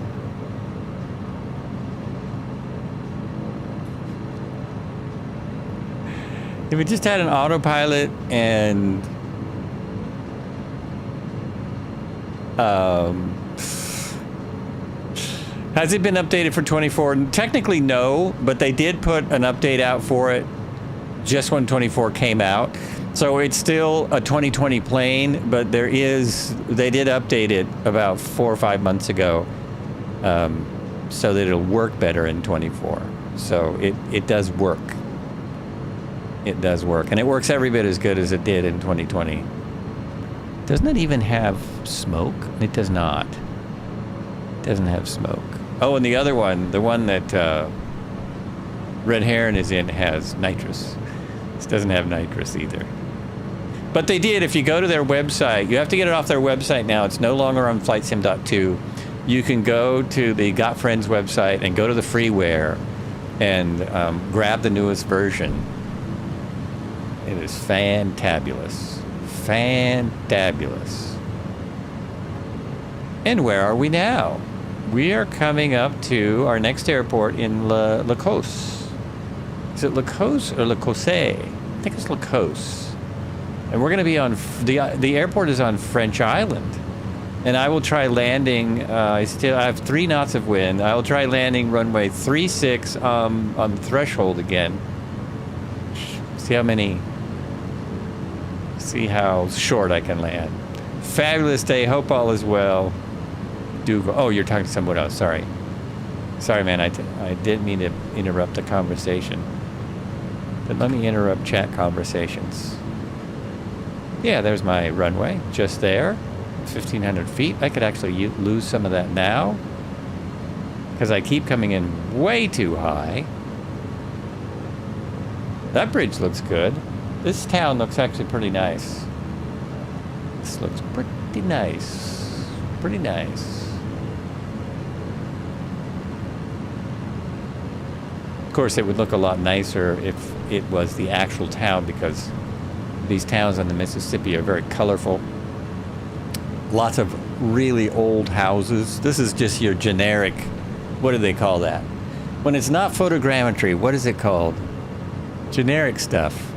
If it just had an autopilot and has it been updated for 24? Technically no, but they did put an update out for it just when 24 came out. So it's still a 2020 plane, but they did update it about 4 or 5 months ago, so that it'll work better in 24. So it does work. It does work, and it works every bit as good as it did in 2020. Doesn't it even have smoke? It does not. It doesn't have smoke. Oh, and the other one, the one that Red Heron is in, has nitrous. This doesn't have nitrous either. But they did, if you go to their website, you have to get it off their website now. It's no longer on FlightSim.2. You can go to the Got Friends website and go to the freeware and grab the newest version. It is fantabulous. Fantabulous. And where are we now? We are coming up to our next airport in La Cause. Is it La Cause or La Cause? I think it's La Cause. And we're going to be on... The airport is on French Island. And I will try landing... I have 3 knots of wind. I will try landing runway 36 on the threshold again. See how short I can land. Fabulous day. Hope all is well. Oh, you're talking to someone else. Sorry, man. I didn't mean to interrupt the conversation. But let me interrupt chat conversations. Yeah, there's my runway. Just there. 1,500 feet. I could actually lose some of that now because I keep coming in way too high. That bridge looks good. This town looks actually pretty nice. This looks pretty nice. Pretty nice. Of course, it would look a lot nicer if it was the actual town, because these towns on the Mississippi are very colorful. Lots of really old houses. This is just your generic, what do they call that? When it's not photogrammetry, what is it called? Generic stuff.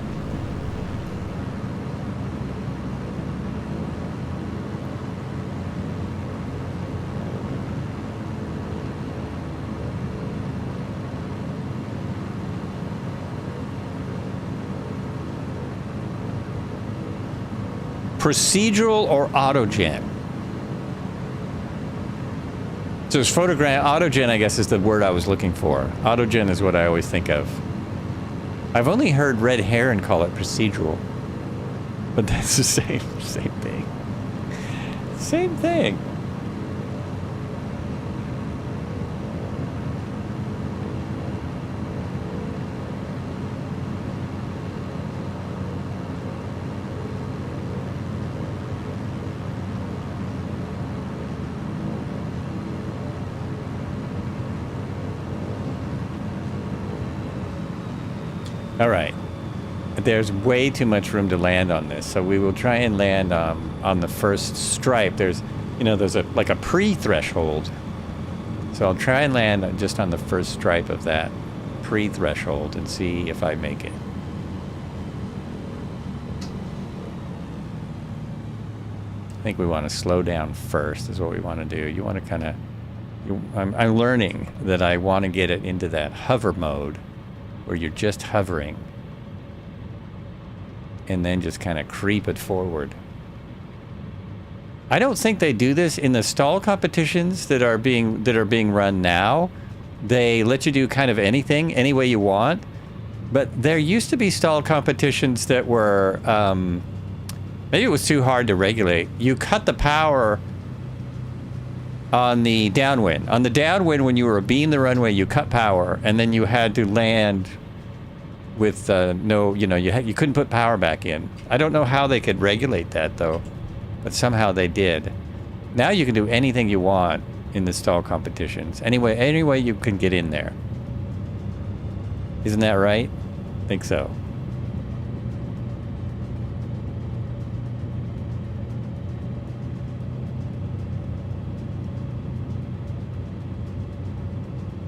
Procedural or autogen? So it's autogen, I guess, is the word I was looking for. Autogen is what I always think of. I've only heard Red Heron call it procedural, but that's the same thing. Same thing. All right, there's way too much room to land on this, so we will try and land on the first stripe. There's like a pre-threshold, so I'll try and land just on the first stripe of that pre-threshold and see if I make it. I think we want to slow down first is what we want to do. You want to kind of, I'm learning that I want to get it into that hover mode, where you're just hovering and then just kind of creep it forward. I don't think they do this in the stall competitions that are being run now. They let you do kind of anything, any way you want. But there used to be stall competitions that were, maybe it was too hard to regulate. You cut the power on the downwind. On the downwind, when you were abeam the runway, you cut power, and then you had to land with you couldn't put power back in. I don't know how they could regulate that though, but somehow they did. Now you can do anything you want in the stall competitions. Anyway, any way you can get in there. Isn't that right? I think so.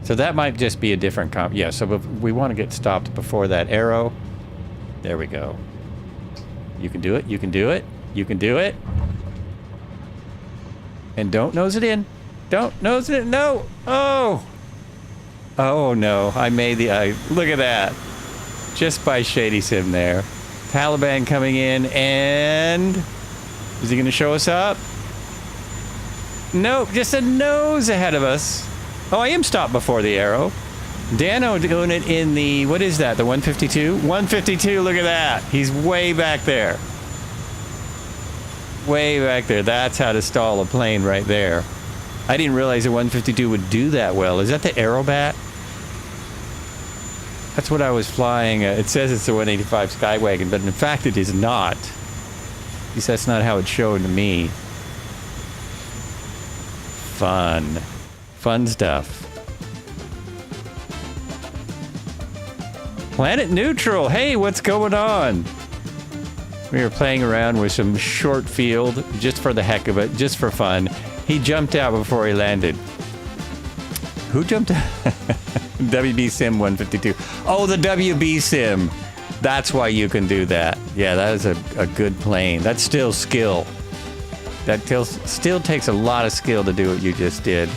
So that might just be a different comp. Yeah, so we want to get stopped before that arrow. There we go. You can do it. You can do it. You can do it. And don't nose it in. Don't nose it in. No. Oh. Oh, no. I made the... look at that. Just by Shady Sim there. Taliban coming in and... Is he going to show us up? Nope. Just a nose ahead of us. Oh, I am stopped before the arrow. Dano doing it in the, what is that, the 152? 152, look at that. He's way back there. Way back there. That's how to stall a plane right there. I didn't realize the 152 would do that well. Is that the Aerobat? That's what I was flying. It says it's the 185 Skywagon, but in fact it is not. At least that's not how it's shown to me. Fun. Fun stuff. Planet Neutral. Hey, what's going on? We were playing around with some short field just for the heck of it, just for fun. He jumped out before he landed. Who jumped out? WB Sim 152. Oh, the WB Sim. That's why you can do that. Yeah, that is a good plane. That's still skill. That still takes a lot of skill to do what you just did.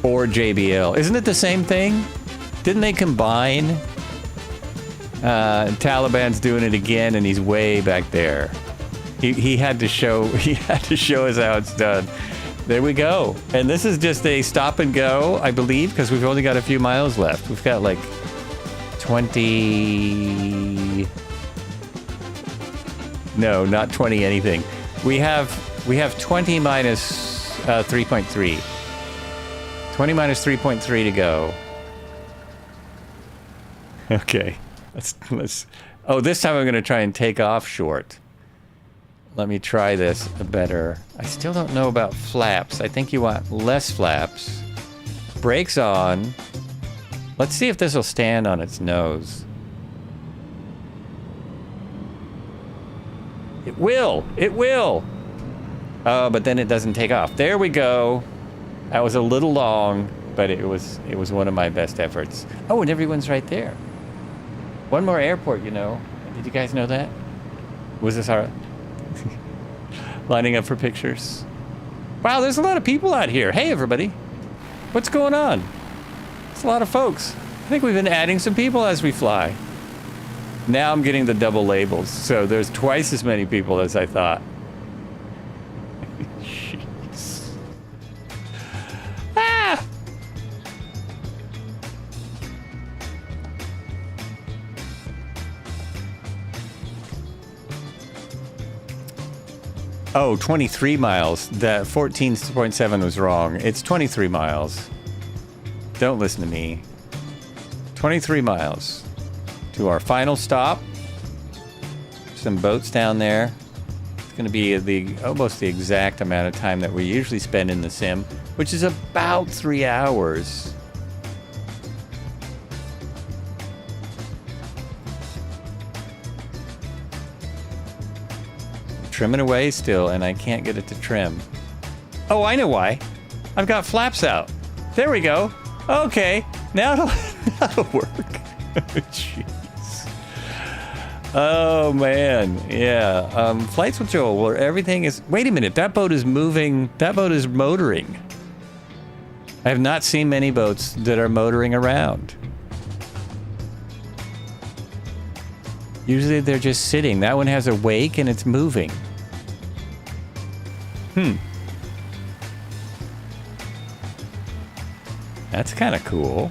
Or JBL. Isn't it the same thing? Didn't they combine? Taliban's doing it again, and he's way back there. He had to show us how it's done. There we go. And this is just a stop and go, I believe, because we've only got a few miles left. We've got like 20. No, not 20 anything. We have 20 minus 3.3. 20 minus 3.3 to go. Okay. Let's. Oh, this time I'm going to try and take off short. Let me try this better. I still don't know about flaps. I think you want less flaps. Brakes on. Let's see if this will stand on its nose. It will! It will! Oh, but then it doesn't take off. There we go. That was a little long, but it was one of my best efforts. Oh, and everyone's right there. One more airport, you know. Did you guys know that? Was this our... lining up for pictures? Wow, there's a lot of people out here. Hey, everybody. What's going on? It's a lot of folks. I think we've been adding some people as we fly. Now I'm getting the double labels, so there's twice as many people as I thought. Jeez. Ah! Oh, 23 miles. The 14.7 was wrong. It's 23 miles. Don't listen to me. 23 miles to our final stop. Some boats down there. It's going to be almost the exact amount of time that we usually spend in the sim, which is about 3 hours. Trimming away still, and I can't get it to trim. Oh, I know why. I've got flaps out. There we go. Okay, now it'll work. Jeez. Oh man, yeah. Flights with Joel, where everything is. Wait a minute, that boat is moving. That boat is motoring. I have not seen many boats that are motoring around. Usually they're just sitting. That one has a wake and it's moving. That's kind of cool.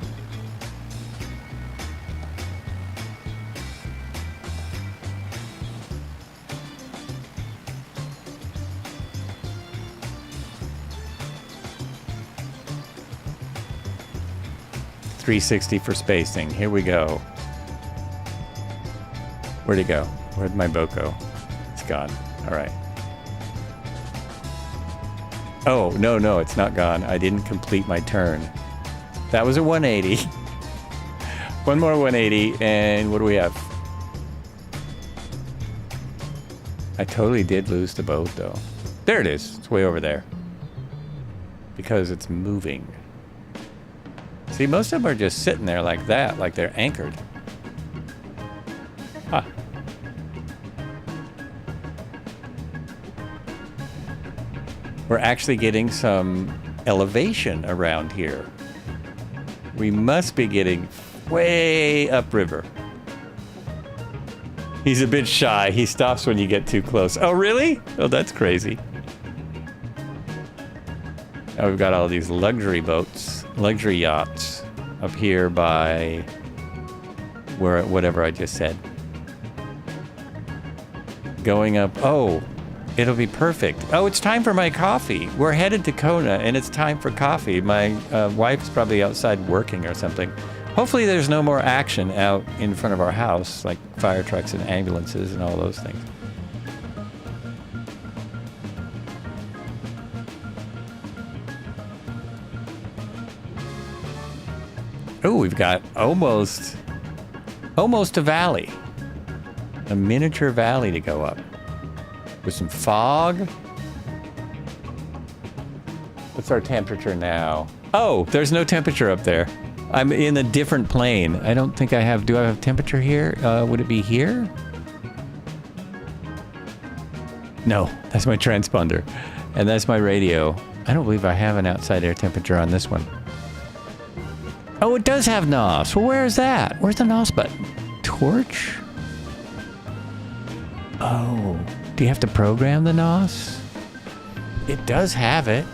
.360 for spacing. Here we go. Where'd it go? Where'd my boat go? It's gone. All right. Oh, no, it's not gone. I didn't complete my turn. That was a 180. One more 180, and what do we have? I totally did lose the boat, though. There it is. It's way over there. Because it's moving. See, most of them are just sitting there like that, like they're anchored. Huh. We're actually getting some elevation around here. We must be getting way upriver. He's a bit shy. He stops when you get too close. Oh, really? Oh, that's crazy. Now we've got all these luxury boats, luxury yachts up here by whatever I just said. Going up. Oh, it'll be perfect. Oh, it's time for my coffee. We're headed to Kona, and it's time for coffee. My wife's probably outside working or something. Hopefully there's no more action out in front of our house, like fire trucks and ambulances and all those things. Oh, we've got almost a valley. A miniature valley to go up. With some fog. What's our temperature now? Oh, there's no temperature up there. I'm in a different plane. I don't think I have... Do I have temperature here? Would it be here? No, that's my transponder. And that's my radio. I don't believe I have an outside air temperature on this one. Oh, it does have NOS. Well, where is that? Where's the NOS button? Torch? Oh... Do you have to program the NOS? It does have it.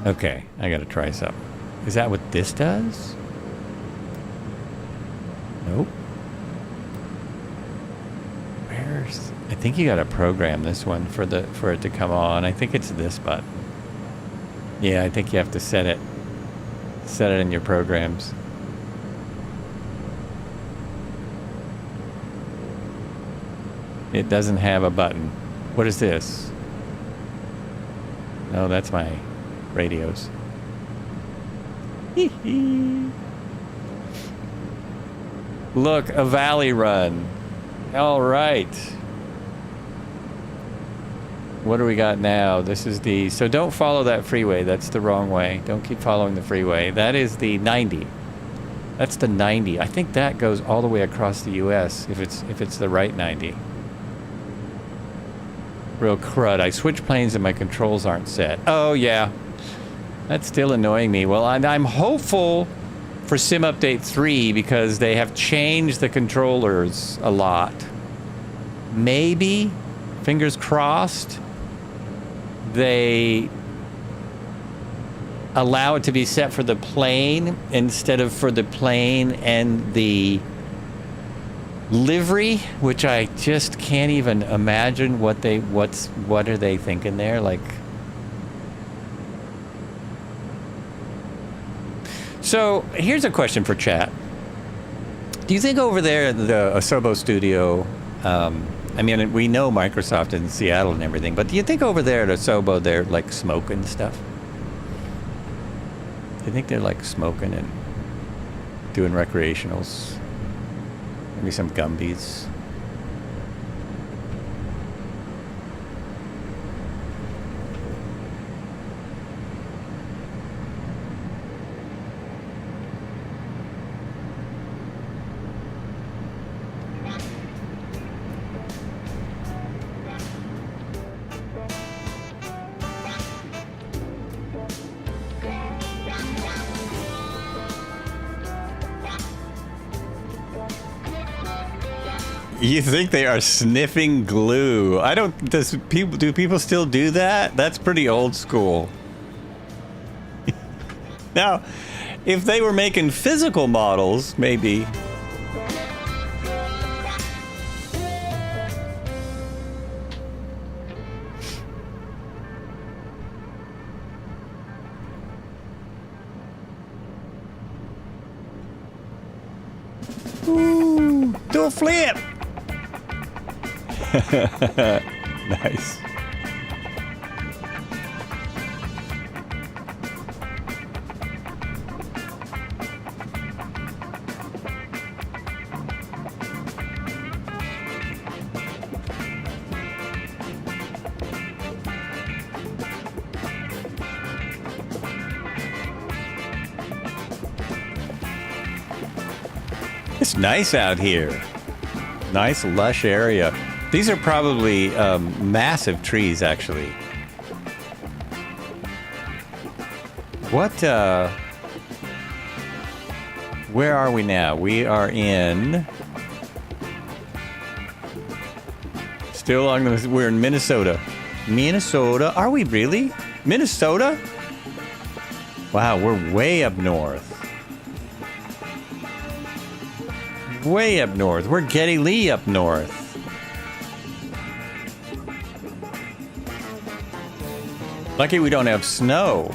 Okay, I gotta try something. Is that what this does? Nope. think you got to program this one for it to come on. I think it's this button. Yeah, I think you have to set it in your programs. It doesn't have a button. What is this? Oh, that's my radios. Look, a valley run. All right. What do we got now? This is the... So don't follow that freeway. That's the wrong way. Don't keep following the freeway. That is the 90. That's the 90. I think that goes all the way across the U.S. if it's the right 90. Real crud. I switch planes and my controls aren't set. Oh, yeah. That's still annoying me. Well, I'm hopeful for Sim Update 3 because they have changed the controllers a lot. Maybe, fingers crossed, they allow it to be set for the plane instead of for the plane and the livery, which I just can't even imagine what are they thinking there, like. So here's a question for chat. Do you think over there at the Asobo studio, I mean, we know Microsoft in Seattle and everything, but do you think over there at Asobo they're like smoking stuff? Do you think they're like smoking and doing recreationals? Maybe some Gumbies. You think they are sniffing glue? I don't. Do people still do that? That's pretty old school. Now, if they were making physical models, maybe. Ooh, do a flip. Nice. It's nice out here. Nice lush area. These are probably massive trees, actually. What, where are we now? We are in... Still on the... We're in Minnesota. Minnesota? Are we really? Minnesota? Wow, we're way up north. Way up north. We're Geddy Lee up north. Lucky we don't have snow.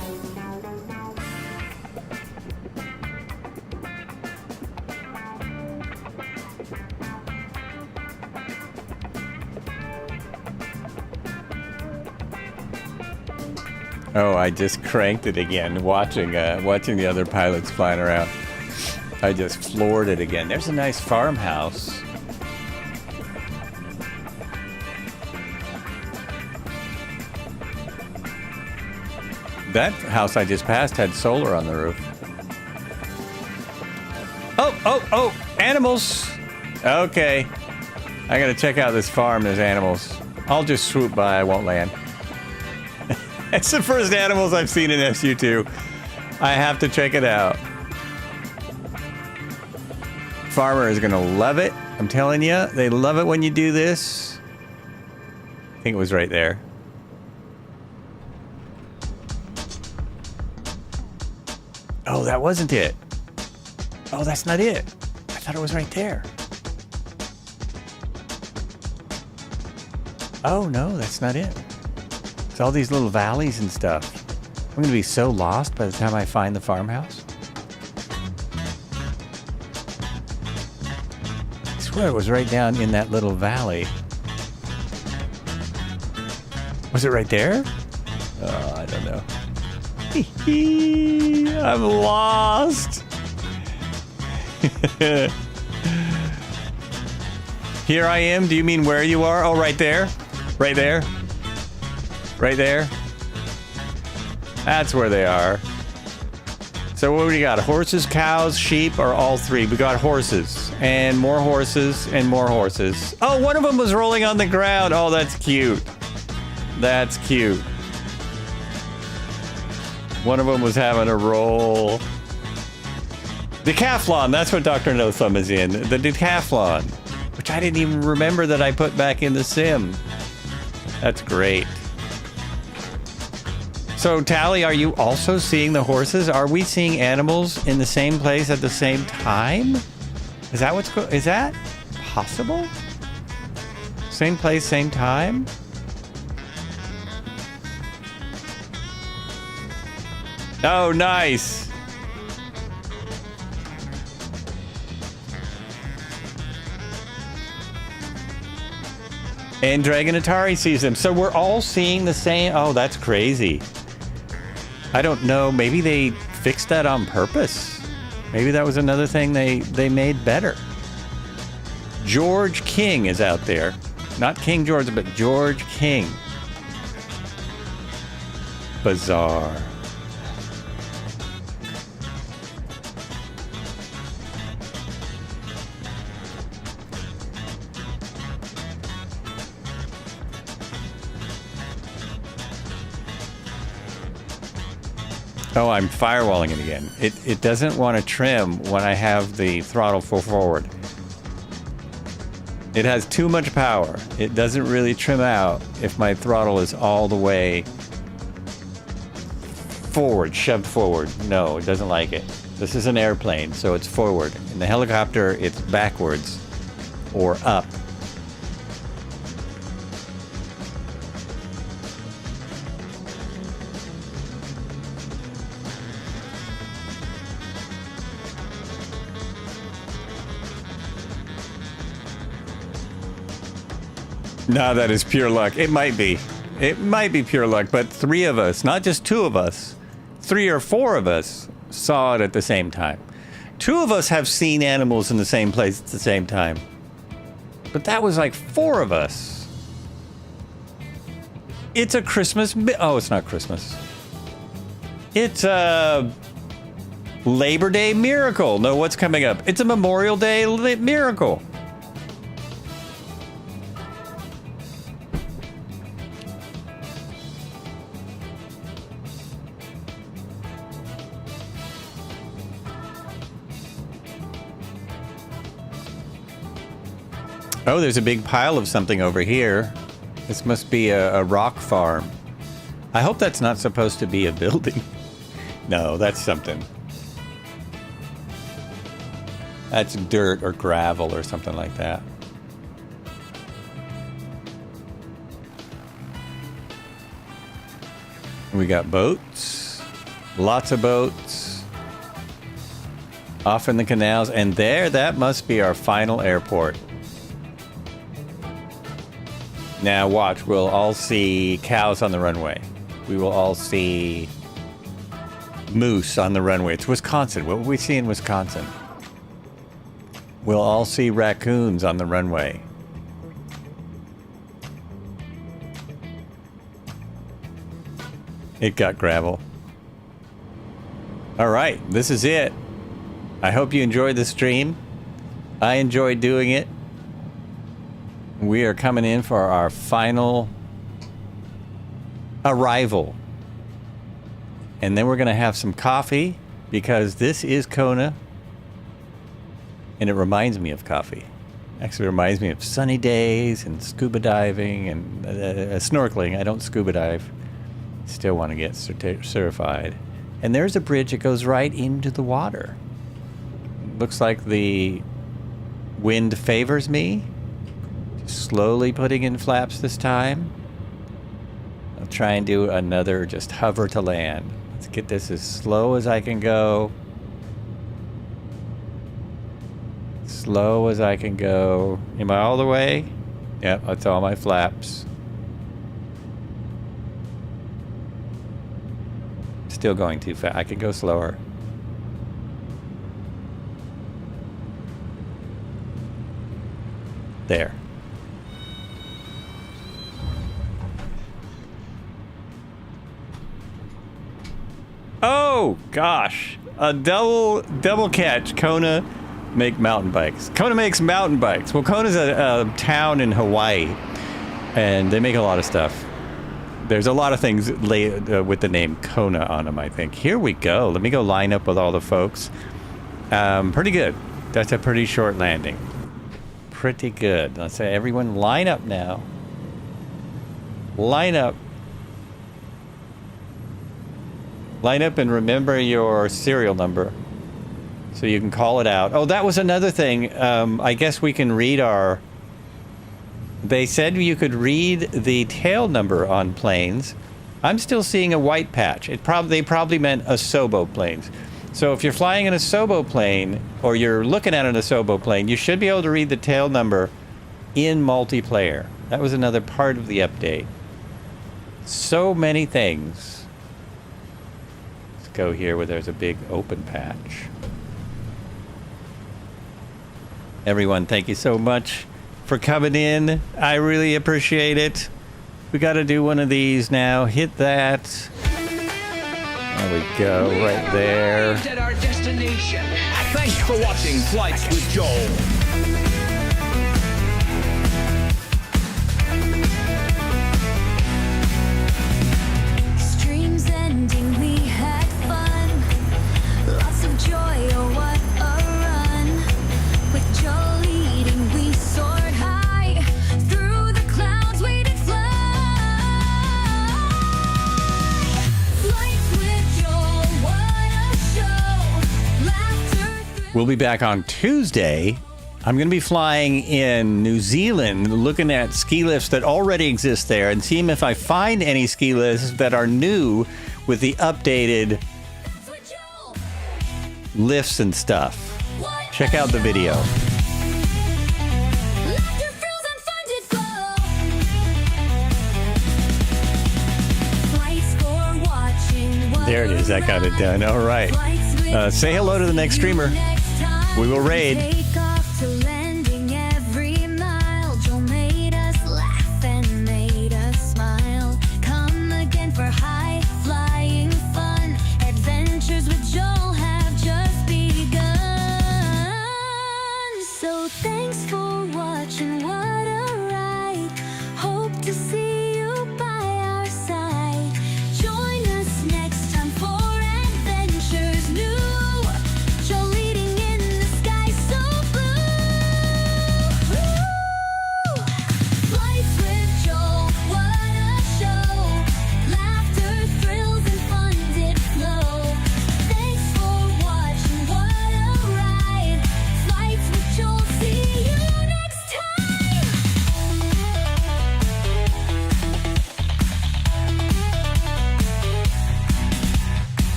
Oh, I just cranked it again, watching the other pilots flying around. I just floored it again. There's a nice farmhouse. That house I just passed had solar on the roof. Oh, animals. Okay. I gotta check out this farm, there's animals. I'll just swoop by, I won't land. It's the first animals I've seen in SU2. I have to check it out. Farmer is gonna love it. I'm telling you, they love it when you do this. I think it was right there. Oh, that wasn't it. Oh, that's not it. I thought it was right there. Oh, no, that's not it. It's all these little valleys and stuff. I'm going to be so lost by the time I find the farmhouse. I swear it was right down in that little valley. Was it right there? Oh, I don't know. I'm lost. Here I am. Do you mean where you are? Oh, right there. Right there. Right there. That's where they are. So what do we got? Horses, cows, sheep, or all three? We got horses. And more horses and more horses. Oh, one of them was rolling on the ground. Oh, that's cute. That's cute. One of them was having a roll. Decathlon, that's what Dr. No Thumb is in. The decathlon, which I didn't even remember that I put back in the sim. That's great. So, Tally, are you also seeing the horses? Are we seeing animals in the same place at the same time? Is that what's is that possible? Same place, same time? Oh, nice. And Dragon Atari sees them. So we're all seeing the same. Oh, that's crazy. I don't know. Maybe they fixed that on purpose. Maybe that was another thing they made better. George King is out there. Not King George, but George King. Bizarre. Oh, I'm firewalling it again. It doesn't want to trim when I have the throttle full forward. It has too much power. It doesn't really trim out if my throttle is all the way forward, shoved forward. No, it doesn't like it. This is an airplane, so it's forward. In the helicopter, it's backwards or up. No, that is pure luck. It might be. It might be pure luck, but 3 of us, not just 2 of us, 3 or 4 of us saw it at the same time. 2 of us have seen animals in the same place at the same time. But that was like 4 of us. It's a Christmas... Oh, it's not Christmas. It's a Labor Day miracle. No, what's coming up? It's a Memorial Day miracle. Oh, there's a big pile of something over here. This must be a rock farm. I hope that's not supposed to be a building. No, that's something. That's dirt or gravel or something like that. We got boats. Lots of boats. Off in the canals. And there, that must be our final airport. Now watch, we'll all see cows on the runway. We will all see moose on the runway. It's Wisconsin. What will we see in Wisconsin? We'll all see raccoons on the runway. It got gravel. All right, this is it. I hope you enjoyed the stream. I enjoyed doing it. We are coming in for our final arrival. And then we're going to have some coffee because this is Kona. And it reminds me of coffee. Actually, it reminds me of sunny days and scuba diving and snorkeling. I don't scuba dive. Still want to get certified. And there's a bridge that goes right into the water. Looks like the wind favors me. slowly putting in flaps this time. I'll try and do another just hover to land. Let's get this as slow as I can go. Slow as I can go. Am I all the way? Yep, that's all my flaps. Still going too fast. I can go slower. There. Oh gosh, a double catch. Kona make mountain bikes. Kona makes mountain bikes. Well, Kona's a town in Hawaii, and they make a lot of stuff. There's a lot of things with the name Kona on them, I think. Here we go. Let me go line up with all the folks. Pretty good. That's a pretty short landing. Pretty good. Let's say everyone line up now. Line up. Line up and remember your serial number so you can call it out. Oh, that was another thing. I guess we can read our... They said you could read the tail number on planes. I'm still seeing a white patch. They probably meant Asobo planes. So if you're flying an Asobo plane, or you're looking at an Asobo plane, you should be able to read the tail number in multiplayer. That was another part of the update. So many things. Let's go here where there's a big open patch. Everyone, thank you so much for coming in. I really appreciate it. We got to do one of these now. Hit that. There we go, right there. At our destination. Thanks for watching Flights with Joel. Streams ending, we had fun. Lots of joy, oh what a run. With Joel leading, we soared high. Through the clouds, we did fly. Flights with Joel, what a show. Laughter. We'll be back on Tuesday. I'm going to be flying in New Zealand, looking at ski lifts that already exist there and seeing if I find any ski lifts that are new with the updated lifts and stuff. Check out the video. There it is. That got it done. All right. Say hello to the next streamer. We will raid.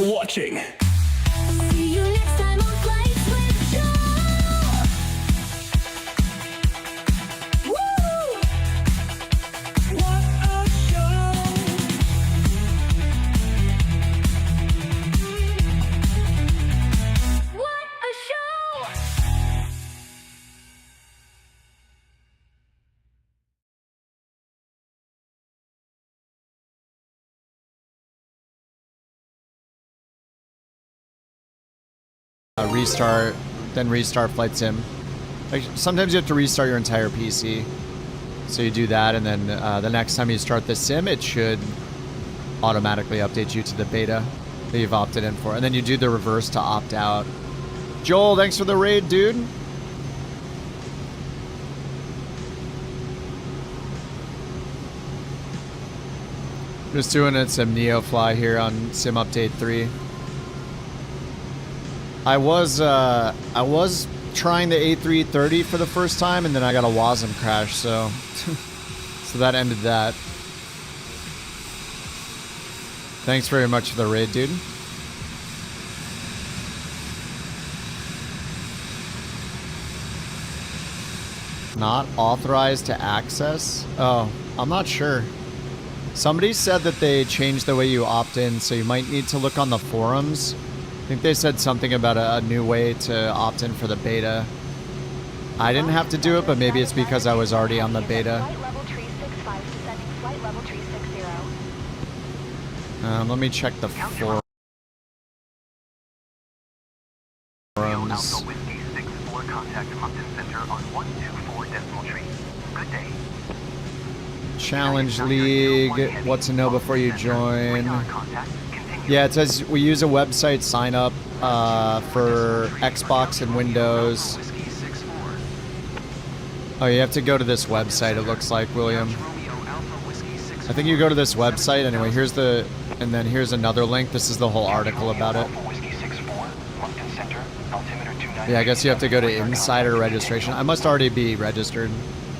Watching. See you next time on Flights with Joel. Woo! What a show! What a show! Restart, then restart Flight Sim. Like sometimes you have to restart your entire PC. So you do that, and then the next time you start the sim, it should automatically update you to the beta that you've opted in for. And then you do the reverse to opt out. Joel, thanks for the raid, dude. Just doing some Neo Fly here on Sim Update 3. I was trying the A330 for the first time, and then I got a WASM crash, so so that ended that. Thanks very much for the raid, dude. Not authorized to access? Oh, I'm not sure. Somebody said that they changed the way you opt in, so you might need to look on the forums. I think they said something about a new way to opt in for the beta. I didn't have to do it, but maybe it's because I was already on the beta. Let me check the forums. Challenge League, what to know before you join. Yeah, it says we use a website sign up for Xbox and Windows. Oh, you have to go to this website, it looks like, William. I think you go to this website. Anyway, here's the, and then here's another link. This is the whole article about it. Yeah, I guess you have to go to insider registration. I must already be registered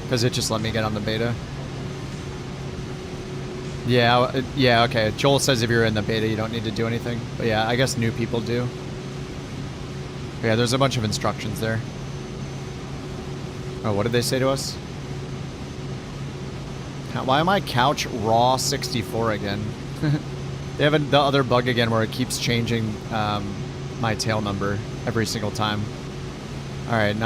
because it just let me get on the beta. Yeah, yeah, okay. Joel says if you're in the beta, you don't need to do anything. But yeah, I guess new people do. Yeah, there's a bunch of instructions there. Oh, what did they say to us? Why am I couch raw 64 again? They have the other bug again where it keeps changing my tail number every single time. All right,